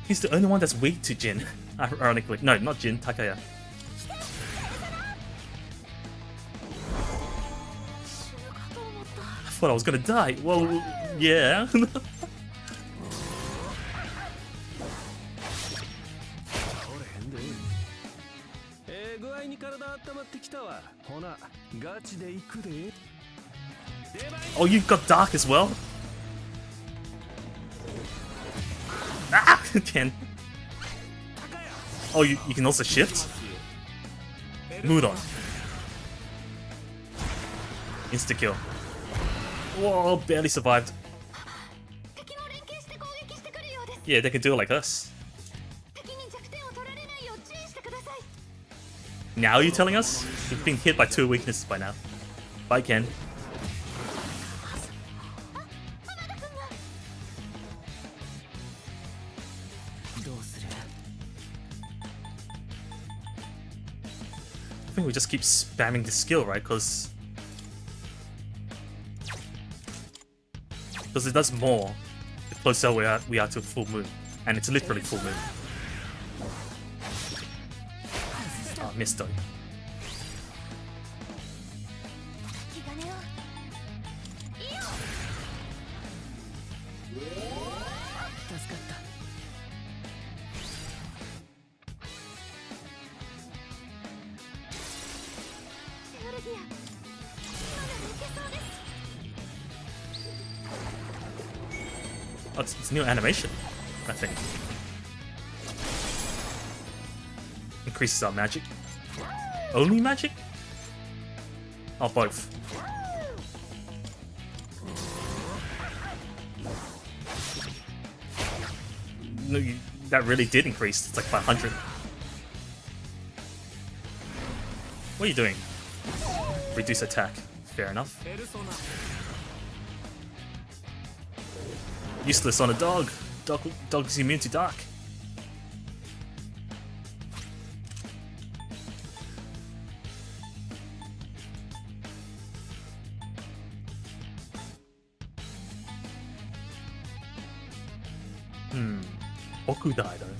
He's the only one that's weak to Jin, ironically. No, not Jin, Takaya. I thought I was gonna die. Well, yeah. 具合に体温まってきたわ。ほな、ガチで行くで。 Oh, you've got Dark as well? Ah! Ken. Oh, you can also shift? Mudon. Insta-kill. Whoa, barely survived. Yeah, they can do it like us. Now you're telling us? We've been hit by 2 weaknesses by now. Bye, Ken. I think we just keep spamming the skill, right? Because it does more the closer we are to full moon, and it's literally full moon. Ah, missed though. Oh, it's new animation, I think. Increases our magic. Only magic? Oh, both. No, that really did increase. It's like 500. What are you doing? Reduce attack. Fair enough. Useless on a dog. Dog's immune to dark. Okudai though.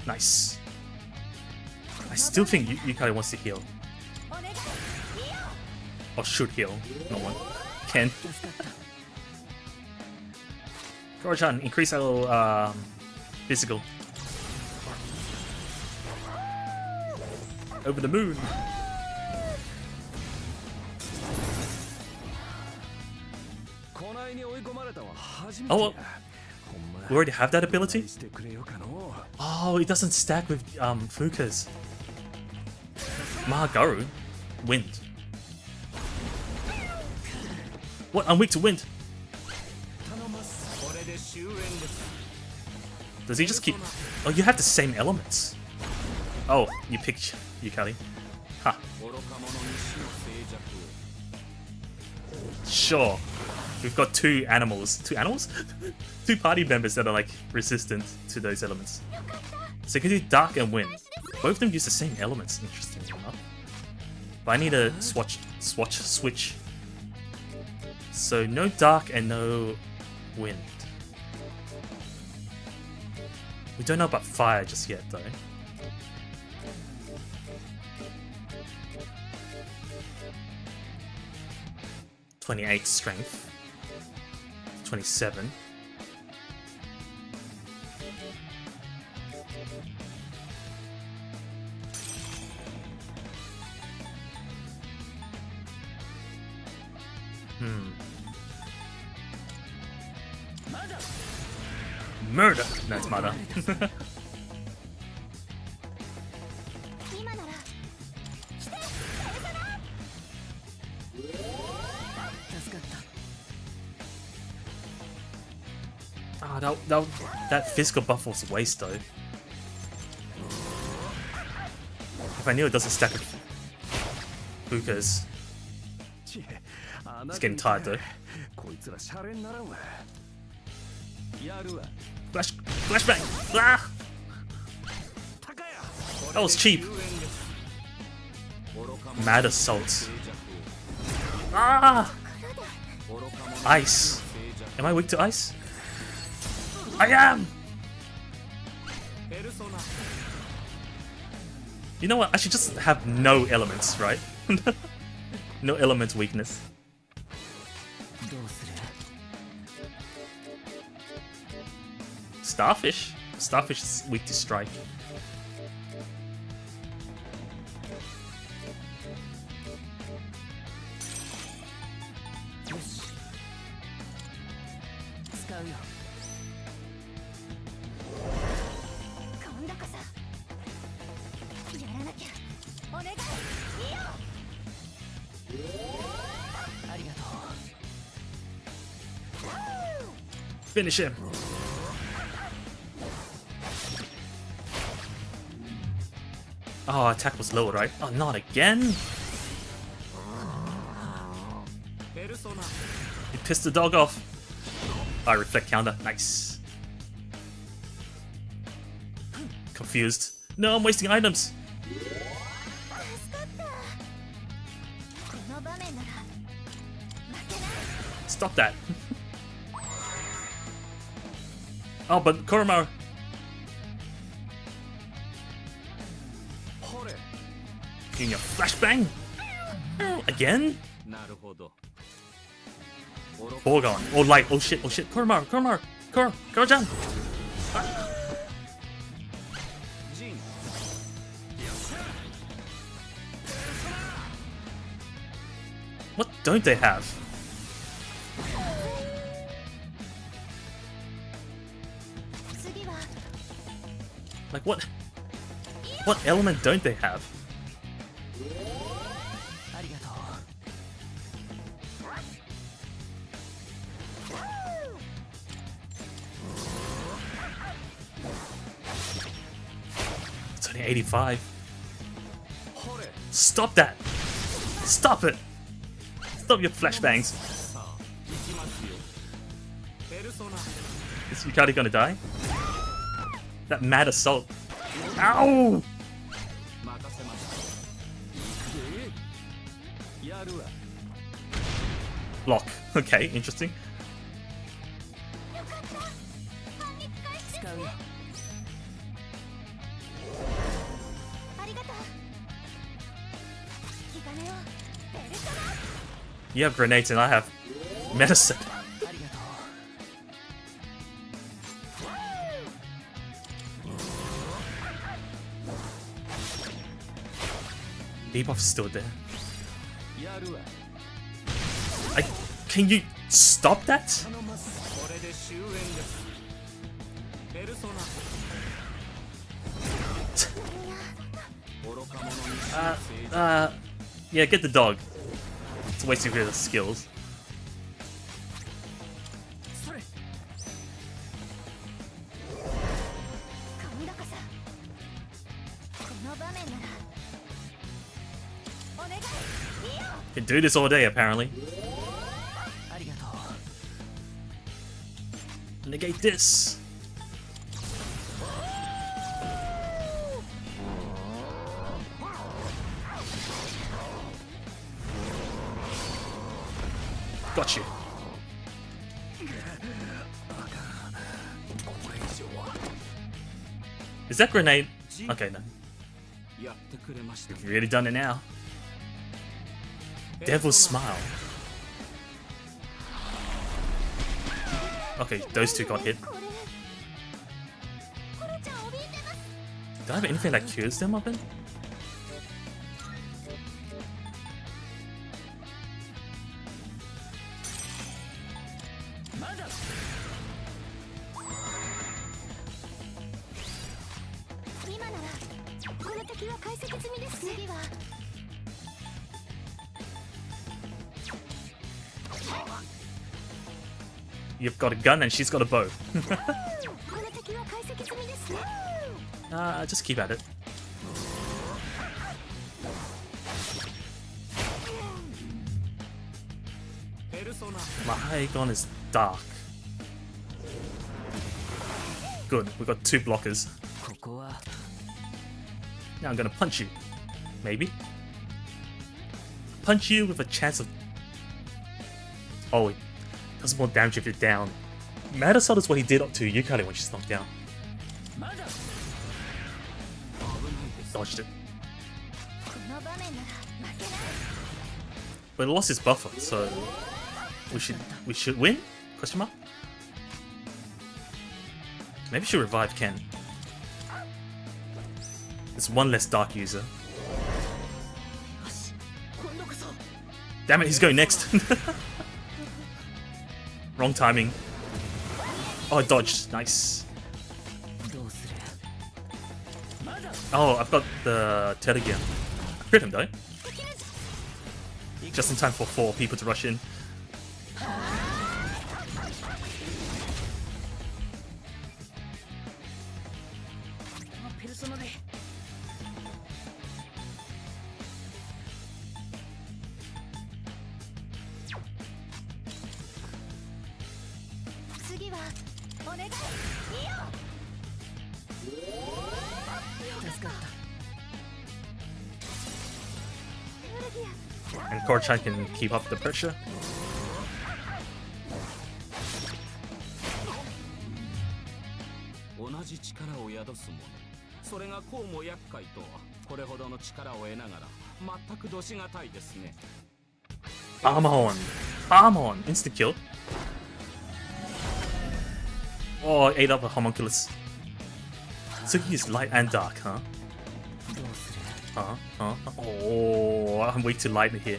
Nice. I still think Yukari wants to heal. Or should heal. No one. Can. Gorjan, increase our physical. Over the moon. Oh, well, we already have that ability? Oh, it doesn't stack with Fuka's. Mahagaru? Wind. What? I'm weak to wind. Does he just keep... Oh, you have the same elements. Oh, you picked Yukari. Ha. Sure. We've got 2 animals. 2 animals? 2 party members that are like resistant to those elements. So you can do dark and wind. Both of them use the same elements, interestingly enough. But I need a switch. So no dark and no wind. We don't know about fire just yet though. '28 strength. 27. Murder! That's murder. That physical buff was a waste though. If I knew it doesn't stack with Fuka's. It's getting tired though. Flashbang! Ah! That was cheap. Mad assault. Ah! Ice. Am I weak to ice? I am! You know what? I should just have no elements, right? No element weakness. Starfish? Starfish is weak to strike. Finish him. Oh, attack was low, right? Oh, not again? You pissed the dog off. I reflect counter. Nice. Confused. No, I'm wasting items. Stop that. Oh, but Koromaru. Doing a flashbang? Again? Foregone. Oh, light. Oh shit. Oh shit. Koromaru. Koro-chan. What don't they have? Like what element don't they have? It's only 85. Stop that! Stop it! Stop your flashbangs. Is Yukari gonna die? That mad assault. Ow! Block. Okay, interesting. You have grenades and I have medicine. Debuff's still there. Can you stop that? Yeah, get the dog. It's wasting his skills. Can do this all day, apparently. Negate this. Got you. Is that grenade? Okay, no. You've really done it now. Devil's Smile. Okay, those two got hit. Do I have anything that cures them up in? You've got a gun and she's got a bow. Just keep at it. My icon is dark. Good, we got 2 blockers. ここは Now I'm gonna punch you. Maybe. Punch you with a chance of... Oh, it does more damage if you're down. Mad Assault is what he did up to Yukari when she's knocked down. Dodged it. この場面なら負けない。 But it lost his buffer, so we should win? Question mark? Maybe we should revive Ken. There's one less dark user. Damn it, he's going next. Wrong timing. Oh, I dodged. Nice. どうする Oh, I've got the Tether gear. I crit him though. Just in time for 4 people to rush in. And Korchan can keep up the pressure. Armor on! Instant kill. Oh, ate up a homunculus. So he's light and dark, huh? どうする Oh, I'm weak to light here.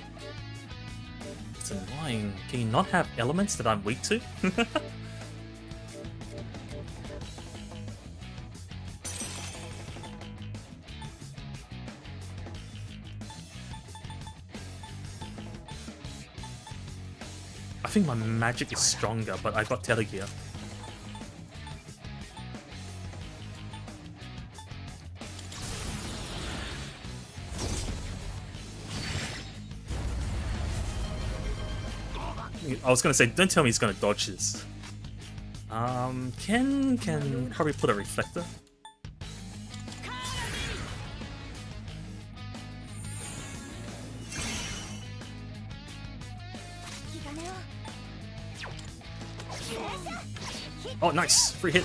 It's annoying. Can you not have elements that I'm weak to? I think my magic is stronger, but I got Telegear. I was gonna say, don't tell me he's gonna dodge this. Ken can probably put a reflector. Oh, nice! Free hit.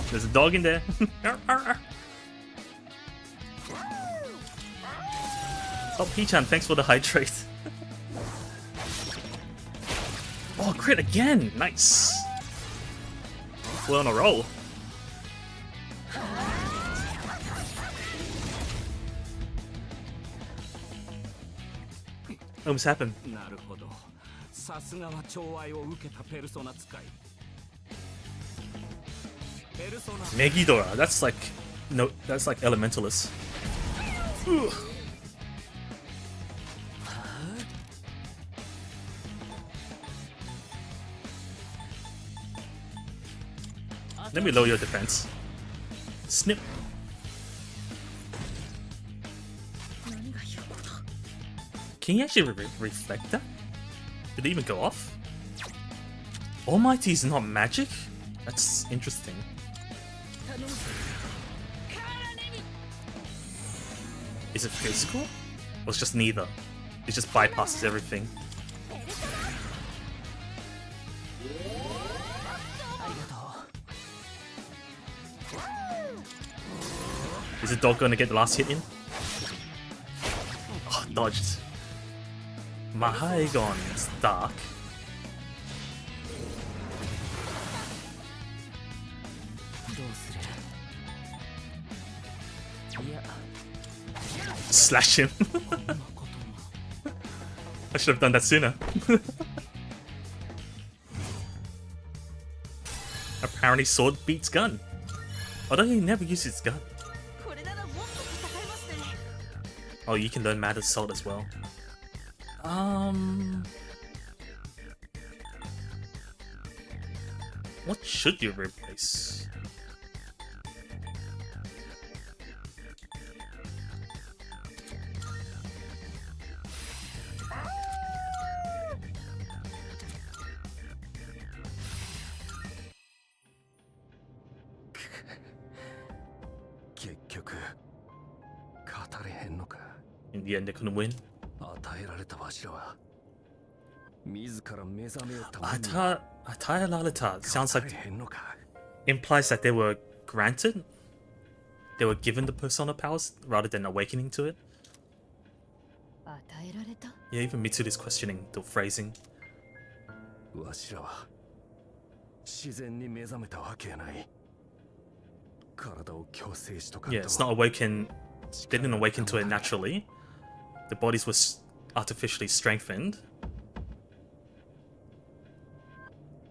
There's a dog in there. Oh, P-chan, thanks for the hydrate. Oh, crit again! Nice! We're on a roll. Almost happened. Megidora, that's like Elementalist. Ugh. Let me lower your defense. Snip. Can you actually reflect that? Did it even go off? Almighty is not magic? That's interesting. Is it physical? Or it's just neither? It just bypasses everything. Is the dog gonna get the last hit in? Oh, dodged. Mahaigon is dark. Slash him. I should have done that sooner. Apparently sword beats gun. Although he never uses gun. Oh, you can learn Mad Assault as well. What should you replace? 結局語れへんのか。 In the end, they couldn't win. 与えられたわしらは自ら目覚めよったもんに Ataya Lalita sounds 語 like れへんのか。 implies that they were granted, they were given the persona powers rather than awakening to it. 与えられた Yeah, even Mitsuru is questioning the phrasing. わしらは自然に目覚めたわけやない。体を強制しとかんと Yeah, it's not awaken. They didn't awaken to it naturally. The bodies were artificially strengthened.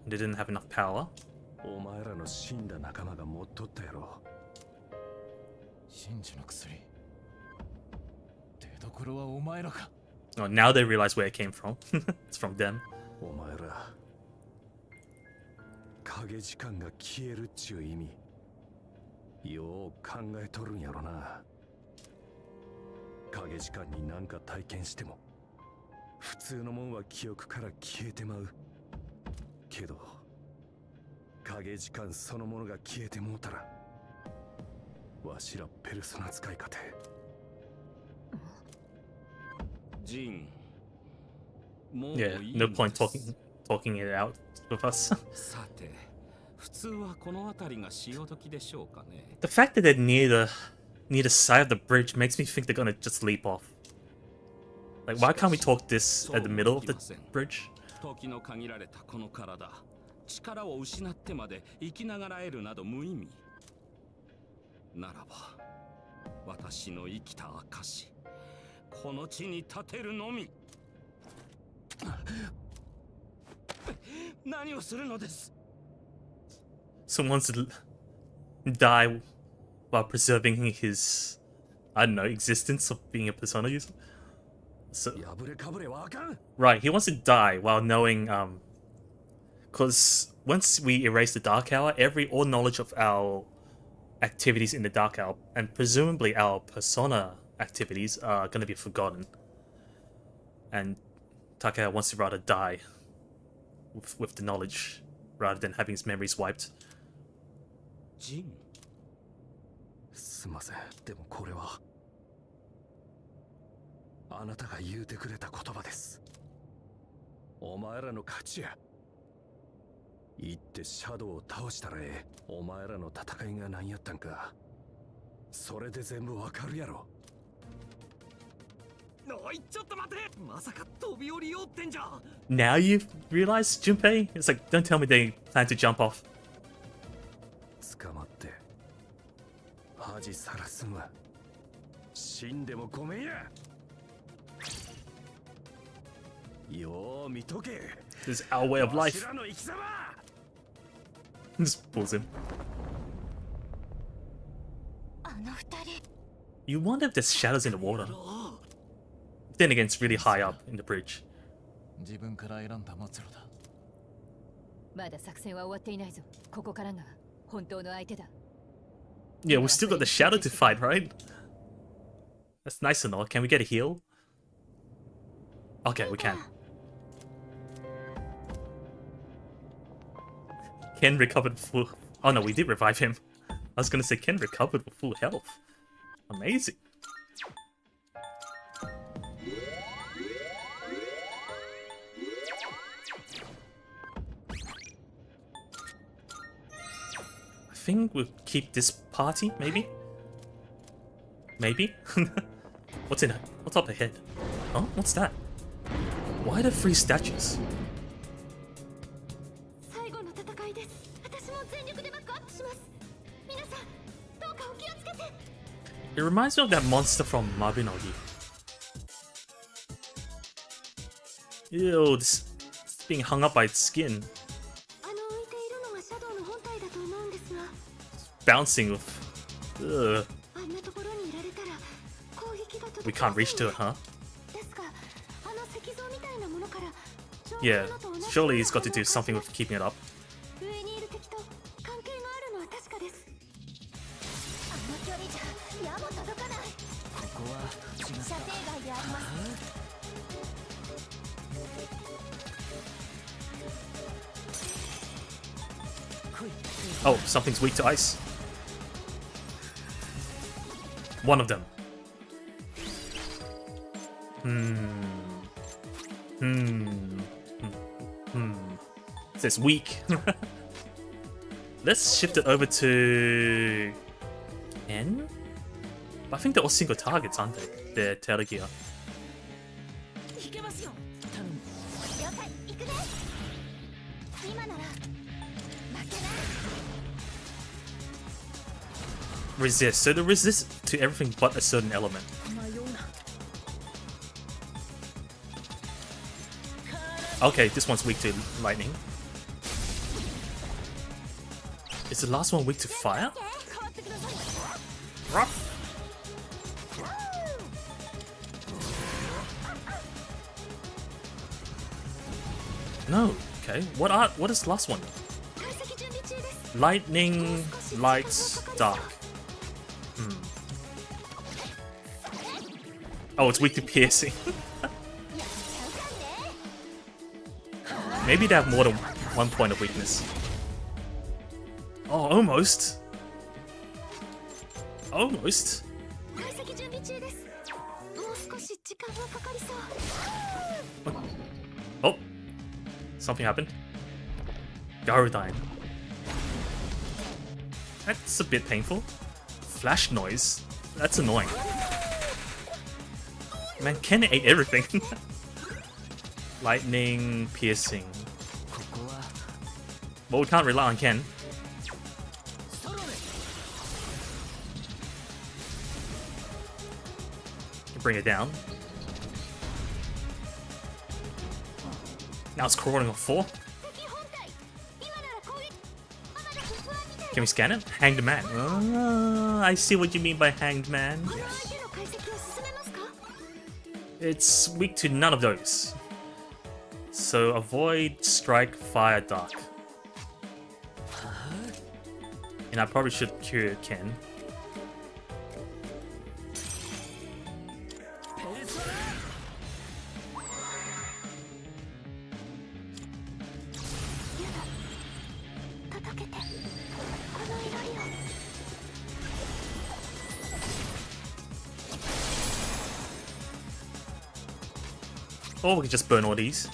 They didn't have enough power. お前らの死んだ仲間が持っとったやろ。真珠の薬。出所はお前らか。 Oh, now they realize where it came from. It's from them. お前ら影時間が消えるっちゅう意味よう考えとるんやろな。影時間に何か体験しても普通のもんは記憶から消えてまうけど影時間そのものが消えてもうたらわしらペルソナ使いかて。ジン、もう Yeah, いい no ん point です talking it out with us. さて、普通はこの辺りが潮時でしょうかね。 The fact that they're near the side of the bridge makes me think they're gonna just leap off. Like, why can't we talk this at the middle of the bridge? 時の限られたこの体、力を失ってまで生きながらえるなど無意味。ならば、私の生きた証、この地に立てるのみ。何をするのです？ Someone wants to die while preserving his, I don't know, existence of being a persona user. So, 破れかぶれはあかん。 right, he wants to die while knowing, because once we erase the Dark Hour, all knowledge of our activities in the Dark Hour, and presumably our persona activities, are going to be forgotten. And Takaya wants to rather die with the knowledge rather than having his memories wiped. ジン、すんません。でもこれはあなたが言うてくれた言葉です。お前らの勝ちや。行ってシャドウを倒したらええ。お前らの戦いが何やったんかそれで全部わかるやろ。おい、ちょっと待て。まさか飛び降りようってんじゃ。 Now you realize, Junpei? It's like, don't tell me they plan to jump off. 捕まって恥さらすんわ。死んでもごめんや。よう見とけ。 This is our way of わ life. しらの生き様。 Just pulls him. あの二人 You wonder if there's shadows in the water. Then again, it's really high up in the bridge. 自分から選んだ末路だ。まだ作戦は終わっていないぞ。ここからが本当の相手だ。 Yeah, we still got the shadow to fight, right? That's nice and all. Can we get a heal? Okay, we can. Ken recovered full... Oh no, we did revive him. I was gonna say Ken recovered with full health. Amazing. I think we'll keep this party, maybe? Maybe? What's in it? What's up ahead? Oh, what's that? Why are there 3 statues? 最後の戦いです。私も全力でバックアップします。皆さんどうかお気をつけて。 It reminds me of that monster from Mabinogi. Ew, this it's being hung up by its skin. あの浮いているのがシャドウの本体だと思うんですが、 Bouncing with... Ugh. あんなところにいられたら攻撃が届 We き can't reach to it, huh? ですが、あの石像みたいなものから Yeah, surely he's got to do something with keeping it up. 上にいる敵と関係があるのは確かです。あの距離じゃ矢も届かない。ここは違った。射程外であります。 Oh, something's weak to ice. One of them. It says weak. Let's shift it over to N. I think they're all single targets, aren't they? They're Telegear. Resist. So they resist to everything but a certain element. Okay, this one's weak to lightning. Is the last one weak to fire? Rough. No. Okay. What is the last one? Lightning, light, dark. Oh, it's weak to piercing. Maybe they have more than one point of weakness. Oh, almost. Almost. Oh, something happened. Garodine. That's a bit painful. Flash noise. That's annoying. Man, Ken ate everything. Lightning, piercing. Well, we can't rely on Ken. Bring it down. Now it's crawling on 4. Can we scan it? Hanged man. I see what you mean by hanged man. Yes. It's weak to none of those. So avoid, strike, fire, dark. And I probably should cure Ken. Or we can just burn all these.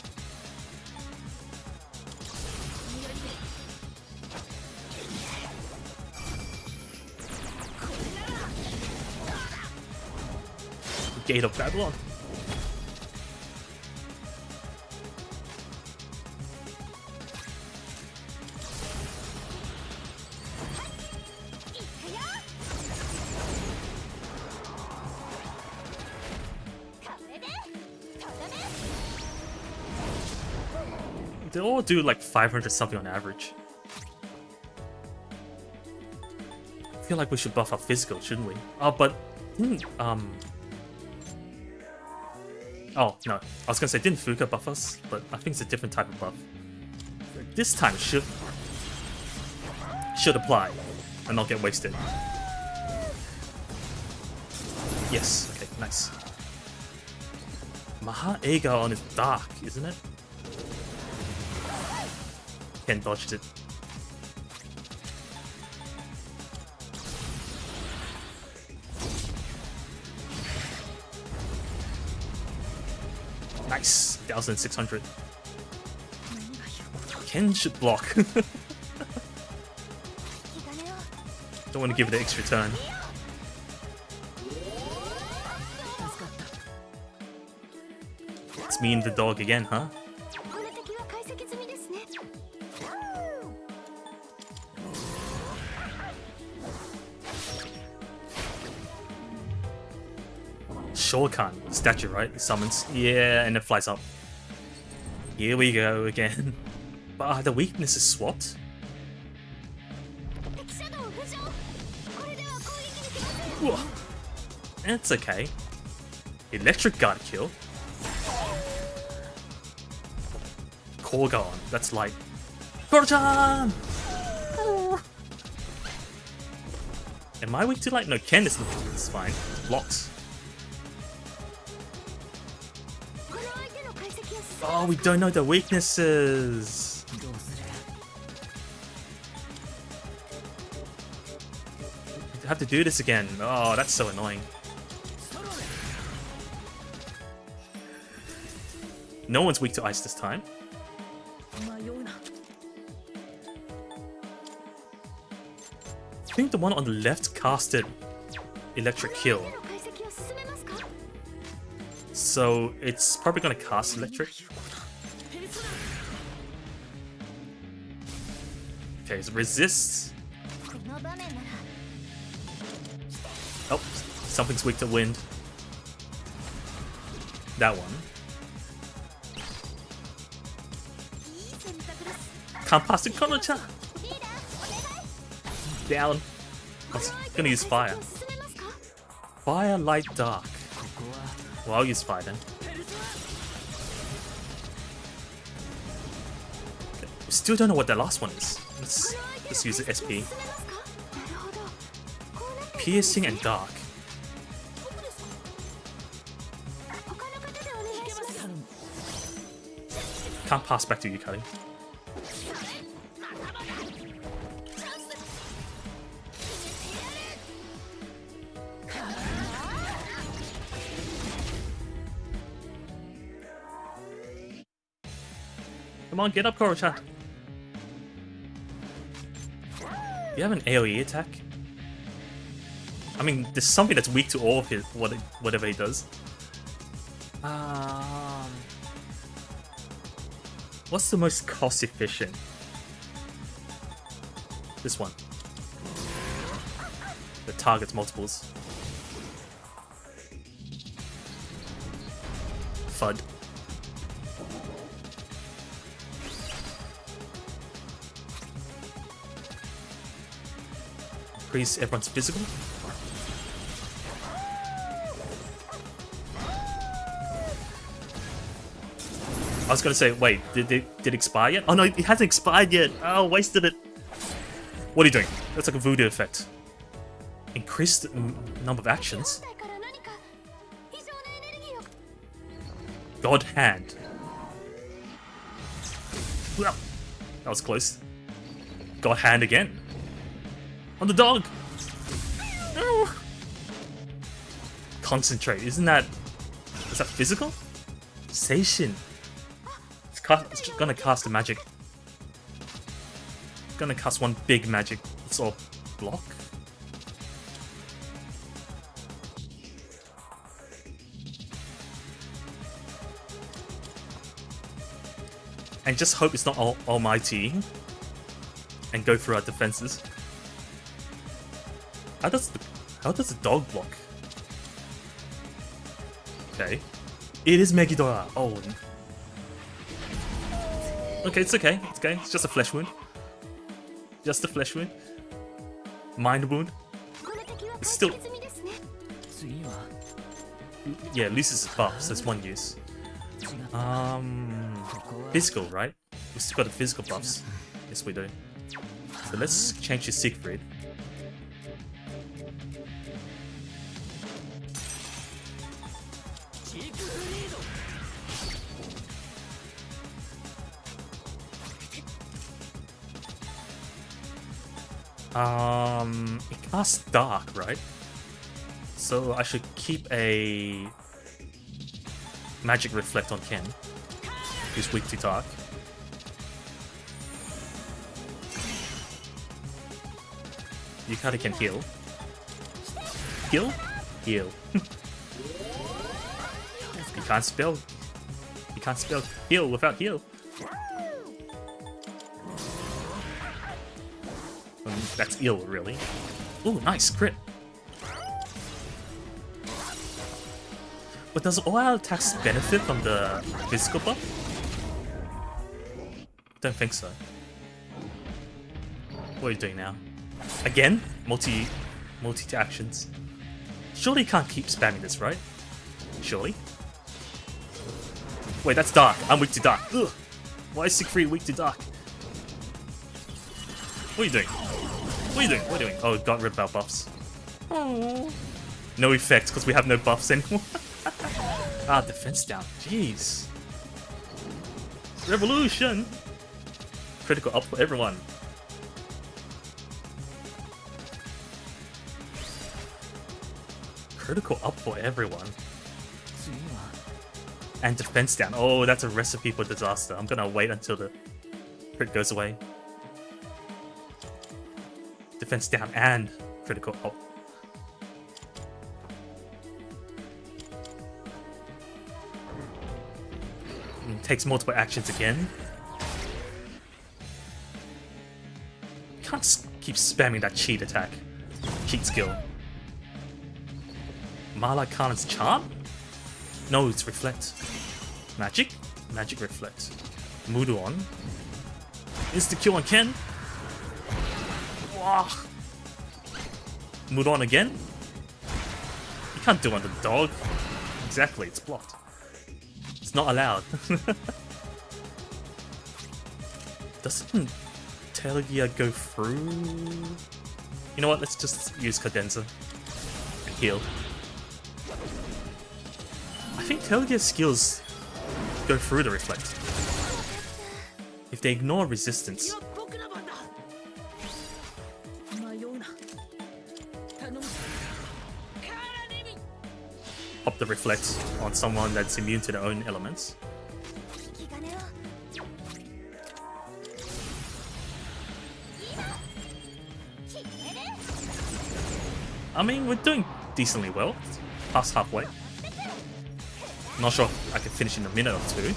Gate of Babylon. They all do like 500 something on average. I feel like we should buff our physical, shouldn't we? Oh, but oh, no. I was gonna say, didn't Fuka buff us? But I think it's a different type of buff. This time should apply and not get wasted. Yes, okay, nice. Maha Ega on is dark, isn't it? Ken dodged it. Nice, 1,600. Ken should block. Don't want to give it an extra turn. It's me and the dog again, huh? Shokan statue, right? It summons. Yeah, and it flies up. Here we go again. But are the weaknesses swapped? Whoa. It's okay. Electric guard kill. Korgon, that's light. Korchan! Am I weak to light? No, Ken is it's fine. Blocks. Oh, we don't know the weaknesses. have to do this again. Oh, that's so annoying. No one's weak to ice this time. I think the one on the left casted electric heal. So it's probably gonna cast electric. Okay, so resists. Oh, something's weak to wind. That one. Can't pass the Kono-chan. Down. I was gonna use fire. Fire, light, dark. Well, I'll use fire then. Okay. Still don't know what that last one is. Let's use the SP. Piercing and dark. Can't pass back to Yukari. Come on, get up, Koro-chan. You have an AoE attack? I mean, there's something that's weak to all of his whatever he does. What's the most cost efficient? This one. The target's multiples. FUD. Increase everyone's physical. I was gonna say, wait, did it expire yet? Oh no, it hasn't expired yet. Oh, wasted it. What are you doing? That's like a voodoo effect. Increase the number of actions. God hand. Well, that was close. God hand again. On the dog. Oh. Concentrate. Is that physical? Seishin. It's gonna cast a magic. It's gonna cast one big magic. It's all block. And just hope it's not almighty. And go through our defenses. How does the dog block? Okay. It is Megidora. Oh. Okay, it's okay. It's okay. It's just a flesh wound. Just a flesh wound. Mind wound. It's still. Yeah, loses his buffs. That's one use. Physical, right? We still got the physical buffs. Yes, we do. So let's change to Siegfried. It casts dark, right? So I should keep a magic reflect on Ken, who's weak to dark. Yukari can heal. Heal? Heal. You can't spell. You can't spell heal without heal. That's ill, really. Ooh, nice crit. But does all our attacks benefit from the physical buff? Don't think so. What are you doing now? Again? Multi actions. Surely you can't keep spamming this, right? Surely? Wait, that's dark. I'm weak to dark. Ugh. Why is Siegfried weak to dark? What are you doing? What are you doing? What are you doing? Oh, got rid of our buffs. Oh. No effect because we have no buffs anymore. Ah, defense down. Jeez. Revolution! Critical up for everyone. critical up for everyone. And defense down. Oh, that's a recipe for disaster. I'm gonna wait until the crit goes away. Defense down and critical up. Takes multiple actions again. Can't keep spamming that cheat attack. Cheat skill. Mala Khan's charm? No, it's reflect. Magic? Magic reflect. Mudu on. Insta kill on Ken. Wow. Mudu on again? You can't do it on the dog. Exactly, it's blocked. It's not allowed. Doesn't Tail Gear go through? You know what? Let's just use Cadenza and heal. I think Tail Gear skills go through the reflect. If they ignore resistance. Pop the reflect on someone that's immune to their own elements. I mean, we're doing decently well. Past halfway. Not sure if I can finish in a minute or two.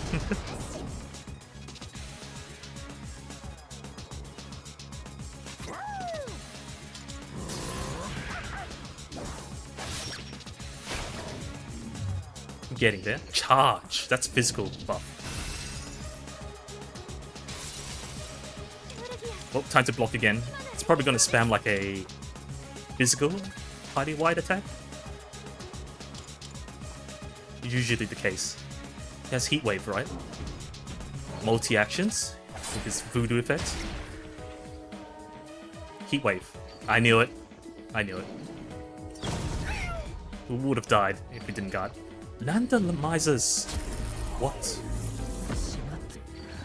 Getting there. Charge. That's physical buff. Well, time to block again. It's probably going to spam like a physical party-wide attack. Usually the case. He has Heat Wave, right? Multi-actions with his voodoo effect. Heat Wave. I knew it. I knew it. We would have died if we didn't guard. Landa Misers. What?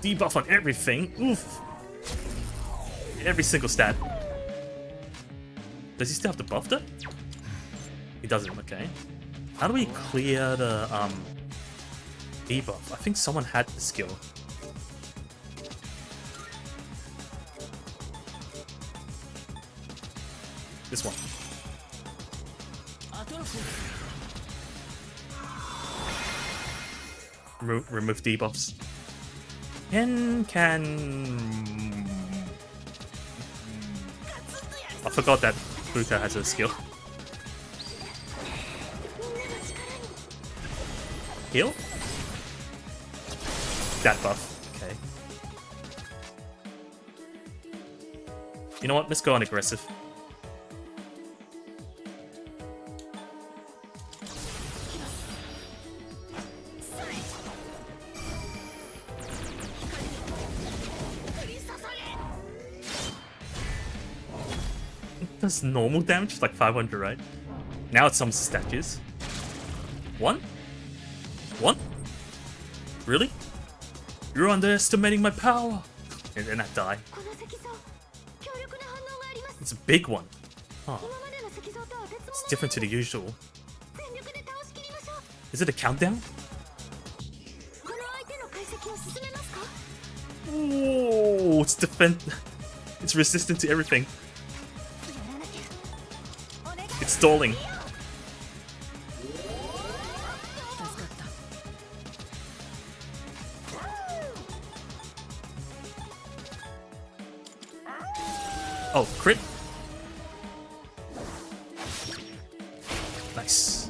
Debuff on everything. Oof. Every single stat. Does he still have to buff that? He doesn't, okay. How do we clear the debuff? I think someone had the skill. This one. Remove debuffs. Can... I forgot that Buka has a skill. Heal? That buff. Okay. You know what? Let's go on aggressive. Does normal damage, like 500, right? Now it's some statues. One? One? Really? You're underestimating my power! And then I die. It's a big one. Huh. It's different to the usual. Is it a countdown? Oh, it's it's resistant to everything. It's stalling. Oh, crit. Nice.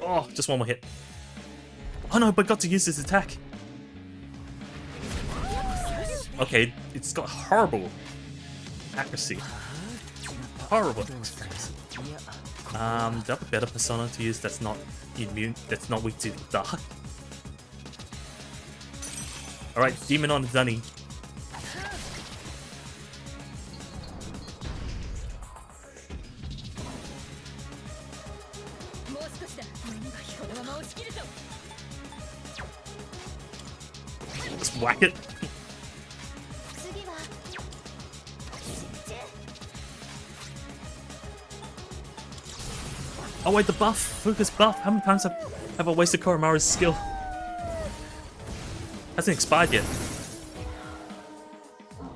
Oh, just one more hit. Oh no, but got to use this attack. Okay, it's got horrible accuracy. Horrible accuracy. Do you have a better persona to use that's not immune, that's not weak to dark? Alright, Demon on Dunny. Just whack it. Oh wait, the buff, focus buff. How many times have I wasted Koromaru's skill? Hasn't expired yet.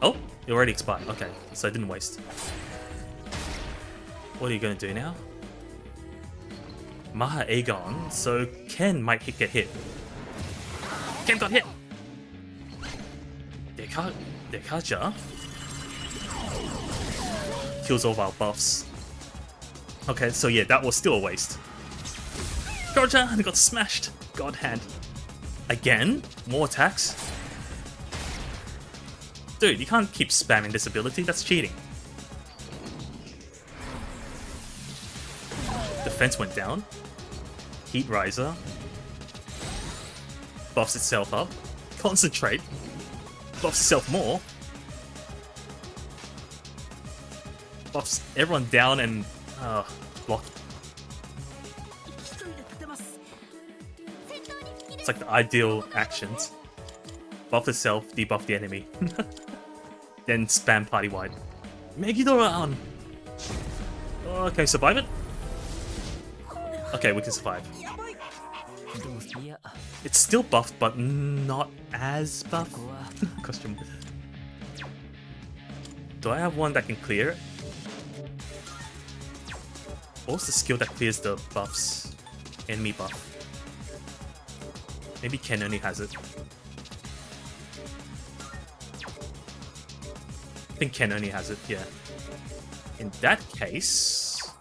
Oh, it already expired. Okay, so I didn't waste. What are you gonna do now? Maha Aegon, so Ken might get hit. Ken got hit! Dekaja kills all of our buffs. Okay, so yeah, that was still a waste. Dekaja got smashed. God hand. Again? More attacks? Dude, you can't keep spamming this ability, that's cheating. Defense went down. Heat Riser. Buffs itself up. Concentrate. Buffs itself more. Buffs everyone down and block. It's like the ideal actions. Buff itself, debuff the enemy. Then spam party wide. Megidoran! Oh, can we survive it? Okay, we can survive. It's still buffed, but not as buffed. Costume. Do I have one that can clear it? What's the skill that clears the buffs? Enemy buff. Maybe Ken only has it. I think Ken only has it, yeah. In that case,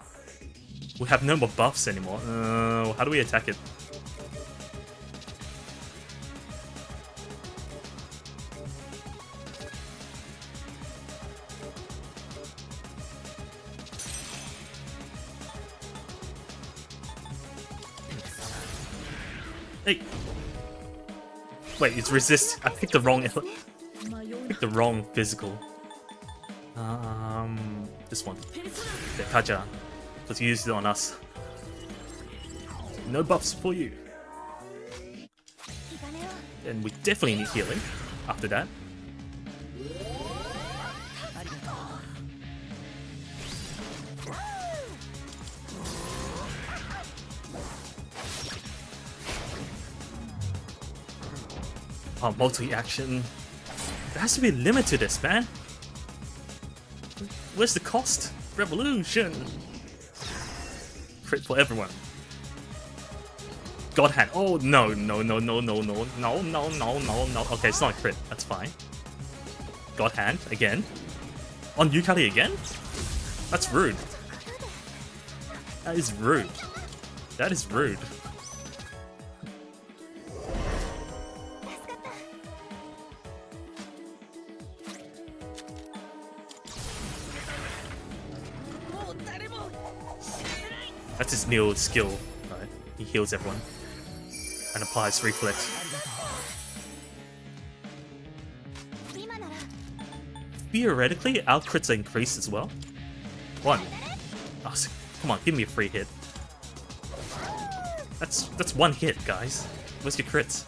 we have no more buffs anymore. How do we attack it? Hey! Wait, it's resist. I picked the wrong. I picked the wrong physical. This one. The Kaja. Because you used it on us. No buffs for you. And we definitely need healing after that. Oh, multi-action. There has to be a limit to this, man. Where's the cost? Revolution! Crit for everyone. God hand. Oh, no. Okay, it's not a crit. That's fine. God hand, again. On Yukari again? That's rude. That is rude. That is rude. That's his new skill, right? He heals everyone and applies reflect. Theoretically, our crits are increased as well. One. Oh, come on, give me a free hit. That's one hit, guys. Where's your crits?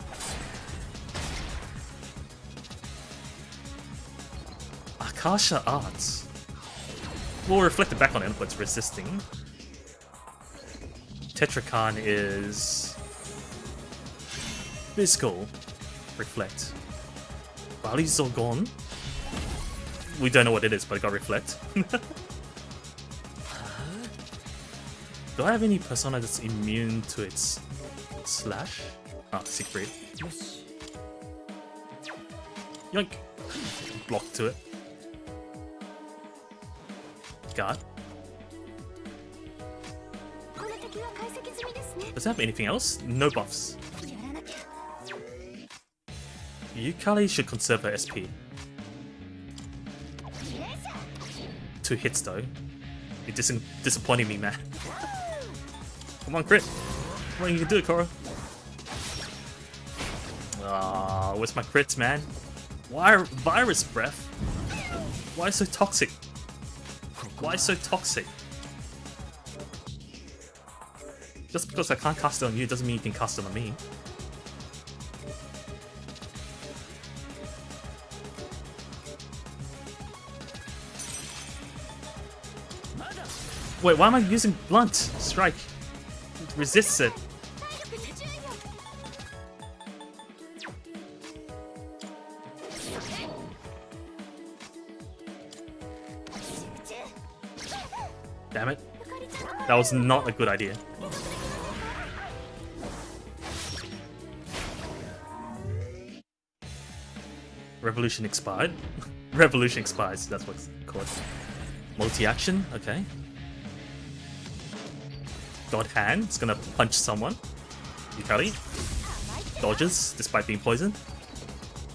Akasha Arts. We'll reflect it back on inputs resisting. Tetrakan is physical. Reflect. Bali's all gone. We don't know what it is, but it got reflect. Do I have any persona that's immune to its slash? Ah, secret. Yoink. Block to it. Guard. Does it have anything else? No buffs. Yukari should conserve her SP. 2 hits though. It disappointed me, man. Come on, crit. Come on, you can do it, Koro. Ah, where's my crits, man? Why virus breath? Why so toxic? Why so toxic? Just because I can't cast it on you doesn't mean you can cast it on me. Wait, why am I using blunt strike? resists it. Damn it. That was not a good idea. Revolution expired. Revolution expires, that's what's called. Multi-action, okay. God Hand, it's gonna punch someone. Yukari dodges despite being poisoned.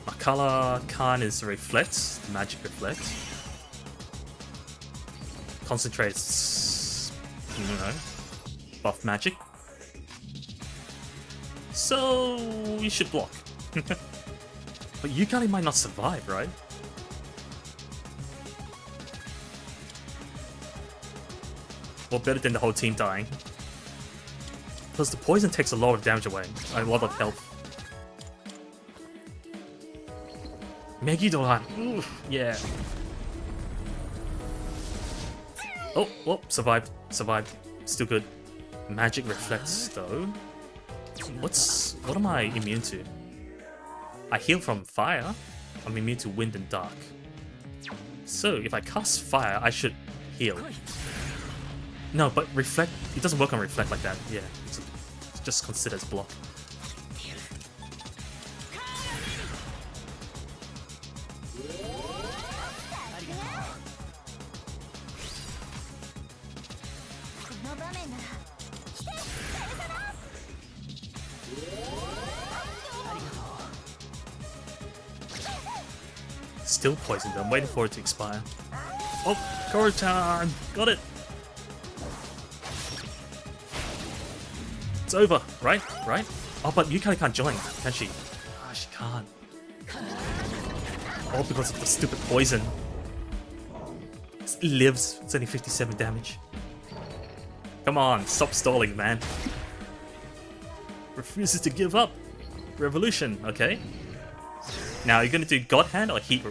Makala Khan is Reflect, Magic Reflect. Concentrates, you know, buff magic. So we should block. But Yukari might not survive, right? Well, better than the whole team dying. Because the poison takes a lot of damage away, a lot of health. Megidoran, yeah. Oh, survived, still good. Magic Reflects though. What am I immune to? I heal from fire. I'm immune to wind and dark. So if I cast fire, I should heal. No, but reflect, it doesn't work on reflect like that. Yeah, it's just considered as block. Still poisoned. I'm waiting for it to expire. Oh, Korotan! Got it! It's over, right? Right? Oh, but Yukari can't join, can she? Ah, she can't. All because of the stupid poison. It lives. It's only 57 damage. Come on, stop stalling, man. Refuses to give up. Revolution, okay. Now, you're gonna do God Hand or Heat?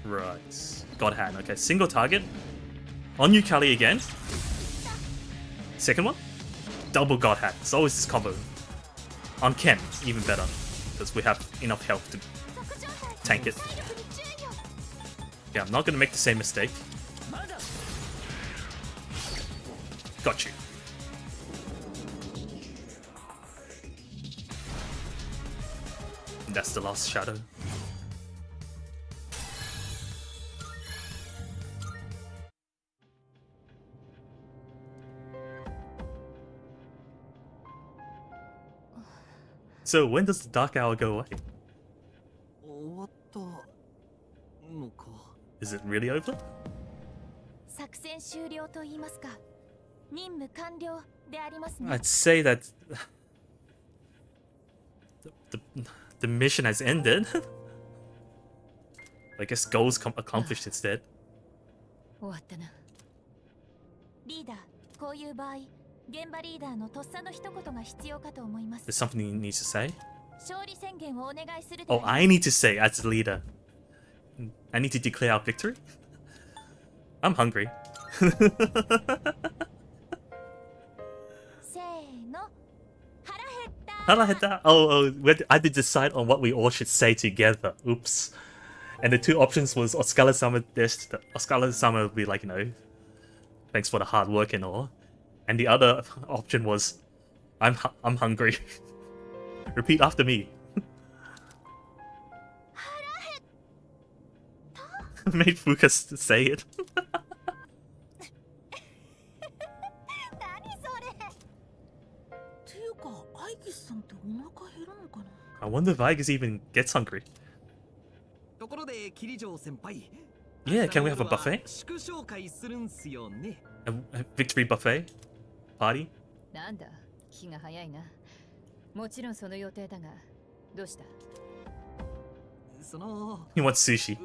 Right. God Hand, okay. Single target. On Yukari again. Second one. Double God Hand. It's always this combo. On Ken, even better. Because we have enough health to tank it. Yeah, I'm not gonna make the same mistake. Got you. And that's the last shadow. So when does the dark hour go away? Is it really over? I'd say that the mission has ended. I guess goals accomplished instead. There's something he needs to say? Oh, I need to say as the leader. I need to declare our victory? I'm hungry. Oh, I did decide on what we all should say together. Oops. And the two options was Oskara-sama this. Oskara-sama would be like, you know, thanks for the hard work and all. And the other option was, I'm hungry. Repeat after me. Made Fuka say it. I wonder if Aigis even gets hungry. Yeah, can we have a buffet? A victory buffet? Party? He wants sushi.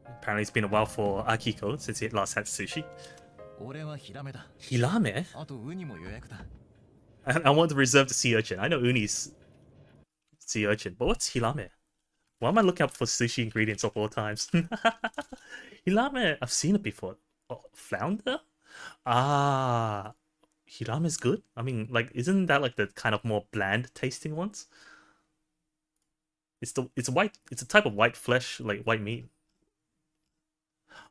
Apparently it's been a while for Akiko since he last had sushi. Hirame? I want to reserve the sea urchin. I know Uni's sea urchin, but what's Hirame? Why am I looking up for sushi ingredients of all times? Hirame, I've seen it before. Oh, flounder? Ah, hirame is good. I mean, like, isn't that like the kind of more bland tasting ones? It's white. It's a type of white flesh, like white meat.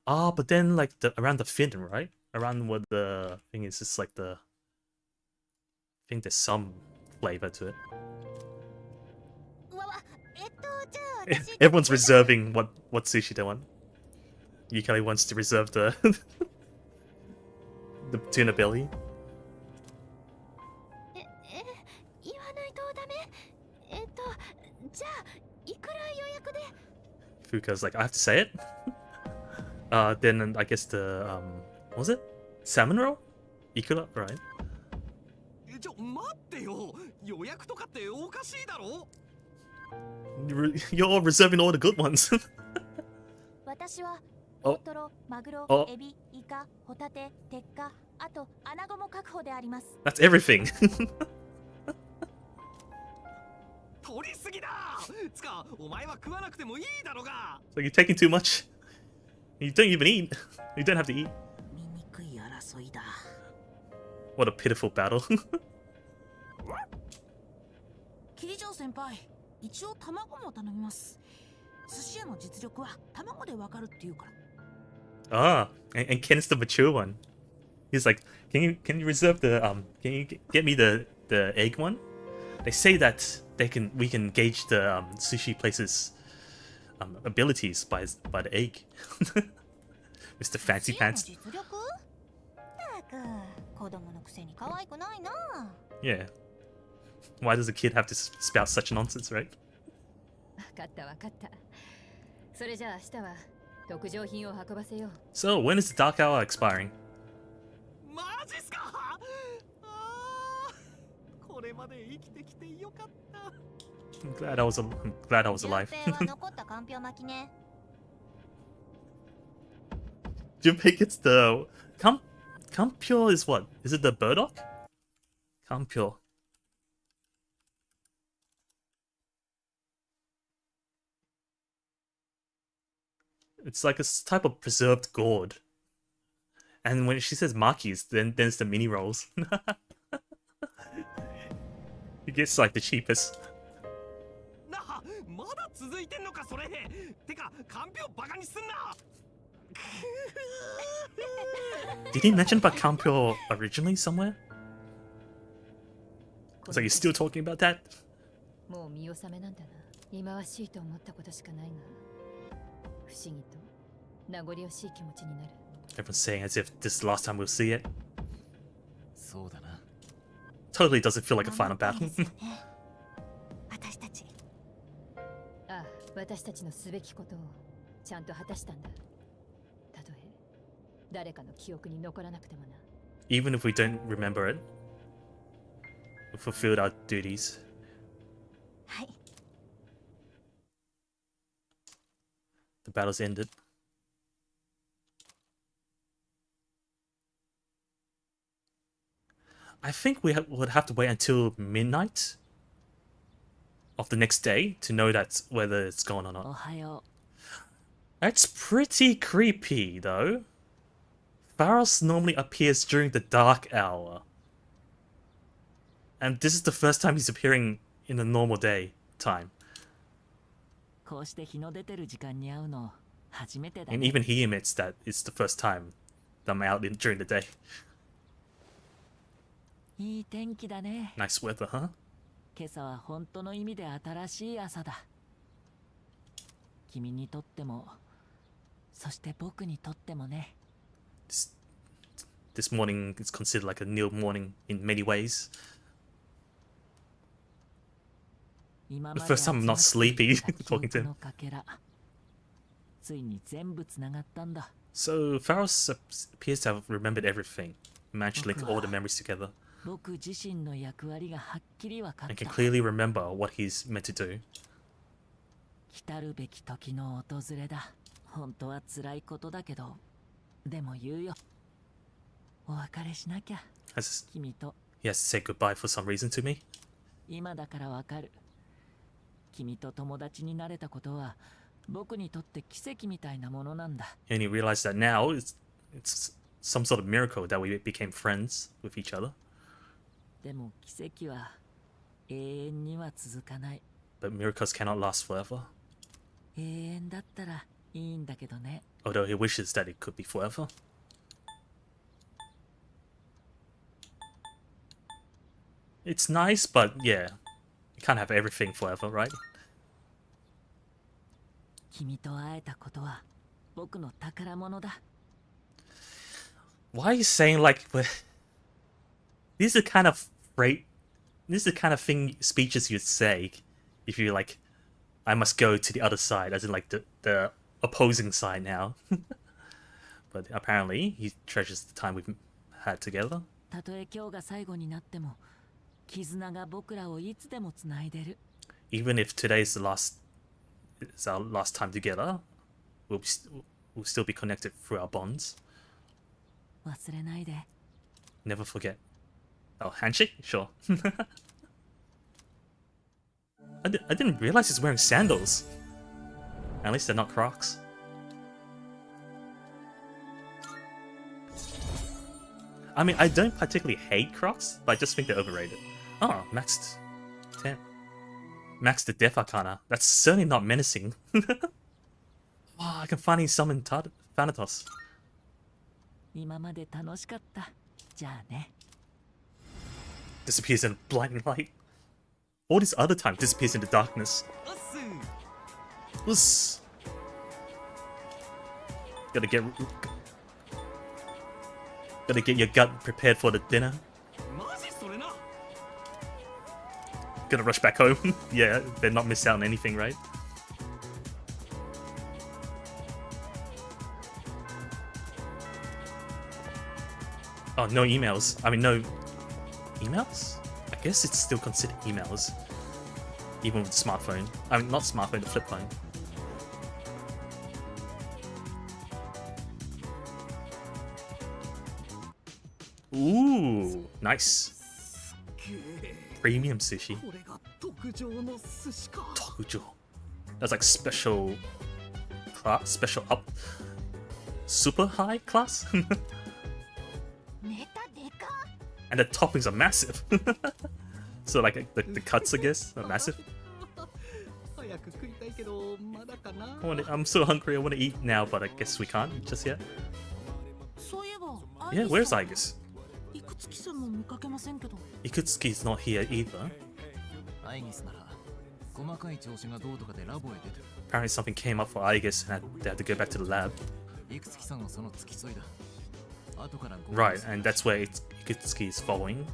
Ah, but then like around the fin, right? Around where the thing is, just like I think there's some flavor to it. Everyone's reserving what sushi they want. Yukari wants to reserve the the tuna belly. Fuka's like, I have to say it. Then I guess the what was it? Salmon roll? Ikura, right? ちょ、待ってよ。予約とかっておかしいだろ。You're all reserving all the good ones. 私は大トロ、マグロ、エビ、イカ、ホタテ、鉄火、あとアナゴも確保であります。That's everything. 取りすぎだ。つか、お前は食わなくてもいいだろうが。So you're taking too much. You don't even eat. You don't have to eat. 醜い争いだ。What a pitiful battle. 桐城先輩、一応卵も頼みます。寿司屋の実力は卵でわかるっていうから。Ah, and Ken's the mature one. He's like, can you reserve the can you get me the egg one? They say that we can gauge the sushi place's abilities by the egg. Mr. Fancy Pants. Yeah. Why does a kid have to spout such nonsense, right? わかったわかった。それじゃあ明日は特上品を運ばせよう。So, when is the dark hour expiring? マジっすか。これまで生きてきてよかった。I'm glad I was alive. Junpei gets the Kampyo is what? Is it the burdock? Kampyo. It's like a type of preserved gourd. And when she says makis, then there's the mini rolls. He gets like the cheapest. Did he mention about Kampyo originally somewhere? So you're still talking about that? もう見納めなんだな。忌まわしいと思ったことしかないが、不思議と名残惜しい気持ちになる。Everyone's saying as if this is the last time we'll see it. そうだな。 Totally doesn't feel like a final battle. 私たち。ああ、私たちのすべきことをちゃんと果たしたんだ。たとえ誰かの記憶に残らなくてもな。Even if we don't remember it, we fulfilled our duties. はい。The battle's ended. I think we would have to wait until midnight of the next day to know that whether it's gone or not. That's pretty creepy, though. Pharos normally appears during the dark hour. And this is the first time he's appearing in a normal day time. And even he admits that it's the first time that I'm out during the day. Nice weather, huh? 今朝は本当の意味で新しい朝だ。君にとっても、そして僕にとってもね。This morning is considered like a new morning in many ways. The first time I'm not sleepy talking to him. So Pharos appears to have remembered everything, managed to link all the memories together, and can clearly remember what he's meant to do. 来たるべき時の訪れだ。本当は辛いことだけど、でも言うよ。お別れしなきゃ。君と。He has to say goodbye for some reason to me. 今だからわかる。君と友達になれたことは僕にとって奇跡みたいなものなんだ。 And he realized that now it's some sort of miracle that we became friends with each other. でも奇跡は永遠には続かない。 But miracles cannot last forever. 永遠だったらいいんだけどね。 Although he wishes that it could be forever. It's nice, but yeah, you can't have everything forever, right? 君と会えたことは僕の宝物だ。 Why are you saying like these are kind of this is the kind of thing speeches you'd say if you like I must go to the other side, as in like the opposing side now. But apparently he treasures the time we've had together. たとえ今日が最後になっても絆が僕らをいつでもつないでる。 Even if today's it's our last time together, we'll still be connected through our bonds. 忘れないで。 Never forget. Oh, handshake? Sure. I didn't realize he's wearing sandals. At least they're not Crocs. I mean, I don't particularly hate Crocs, but I just think they're overrated. Oh, maxed 10. Max the Death Arcana. That's certainly not menacing. Oh, I can finally summon Thanatos. 今まで楽しかった。じゃあね。 Disappears in blinding light. All this other time disappears into darkness. Uss. Gotta get your gut prepared for the dinner. Gonna rush back home. Yeah, better not miss out on anything, right? Oh, no emails. I mean, no emails? I guess it's still considered emails. Even with the smartphone. I mean, not smartphone, the flip phone. Ooh, nice. Premium sushi. Tokujo. That's like special class, special up, super high class. And the toppings are massive. So like the cuts, I guess, are massive. I'm so hungry, I want to eat now, but I guess we can't just yet. Yeah, where's Aigus? Ikutsuki's not here either. Apparently something came up for Aigus and they had to go back to the lab. Right, and that's where Ikutsuki is following.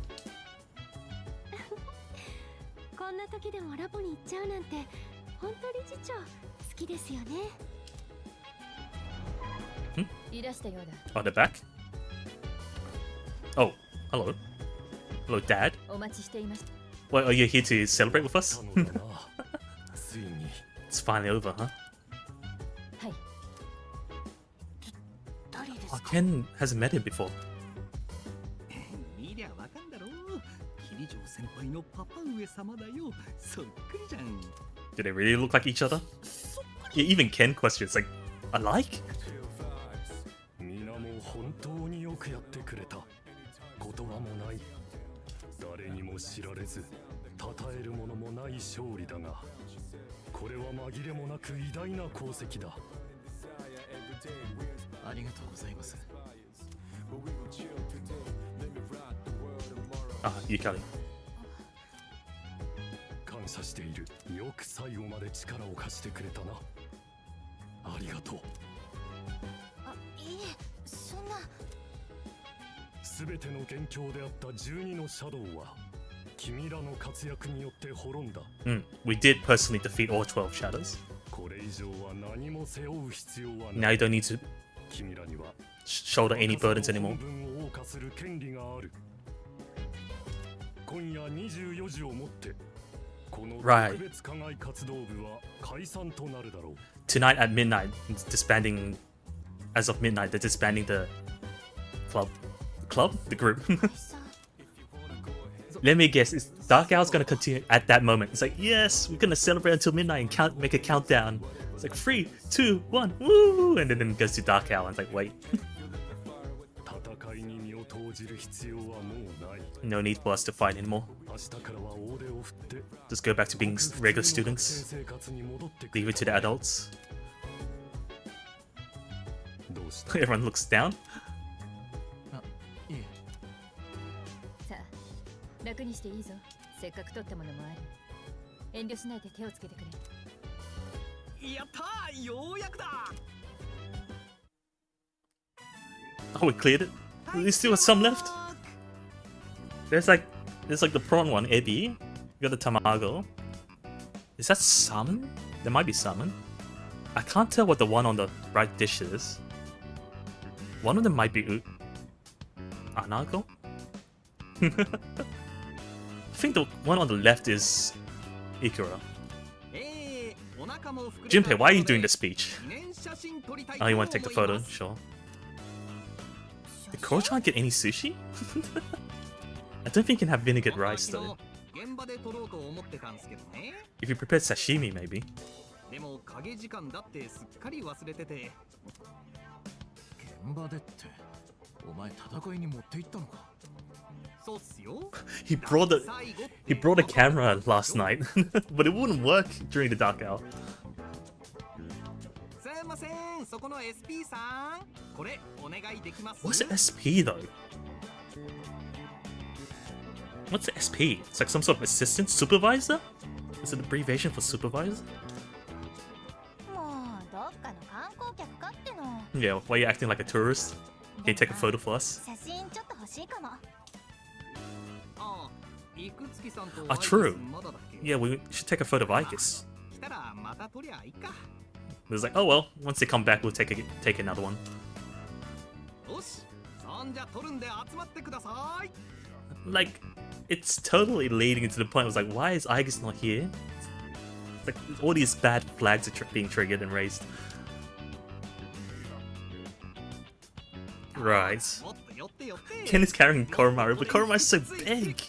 こんな時でもラボに行っちゃうなんて本当理事長好きですよね。いらしたようだ。 On the back? Oh, hello. Hello, Dad. お待ちしていました。 Well, are you here to celebrate with us? It's finally over, huh? はい。 Oh, Ken hasn't met him before. 見りゃわかんだろう。桐城先輩のパパ上様だよ。そっくりじゃん。 Do they really look like each other? Yeah, even Ken questions like, alike? 皆も本当によくやってくれた。言葉もない。誰にも知られず、称えるものもない勝利だが、これは紛れもなく偉大な功績だ。ありがとうございます。 Ah, Yukari. 感謝している。よく最後まで力を貸してくれたな。ありがとう。あ、いえ、そんな。すべての元凶であった12のシャドウは、君らの活躍によって滅んだ。We did personally defeat all 12 shadows. これ以上は何も背負う必要はない。 Now you don't need to 君らには shoulder any burdens anymore. 分を謳歌する権利がある。今夜24時をもってこの特別課外活動部は解散となるだろう。 Tonight at midnight, it's disbanding. As of midnight, they're disbanding the club. The group. Let me guess, is Dark Hour's gonna continue at that moment? It's like, yes, we're gonna celebrate until midnight and make a countdown. It's like 3, 2, 1, woo! And then it goes to Dark Hour and it's like, wait. No need for us to fight anymore. Just go back to being regular students. Leave it to the adults. Everyone looks down. さあ、楽にしていいぞ。せっかく取ったものもある。遠慮しないで手をつけてくれ。やったー、ようやくだ。 Oh, we cleared it. There's still some left. There's like the prawn one, Ebi. You got the tamago. Is that salmon? There might be salmon. I can't tell what the one on the right dish is. One of them might be anago. I think the one on the left is Ikura. Junpei, why are you doing the speech? Oh, you want to take the photo? Sure. Did Koro-chan get any sushi? I don't think you can have vinegared rice though. If you prepared sashimi, maybe. He brought a camera last night, but it wouldn't work during the dark hour. What's SP though? What's SP? It's like some sort of assistant supervisor? Is it an abbreviation for supervisor? Yeah, why are you acting like a tourist? Can you take a photo for us? Oh, true. Yeah, we should take a photo of Ikis. It was like, oh well, once they come back, we'll take another one. Like, it's totally leading into the point. I was like, why is Ikis not here? It's like all these bad flags are being triggered and raised. Right. Ken is carrying Koromaru, but Koromaru's so big.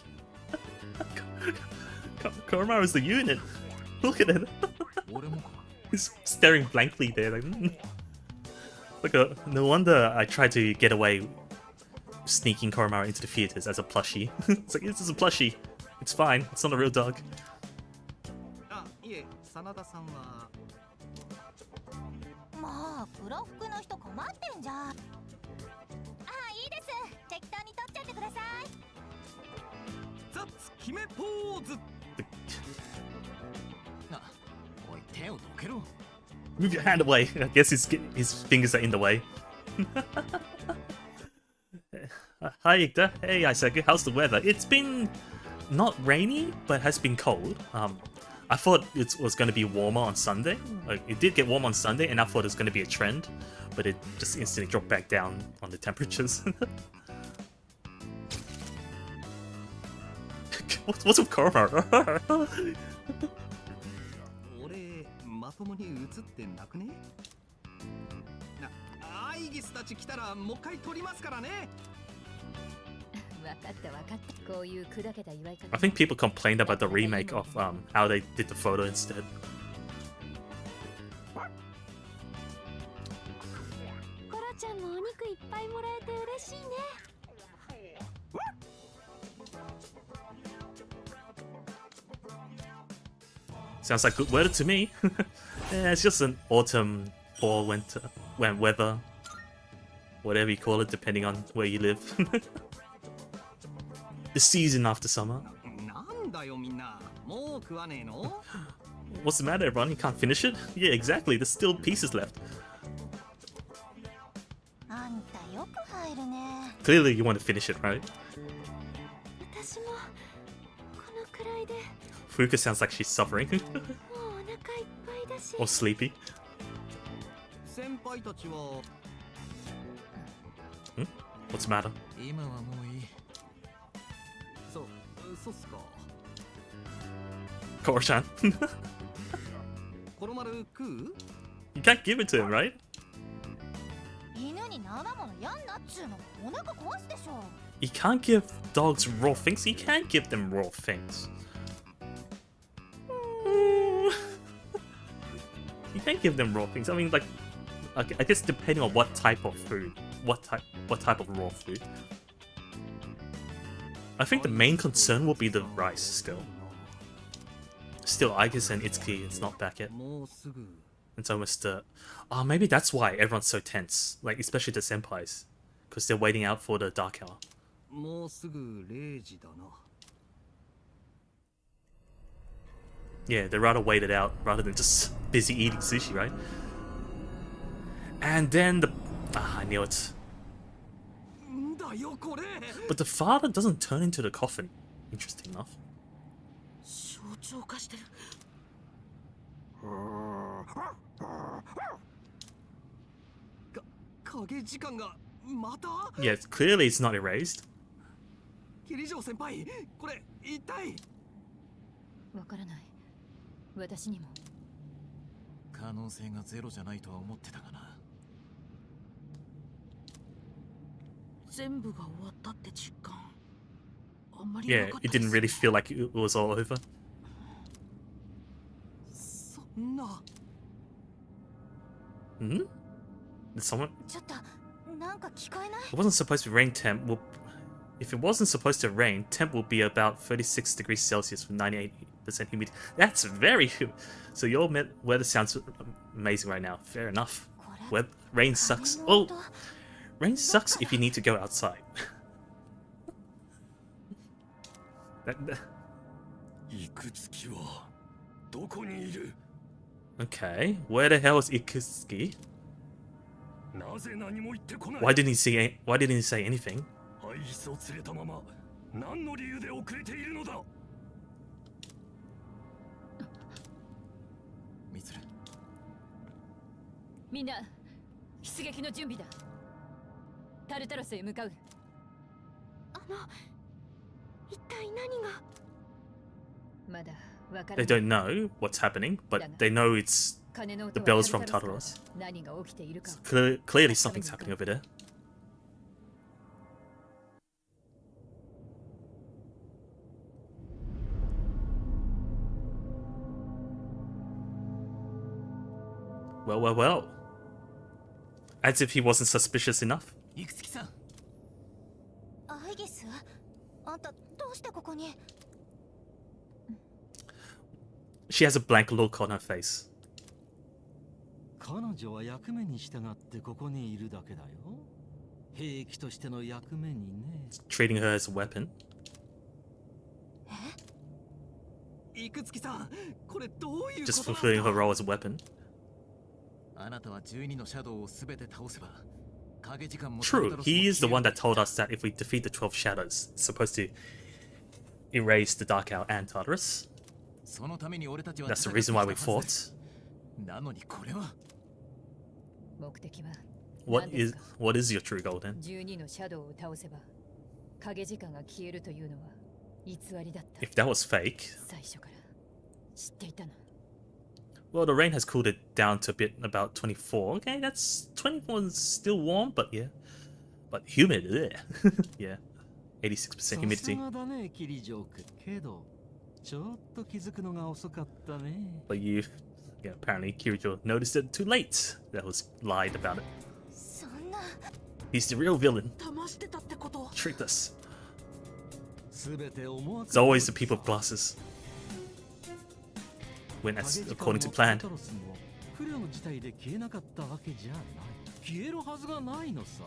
Koromaru's the unit. Look at it. He's staring blankly there. Like, no wonder I tried to get away sneaking Koromaru into the theaters as a plushie. It's like, this is a plushie. It's fine. It's not a real dog. Move your hand away. I guess his fingers are in the way. Hi Icta. Hey Aisaku, how's the weather? It's been not rainy, but has been cold. I thought it was going to be warmer on Sunday. Like, it did get warm on Sunday, and I thought it was going to be a trend, but it just instantly dropped back down on the temperatures. What's with Koromaru? I think people complained about the remake of how they did the photo instead. Sounds like good weather to me. Yeah, it's just an autumn, fall, winter, weather, whatever you call it, depending on where you live. The season after summer. What's the matter, everyone? You can't finish it? Yeah, exactly. There's still pieces left. Clearly, you want to finish it, right? Fuka sounds like she's suffering. Or sleepy. What's the matter? Koro-chan. You can't give it to him, right? You can't give dogs raw things. You can give them raw things. You can't give them raw things. I mean, like, I guess depending on what type of food, what type of raw food. I think the main concern will be the rice still. Still, Aigus and Itsuki, it's not back yet. It's almost oh, maybe that's why everyone's so tense, like especially the senpais, because they're waiting out for the dark hour. Yeah, they'd rather wait it out rather than just busy eating sushi, right? And then the I knew it. But the father doesn't turn into the coffin. Interesting enough. Yeah, clearly it's not erased. わからない。私にも。可能性がゼロじゃないとは思ってたがな。全部が終わったって実感。あんまり Yeah, it didn't really feel like it was all over. そんな。Hmm? Did someone? ちょっとなんか聞こえない？ It wasn't supposed to rain. Temp will. If it wasn't supposed to rain, temp will be about 36 degrees Celsius with 98% humidity. That's very humid. So your weather sounds amazing right now. Fair enough. Rain sucks. Oh, rain sucks if you need to go outside. Okay, where the hell is Ikutsuki? Why didn't he say? Why didn't he say anything? アイスを連れたまま何の理由で遅れているのだ。ミツル。みんな出撃の準備だ。タルタロスへ向かう。一体何が？まだわからない。 They don't know what's happening, but they know it's the bells from Tartaros. 何が起きているか。Clearly something's happening over there. Well, well, well. As if he wasn't suspicious enough. いくつきさん。アイギス？あんたどうしてここに？ She has a blank look on her face. 彼女は役目に従ってここにいるだけだよ。兵器としての役目にね。Treating her as a weapon. いくつきさん、これどういうこと Just fulfilling her role as a weapon. あなたは12のシャドウをすべて倒せば、影時間も True, he is the one that told us that if we defeat the 12 shadows, it's supposed to erase the Dark Hour and Tartarus. そのために俺たちは That's the reason why we fought. なのにこれは目的は What is your true goal then? 12のシャドウを倒せば影時間が消えるというのは偽りだった。 If that was fake, 最初から知っていたの。 well, the rain has cooled it down to a bit about 24. Okay, that's 24 is still warm, but yeah, but humid. Yeah, 86% humidity. さすがだね、キリジョーク。けど、ちょっと気づくのが遅かったね。 But you, yeah, apparently Kirijo noticed it too late. That was lied about it. そんな。 He's the real villain. 騙してたってこと。 Tricked us. すべて思惑 It's always the people with glasses. Went as according to plan. 不慮の事態で消えなかったわけじゃない。消えるはずがないのさ。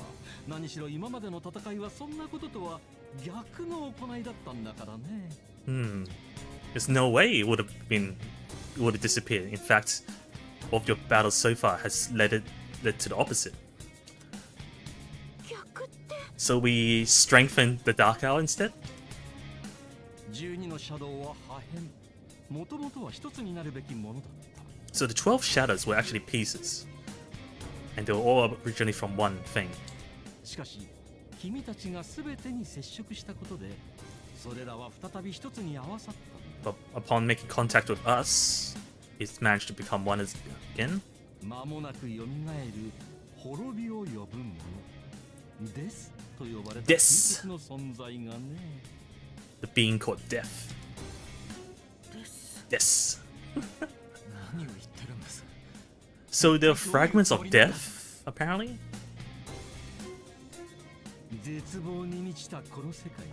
何しろ今までの戦いはそんなこととは逆の行いだったんだからね。There's no way it would have disappeared. In fact, all of your battles so far has led to the opposite. So we strengthened the Dark Hour instead? 12のシャドウは破片。もともとは一つになるべきものだった。 So the 12 shadows were actually pieces. And they were all originally from one thing. しかし、君たちが全てに接触したことで、それらは再び一つに合わさった。 But upon making contact with us, it's managed to become one again. 間もなく蘇る滅びを呼ぶもの。ですと呼ばれた Des 究極の存在がね。 The being called Death. です Yes. 何を言ってるんです？ So there are fragments of death, apparently? 絶望に満ちたこの世界に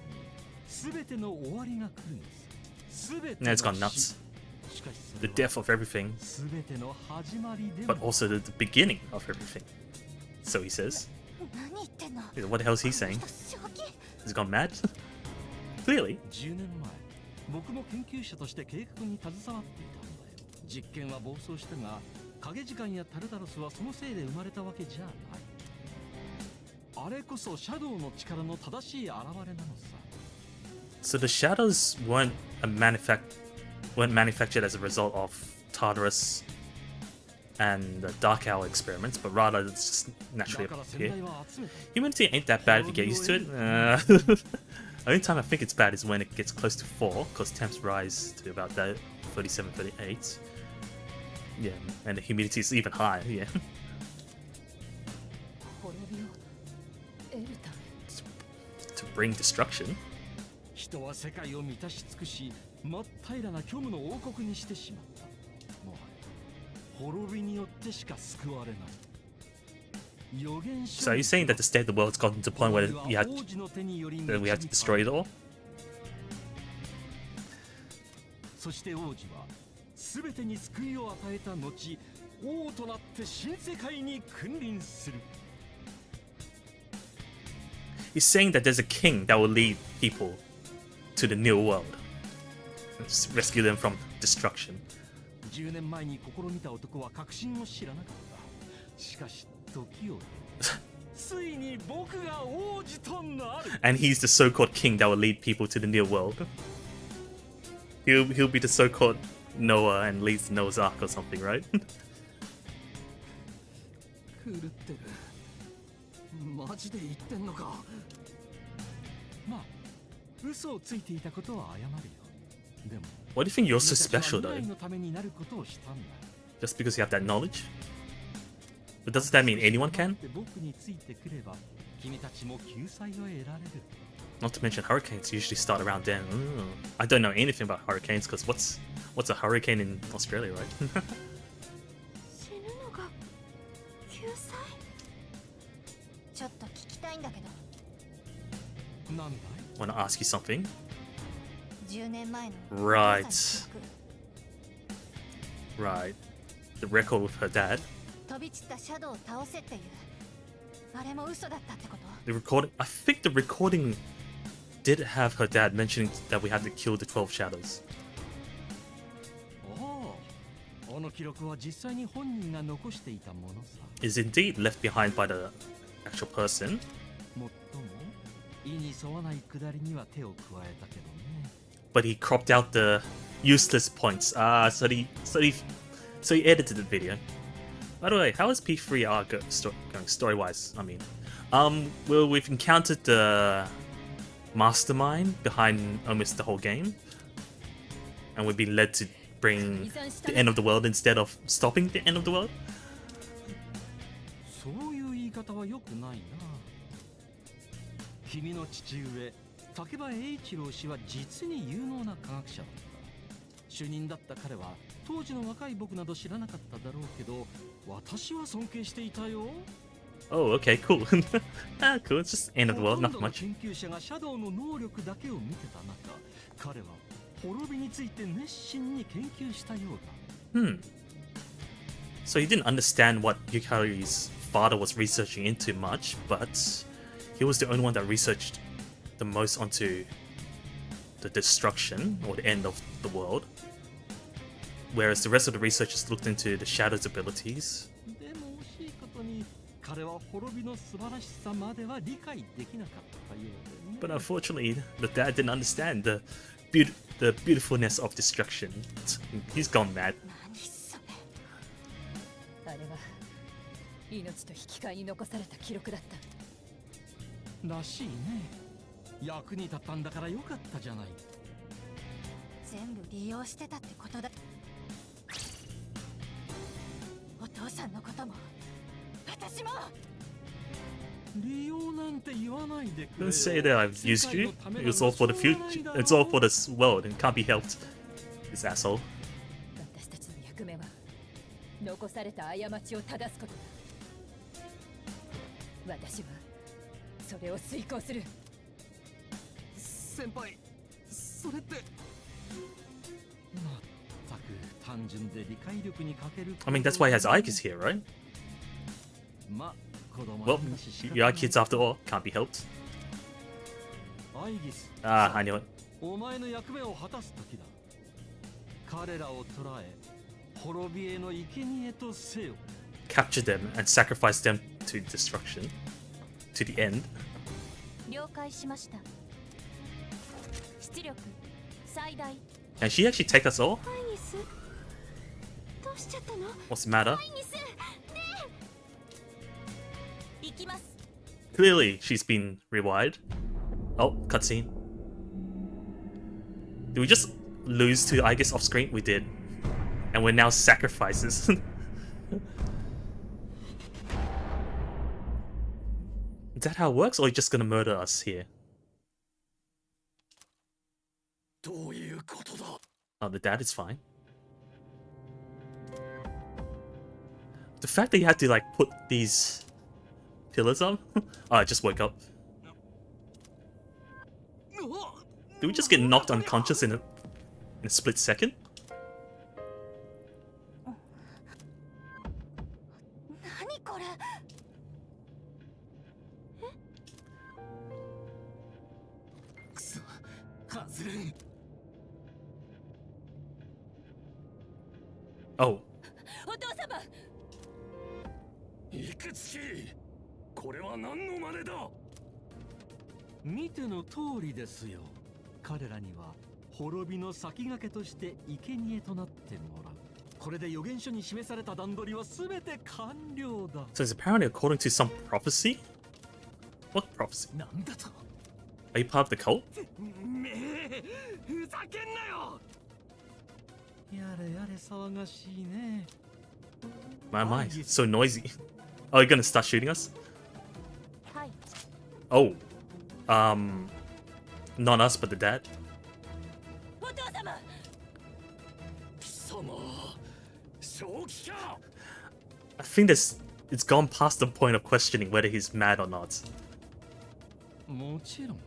全ての終わりが来るのさ。全て Now it's gone の nuts. 死。しかしそ The れは death of everything, 全ての始まりで but も also the beginning of everything. So he says. 何言ってんの？ What the hell is he saying? 正気？ Has he gone mad? Clearly. 10年前、僕も研究者として計画に携わっていたんだよ。実験は暴走したが、影時間やタルタロスはそのせいで生まれたわけじゃない。あれこそシャドウの力の正しい現れなのさ。 So the shadows weren't manufactured as a result of Tartarus and the Dark Hour experiments, but rather it's just naturally だから appear. 先代は集めた。 Humanity ain't that bad if you get used to it. Only time I think it's bad is when it gets close to 4, because temps rise to about that 37, 38. Yeah, and the humidity is even higher, yeah. 滅びを得るため To bring destruction. 人は世界を満たし尽くし、真っ平らな虚無の王国にしてしまった。もはや滅びによってしか救われない。 So are you saying that the state of the world's gotten to the point where that we have to destroy it all? そして王子は全てに救いを与えた後、王となって新世界に君臨する。 He's saying that there's a king that will lead people to the new world. Rescue them from destruction. 10年前に試みた男は確信を知らなかった。しかし時をついに僕が王子となる。 And he's the so-called king that will lead people to the new world. He'll be the so-called Noah and leads Noah's Ark or something, right? 狂ってる。マジで言ってんのか？まあ、嘘をついていたことは謝るよ。でも、 Why do you think you're so special 君たちは though? 未来のためになることをしたんだ。 Just because you have that knowledge? But doesn't that mean anyone can? 僕についてくれば、君たちも救済を得られる。 Not to mention hurricanes usually start around then. I don't know anything about hurricanes because what's a hurricane in Australia, right? 死ぬのが救済？ちょっと聞きたいんだけど。なんだい？ Want to ask you something? 10年前の Right. お父さんの記憶。 Right. The record with her dad. 飛び散ったシャドウを倒せっていう。あれも嘘だったってこと？ The recording. I think the recording did have her dad mentioning that we had to kill the 12 shadows. おお、この記録は実際に本人が残していたものさ。 Is indeed left behind by the actual person. もっとも、意に沿わないくだりには手を加えたけどね。 But he cropped out the useless points. So he edited the video. By the way, how is P3R going story-wise? I mean, well, we've encountered the mastermind behind almost the whole game, and we've been led to bring the end of the world instead of stopping the end of the world. そういう言い方は良くないな。君の父上、竹場栄一郎氏は実に有能な科学者だった。主任だった彼は当時の若い僕など知らなかっただろうけど、私は尊敬していたよ。 Oh, okay, cool. Cool. It's just end of the world, ほと not んどの much. 研究者がシャドウの能力だけを見てた中、彼は滅びについて熱心に研究したようだ。 So he didn't understand what Yukari's father was researching into much, but he was the only one that researched the most onto the destruction or the end of the world. Whereas the rest of the researchers looked into the Shadow's abilities. でも惜しいことに、彼は滅びの素晴らしさまでは理解できなかったようでね。 But unfortunately, the dad didn't understand the beautifulness of destruction. He's gone mad. 何それ？あれは命と引き換えに残された記録だった。らしいね。役に立ったんだからよかったじゃない。全部利用してたってことだ。お父さんのことも私も。利用なんて言わないでくれ Don't よ。 say that I've used you. It was all for the future. It's all for this world and can't be helped. This asshole. 私たちの役目は残された過ちを正すことだ。私はそれを遂行する。先輩、それって。まったく単純で理解力に欠ける。 I mean, that's why he has Ike's here, right? ま、子供 Well, だし仕方 you な are い。 kids after all. Can't be helped. アイギス、 Ah, I knew it. お前の役目を果たす時だ。彼らを捕らえ、滅びへの生贄とせよ。 Capture them and sacrifice them to destruction. To the end. 了解しました。出力最大。 Can she actually take us all? アイニス、どうしちゃったの？ What's the matter? アイニス、ねえ。行きます。 Clearly, she's been rewired. Oh, cutscene. Did we just lose to Ike's off screen? We did. And we're now sacrifices. Is that how it works, or are you just gonna murder us here? どういうことだ。 Oh, the dad is fine. The fact that you had to like put these pillars on. Oh, I just woke up. Did we just get knocked unconscious in a split second? 何これ。くそ、外れん。 Oh, お父様。いくつき。これは何の真似だ。見ての通りですよ。彼らには滅びの先駆けとして生贄となってもらう。これで予言書に示された段取りは全て完了だ。 so it's apparently according to some prophecy? What prophecy? なんだと。 Are you part of the cult? めえ、ふざけんなよ。やれやれ騒がしいね。 My, my, so noisy. Oh, you're gonna start shooting us? はい。 Oh. Not us, but the dad. お父様。貴様、正気か。 I think it's gone past the point of questioning whether he's mad or not. もちろん。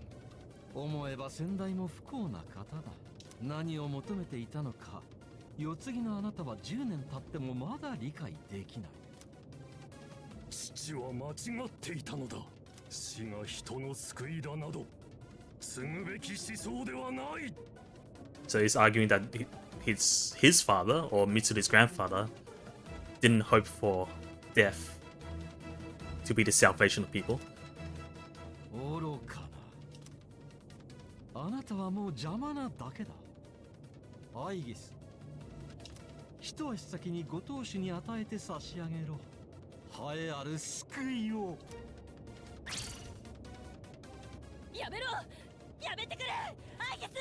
思えば先代も不幸な方だ。何を求めていたのか、世継ぎのあなたは10年経ってもまだ理解できない。父は間違っていたのだ。死が人の救いだなど、継ぐべき思想ではない。 So he's arguing that his father, or Mitsuru's grandfather, didn't hope for death to be the salvation of people. 愚かな。あなたはもう邪魔なだけだ。アイギス、一足先にご当主に与えて差し上げろ。栄えある救いを。やめろ。やめてくれ。アイゲス。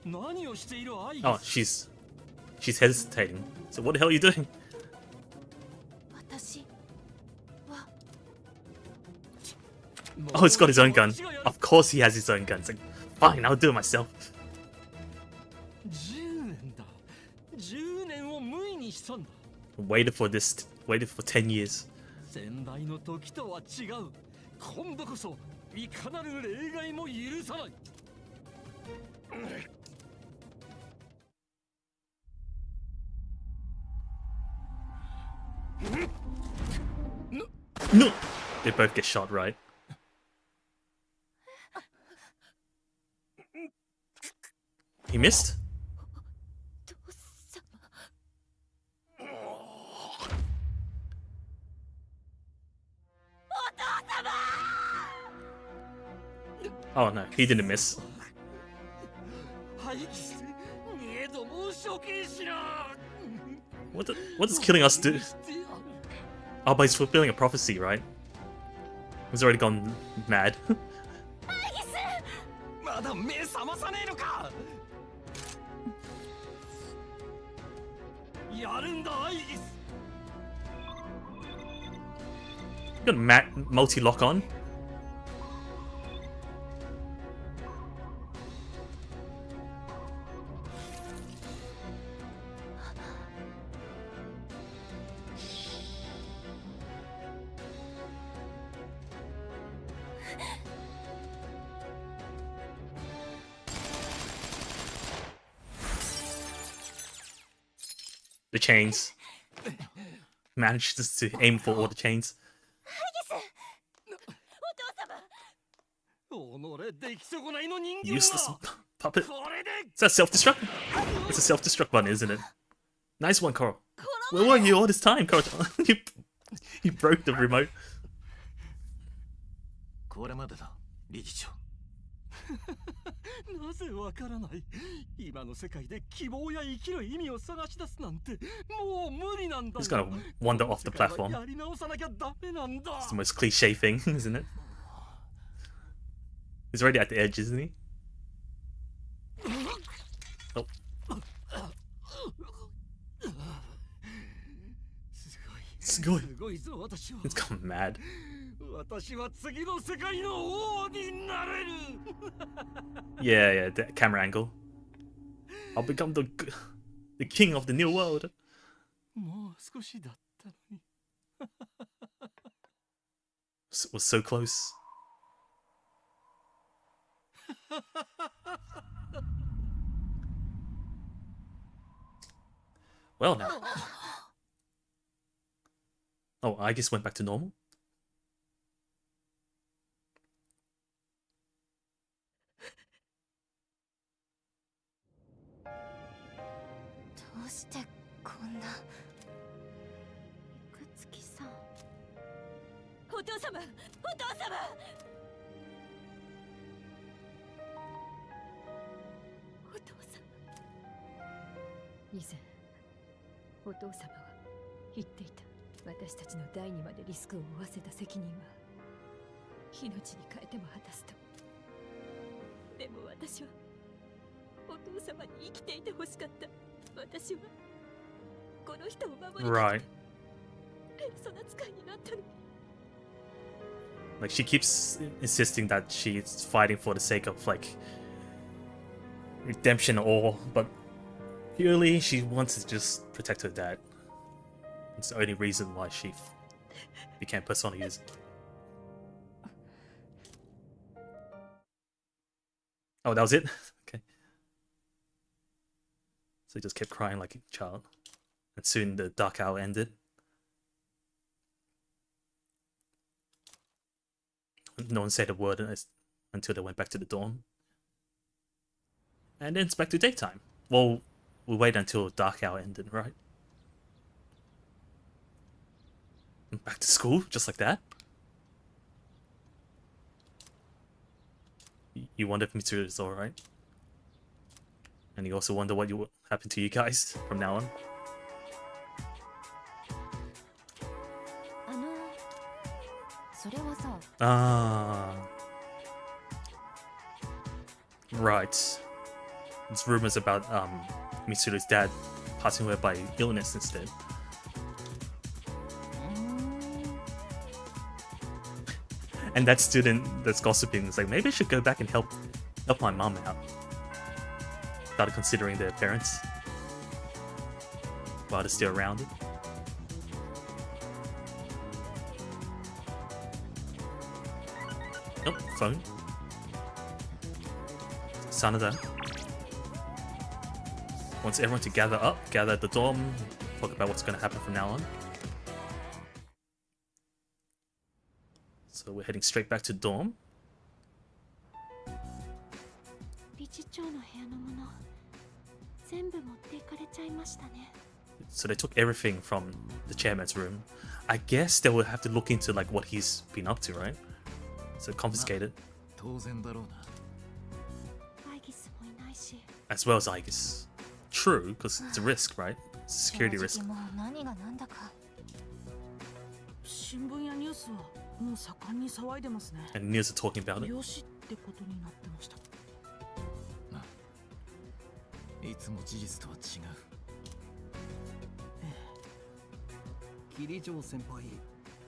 何をしているアイギス。 Oh, she's hesitating. So what the hell are you doing? 私は。 Oh, he's got his own gun. Of course he has his own gun. It's like, fine, I'll do it myself. 10年だ。10年を無意にしたんだ。Waited for 10 years. 先代の時とは違う。今度こそいかなる例外も許さない。No! They both get shot, right? He missed? 父様。 Oh no, he didn't miss. アイギス、見えども処刑しろ。 What does killing us do? Oh, but he's fulfilling a prophecy, right? He's already gone mad. まだ目覚まさねえのか。やるんだアイギス。You got multi-lock on. The chains. Manages to aim for all the chains. Useless puppet. Is that self-destruct? It's a self-destruct button, isn't it? Nice one, Coral. Where were you all this time, Coral? you broke the remote. これまでだ、理事長。なぜわからない。今の世界で希望や生きる意味を探し出すなんてもう無理なんだ。 He's gonna wander off the platform. やり直さなきゃダメなんだ。 It's the most cliche thing, isn't it? He's already at the edge, isn't he? Oh. すごい。It's gone mad. 私は次の世界の王になれる。 Yeah, the camera angle. I'll become the king of the new world. もう少しだったのに。Was so close. Well now. Oh, I guess went back to normal. どうしてこんな。いくつきさん。お父様、お父様。お父様。以前、お父様は言っていた。私たちの代にまでリスクを負わせた責任は命に変えても果たすと。でも私はお父様に生きていてほしかった。私はこの人を守りたくてペルソナ使いになったのに。Like she keeps insisting that she's fighting for the sake of like redemption or all, but purely she wants to just protect her dad. It's the only reason why she became persona user. Oh, that was it? Okay. So he just kept crying like a child. And soon the dark hour ended. No one said a word until they went back to the dawn. And then it's back to daytime. Well, we'll wait until dark hour ended, right? And back to school, just like that? You wonder if Mitsuru is alright? And you also wonder what happened to you guys from now on? それはさ。Right. There's rumors about Mitsuru's dad passing away by illness instead. And that student that's gossiping is like, maybe I should go back and help my mom out. Started considering their parents while they're still around it. Oh, phone. Sanada wants everyone to gather at the dorm, talk about what's going to happen from now on. So we're heading straight back to dorm. So they took everything from the chairman's room. I guess they will have to look into like what he's been up to, right? So confiscated. As well as Aigis. True, because it's a risk, right? It's a security risk. 新聞やニュースはもう盛んに騒いでますね。And news are talking about it. 病死ってことになってました。いつも事実とは違う。キリジョウ先輩、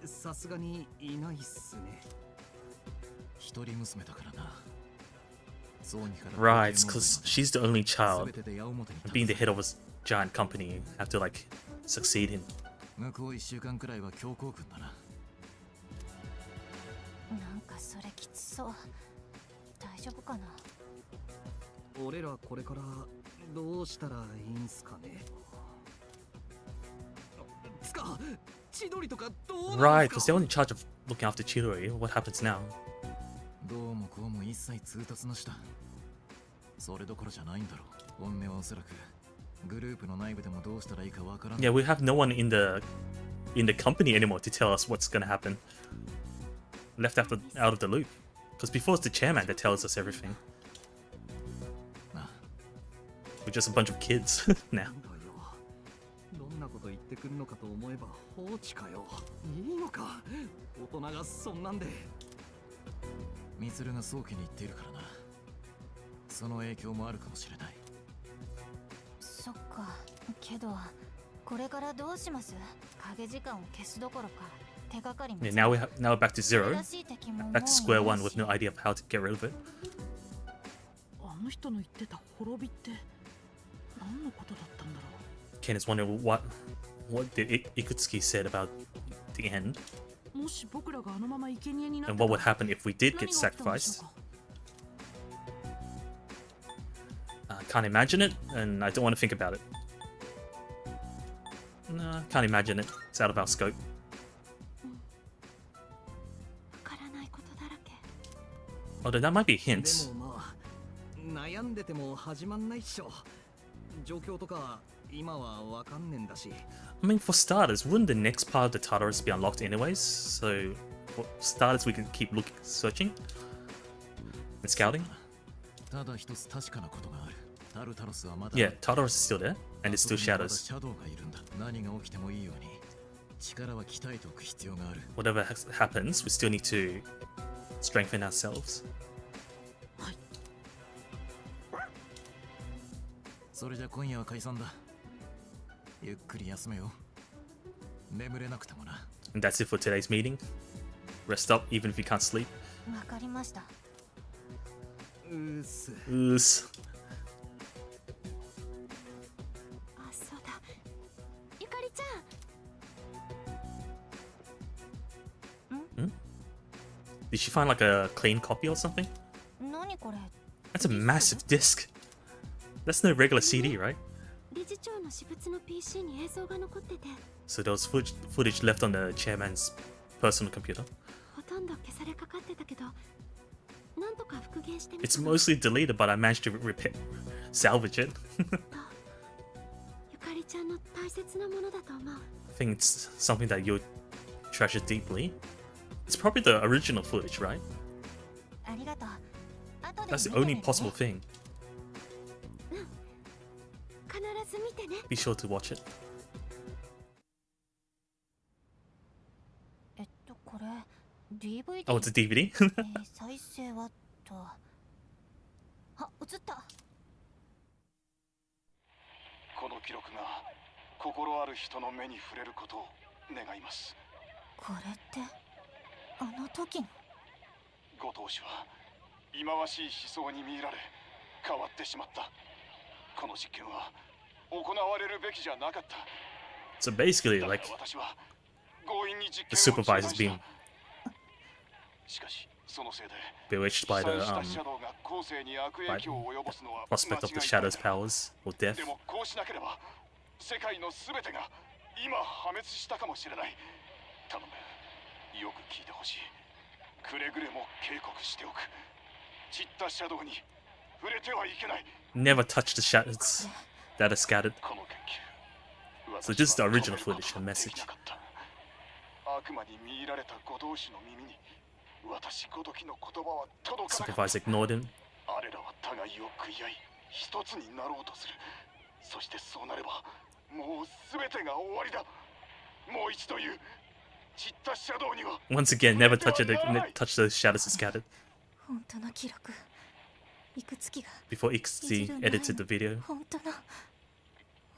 さすがにいないっすね。一人娘だからな。 Right, because she's the only child. Being the head of a giant company, you have to like succeed in. 向こう1週間くらいは強行軍だな。なんかそれきつそう。大丈夫かな。俺らこれからどうしたらいいんすかね。つか、千鳥とかどうなんすか。 Right, because they're only in charge of looking after Chidori. What happens now? どうもこうも一切通達なしだ。それどころじゃないんだろう。本音はおそらくグループの内部でもどうしたらいいかわからん。 Yeah, we have no one in the company anymore to tell us what's gonna happen. Left out of the loop. Because before it's the chairman that tells us everything. We're just a bunch of kids now. どんなこと言ってくるのかと思えば放置かよ。いいのか。大人がそんなんで。ミツルが早期に言っているからな。その影響もあるかもしれない。そっか。けどこれからどうします？影時間を消すどころか手がかりも。Yeah, now we're back to zero. Back to square one with no idea of how to get rid of it. あの人の言ってた滅びって何のことだったんだろう。 Ken is wondering what did Ikutsuki said about the end. もし僕らがあのまま生贄になった And what would happen if we did get sacrificed? I can't imagine it, and I don't want to think about it. No, I can't imagine it. It's out of our scope. わからないことだらけ。 Although that might be a hint. でもまあ悩んでても始まんないっしょ。状況とか今はわかんねんだし。 I mean, for starters, wouldn't the next part of the Tartarus be unlocked anyways? So, for starters, we can keep searching and scouting. ただ一つ確かなことがある。タルタロスはまだ。 Yeah, Tartarus is still there, and it's still shadows. シャドウがいるんだ。何が起きてもいいように力は鍛えておく必要がある。 Whatever happens, we still need to strengthen ourselves. それじゃ今夜は解散だ。ゆっくり休めよ。眠れなくてもな。 And that's it for today's meeting. Rest up, even if you can't sleep. わかりました。うっす。Oos. あ、そうだ。ゆかりちゃん。 Did she find like a clean copy or something? 何これ。 That's a massive disc. That's no regular CD, right? 理事長の私物の PC に映像が残ってて、 So there was footage left on the chairman's personal computer. ほとんど消されかかってたけど、なんとか復元してみた。 It's mostly deleted, but I managed to salvage it. ゆかりちゃんの大切なものだと思う。 I think it's something that you'll treasure deeply. It's probably the original footage, right? ありがとう。後で That's the 見てみ only るね。 possible thing. 必ず見てね。 Be sure to watch it. これ DVD。 Oh, it's a DVD? 再生はと。あ、映った。この記録が心ある人の目に触れることを願います。これってあの時の。後藤氏は忌まわしい思想に見入られ変わってしまった。この実験は行われるべきじゃなかった。 So basically, like, 私は強引に実 the 験を supervisor's being しかしそのせいで bewitched by the シャドウが後世に悪影響を及ぼすのは prospect of the shadow's powers or death. でもこうしなければ世界のすべてが今破滅したかもしれない。頼む、よく聞いてほしい。くれぐれも警告しておく。散ったシャドウに触れてはいけない。 Never touch the shadows that are scattered. この研究 So this is the original footage and message. 悪魔に見入られた後藤氏の耳に私ごときの言葉は届かなかった。 Supervisor ignored him. あれらは互いを食い合い一つになろうとする。そしてそうなればもう全てが終わりだ。もう一度言う。散ったシャドウには Once again, never touch those shadows that scattered. 本当の記録。いくつきが。 Before Ixi edited the video. 本当の。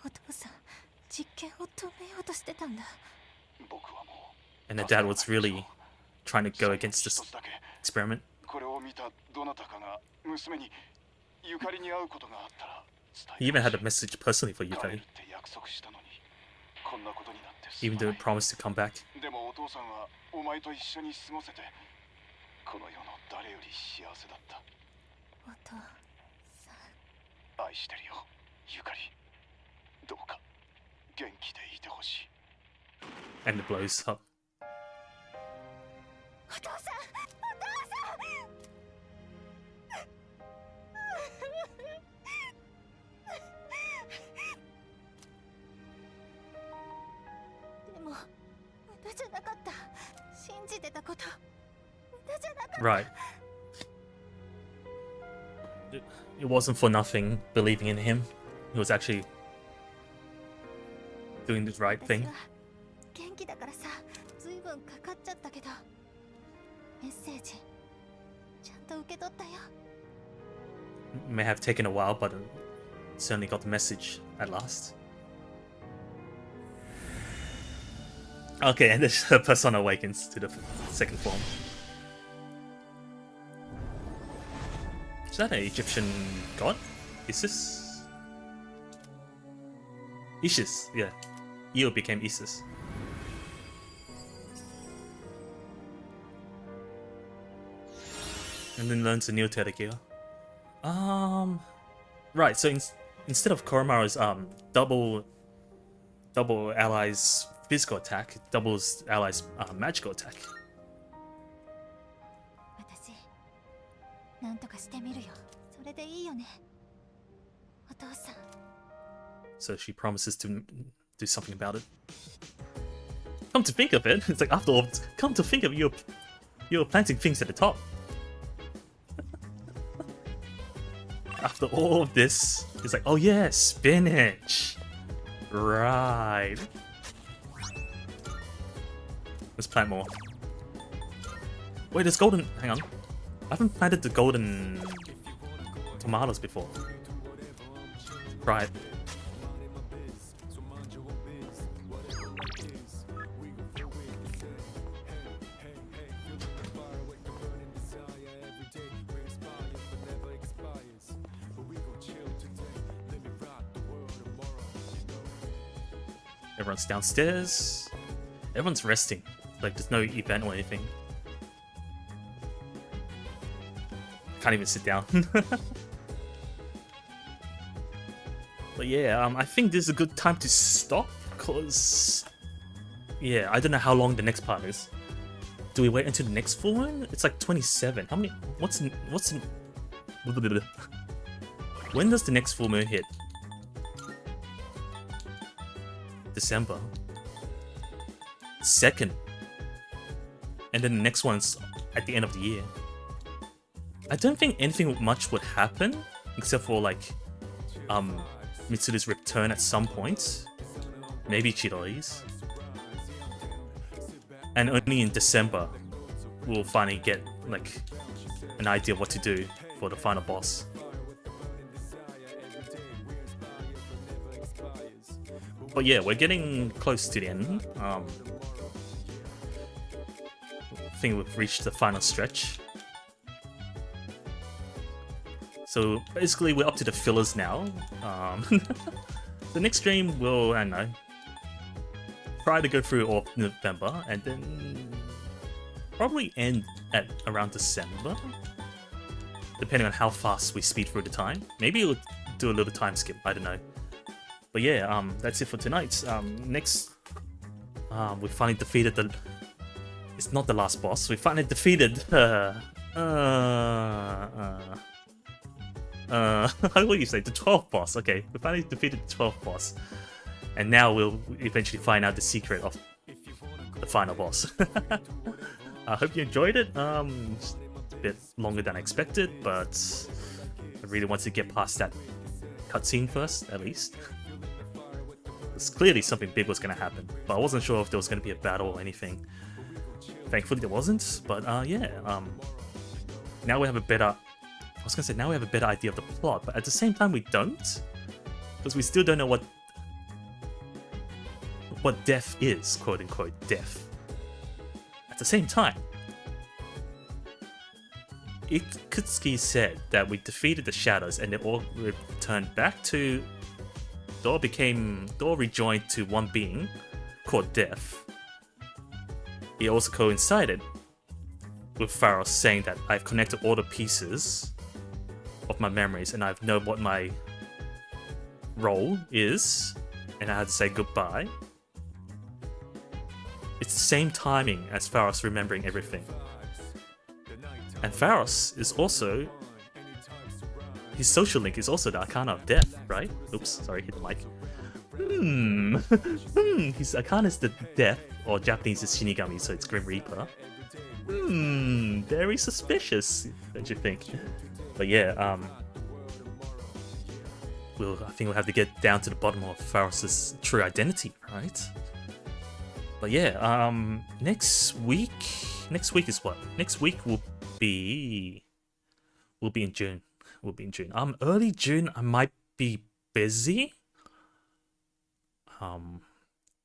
お父さん、実験を止めようとしてたんだ。僕はも And the dad was really trying to go against this experiment. これを見たどなたかが娘にゆかりに会うことがあったら He even had a message personally for 帰る Yukari, って約束したのにこんなことになってす even まな though い it promised to come back. でもお父さんはお前と一緒に過ごせてこの世の誰より幸せだったお父愛してるよゆかりどうか元気でいてほしい And it blows up. お父さんお父さんでも無駄じゃなかった信じてたこと無駄じゃなかった Right. It wasn't for nothing believing in him. He was actually doing the right 私 thing. は元気だからさずいぶんかかっちゃったけどメッセージちゃんと受け取ったよ May have taken a while, but certainly got the message at last. Okay, and this persona awakens to the second form. Is that an Egyptian god? Isis? Isis, yeah. Io became Isis. And then learns a new Terekia. Right, so instead of Koromaru's double allies physical attack, it doubles allies magical attack. 私なんとかしてみるよそれでいいよねお父さん So she promises to do something about it. Come to think of it, it's like after all, come to think of it, you're planting things at the top. After all of this, it's like, oh yeah, spinach. Right. Let's plant more. Wait, there's golden. Hang on. I haven't planted the golden tomatoes before. Right. Everyone's downstairs. Everyone's resting. Like there's no event or anything. Can't even sit down. But yeah, I think this is a good time to stop because yeah, I don't know how long the next part is. Do we wait until the next full moon? It's like 27. How many? What's when does the next full moon hit? December 2nd, and then the next one's at the end of the year. I don't think anything much would happen except for like Mitsuru's return at some point, maybe Chidori's, and only in December we'll finally get like an idea of what to do for the final boss. But yeah, we're getting close to the end. I think we've reached the final stretch. So basically we're up to the fillers now. The next stream will, I don't know, try to go through all of November and then probably end at around December. Depending on how fast we speed through the time. Maybe we'll do a little time skip, I don't know. But yeah, that's it for tonight. Next, we finally defeated the... It's not the last boss. We finally defeated... how would you say? The 12th boss. Okay, we finally defeated the 12th boss. And now we'll eventually find out the secret of the final boss. I hope you enjoyed it. It's a bit longer than I expected, but I really want to get past that cutscene first, at least. Clearly something big was going to happen, but I wasn't sure if there was going to be a battle or anything. Thankfully there wasn't, but yeah, now we have a better... I was going to say, now we have a better idea of the plot, but at the same time we don't, because we still don't know what death is, quote-unquote death. the same time, Ikutsuki said that we defeated the shadows and they all returned back to. They all rejoined to one being called Death. It also coincided with Pharos saying that I've connected all the pieces of my memories and I've known what my role is, and I had to say goodbye. It's the same timing as Pharos remembering everything. And Pharos is also... His social link is also the Arcana of Death, right? Oops, sorry, hit the mic. His Arcana is the Death, or Japanese is Shinigami, so it's Grim Reaper. Very suspicious, don't you think? But yeah, I think we'll have to get down to the bottom of Pharos' true identity, right? But yeah, next week is what? Next week will be in June. Early June I might be busy. I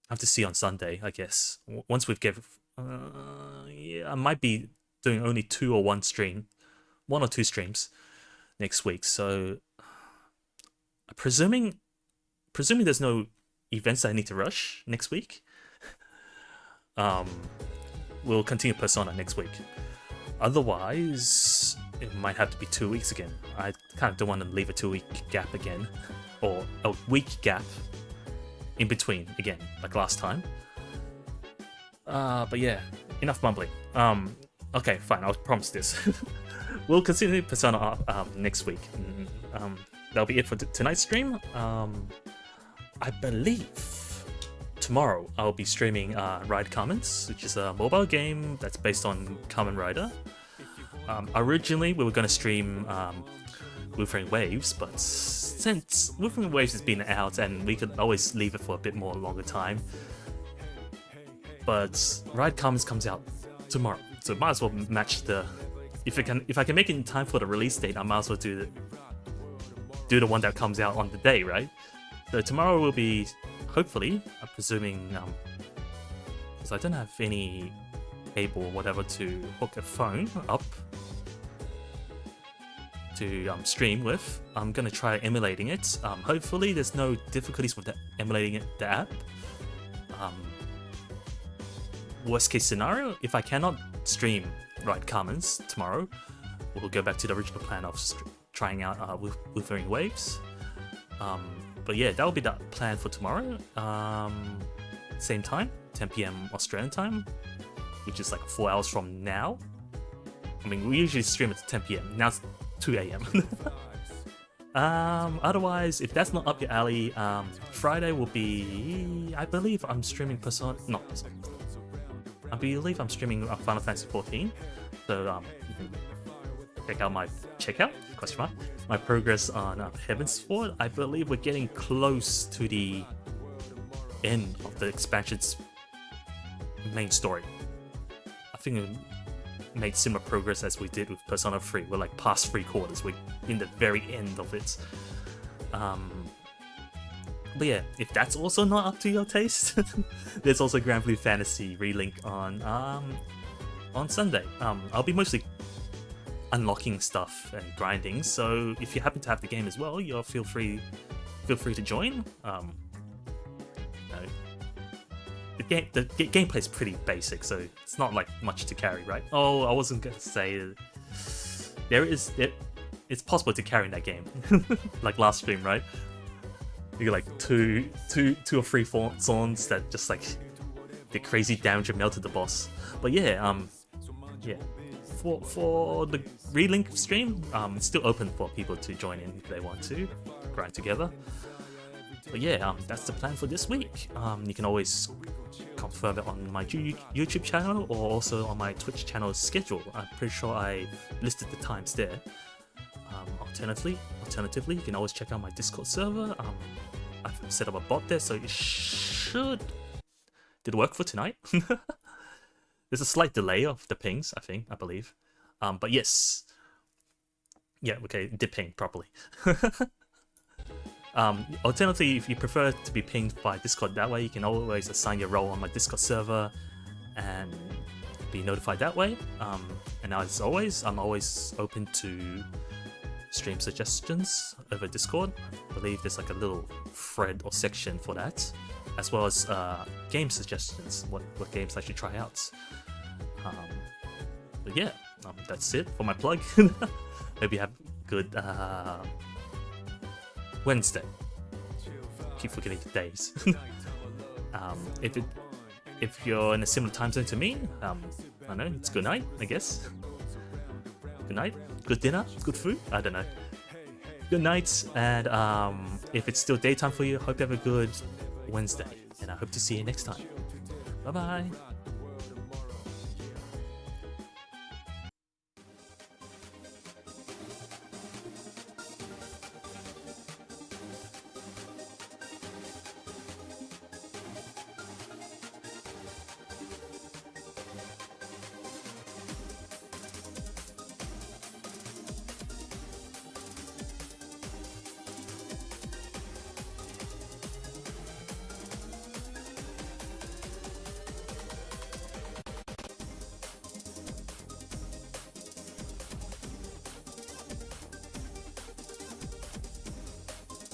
have to see on Sunday, I guess. Once we've yeah, I might be doing only 1 or 2 streams next week. So, presuming there's no events that I need to rush next week, we'll continue Persona next week. Otherwise, it might have to be 2 weeks again. I kind of don't want to leave a 2-week gap again, or a week gap in between again, like last time. But yeah, enough mumbling. Okay, fine, I'll promise this. We'll continue Persona next week. That'll be it for tonight's stream. I believe tomorrow I'll be streaming Ride Commons, which is a mobile game that's based on Kamen Rider. Originally we were going to stream Wuthering Waves, but since Wuthering Waves has been out and we could always leave it for a bit more longer time, but Ride Commons comes out tomorrow, so might as well match the... If I can make it in time for the release date, I might as well do the one that comes out on the day, right? So tomorrow will be, hopefully, I'm presuming, because I don't have any cable or whatever to hook a phone up to stream with. I'm gonna try emulating it. Hopefully there's no difficulties with emulating the app. Worst case scenario, if I cannot stream Ride Commons tomorrow, we'll go back to the original plan of trying out Wuthering Waves. But yeah, that will be the plan for tomorrow. Same time, 10 PM Australian time, which is like 4 hours from now. I mean, we usually stream at 10 PM. Now it's 2 AM. Otherwise, if that's not up your alley, Friday will be... I believe I'm streaming I believe I'm streaming Final Fantasy 14. So you can check out my progress on Heaven's Sword. I believe we're getting close to the end of the expansion's main story. I think we made similar progress as we did with Persona 3. We're like past 3/4. We're in the very end of it. But yeah, if that's also not up to your taste, there's also Grand Blue Fantasy Relink on Sunday. I'll be mostly unlocking stuff and grinding, so if you happen to have the game as well, you'll feel free to join. The gameplay is pretty basic, so it's not like much to carry, right? Oh, I wasn't gonna say it's possible to carry in that game, like last stream, right? You get like two or three thorns that just like did crazy damage and melted the boss. But yeah, for the relink stream, it's still open for people to join in if they want to grind together. But yeah, that's the plan for this week. You can always confirm it on my YouTube channel or also on my Twitch channel schedule. I'm pretty sure I listed the times there. Alternatively, you can always check out my Discord server. I've set up a bot there, so it should... Did it work for tonight? There's a slight delay of the pings, I believe. But yes. Yeah, okay, it did ping properly. Alternatively, if you prefer to be pinged by Discord that way, you can always assign your role on my Discord server and be notified that way. And as always, I'm always open to stream suggestions over Discord. I believe there's like a little thread or section for that, as well as game suggestions, what games I should try out. But yeah, that's it for my plug. Hope you have a good Wednesday. Keep forgetting the days. If you're in a similar time zone to me, I don't know, it's good night, I guess. Good night, good dinner, good food, I don't know. Good night, and if it's still daytime for you, hope you have a good Wednesday, and I hope to see you next time. Bye bye.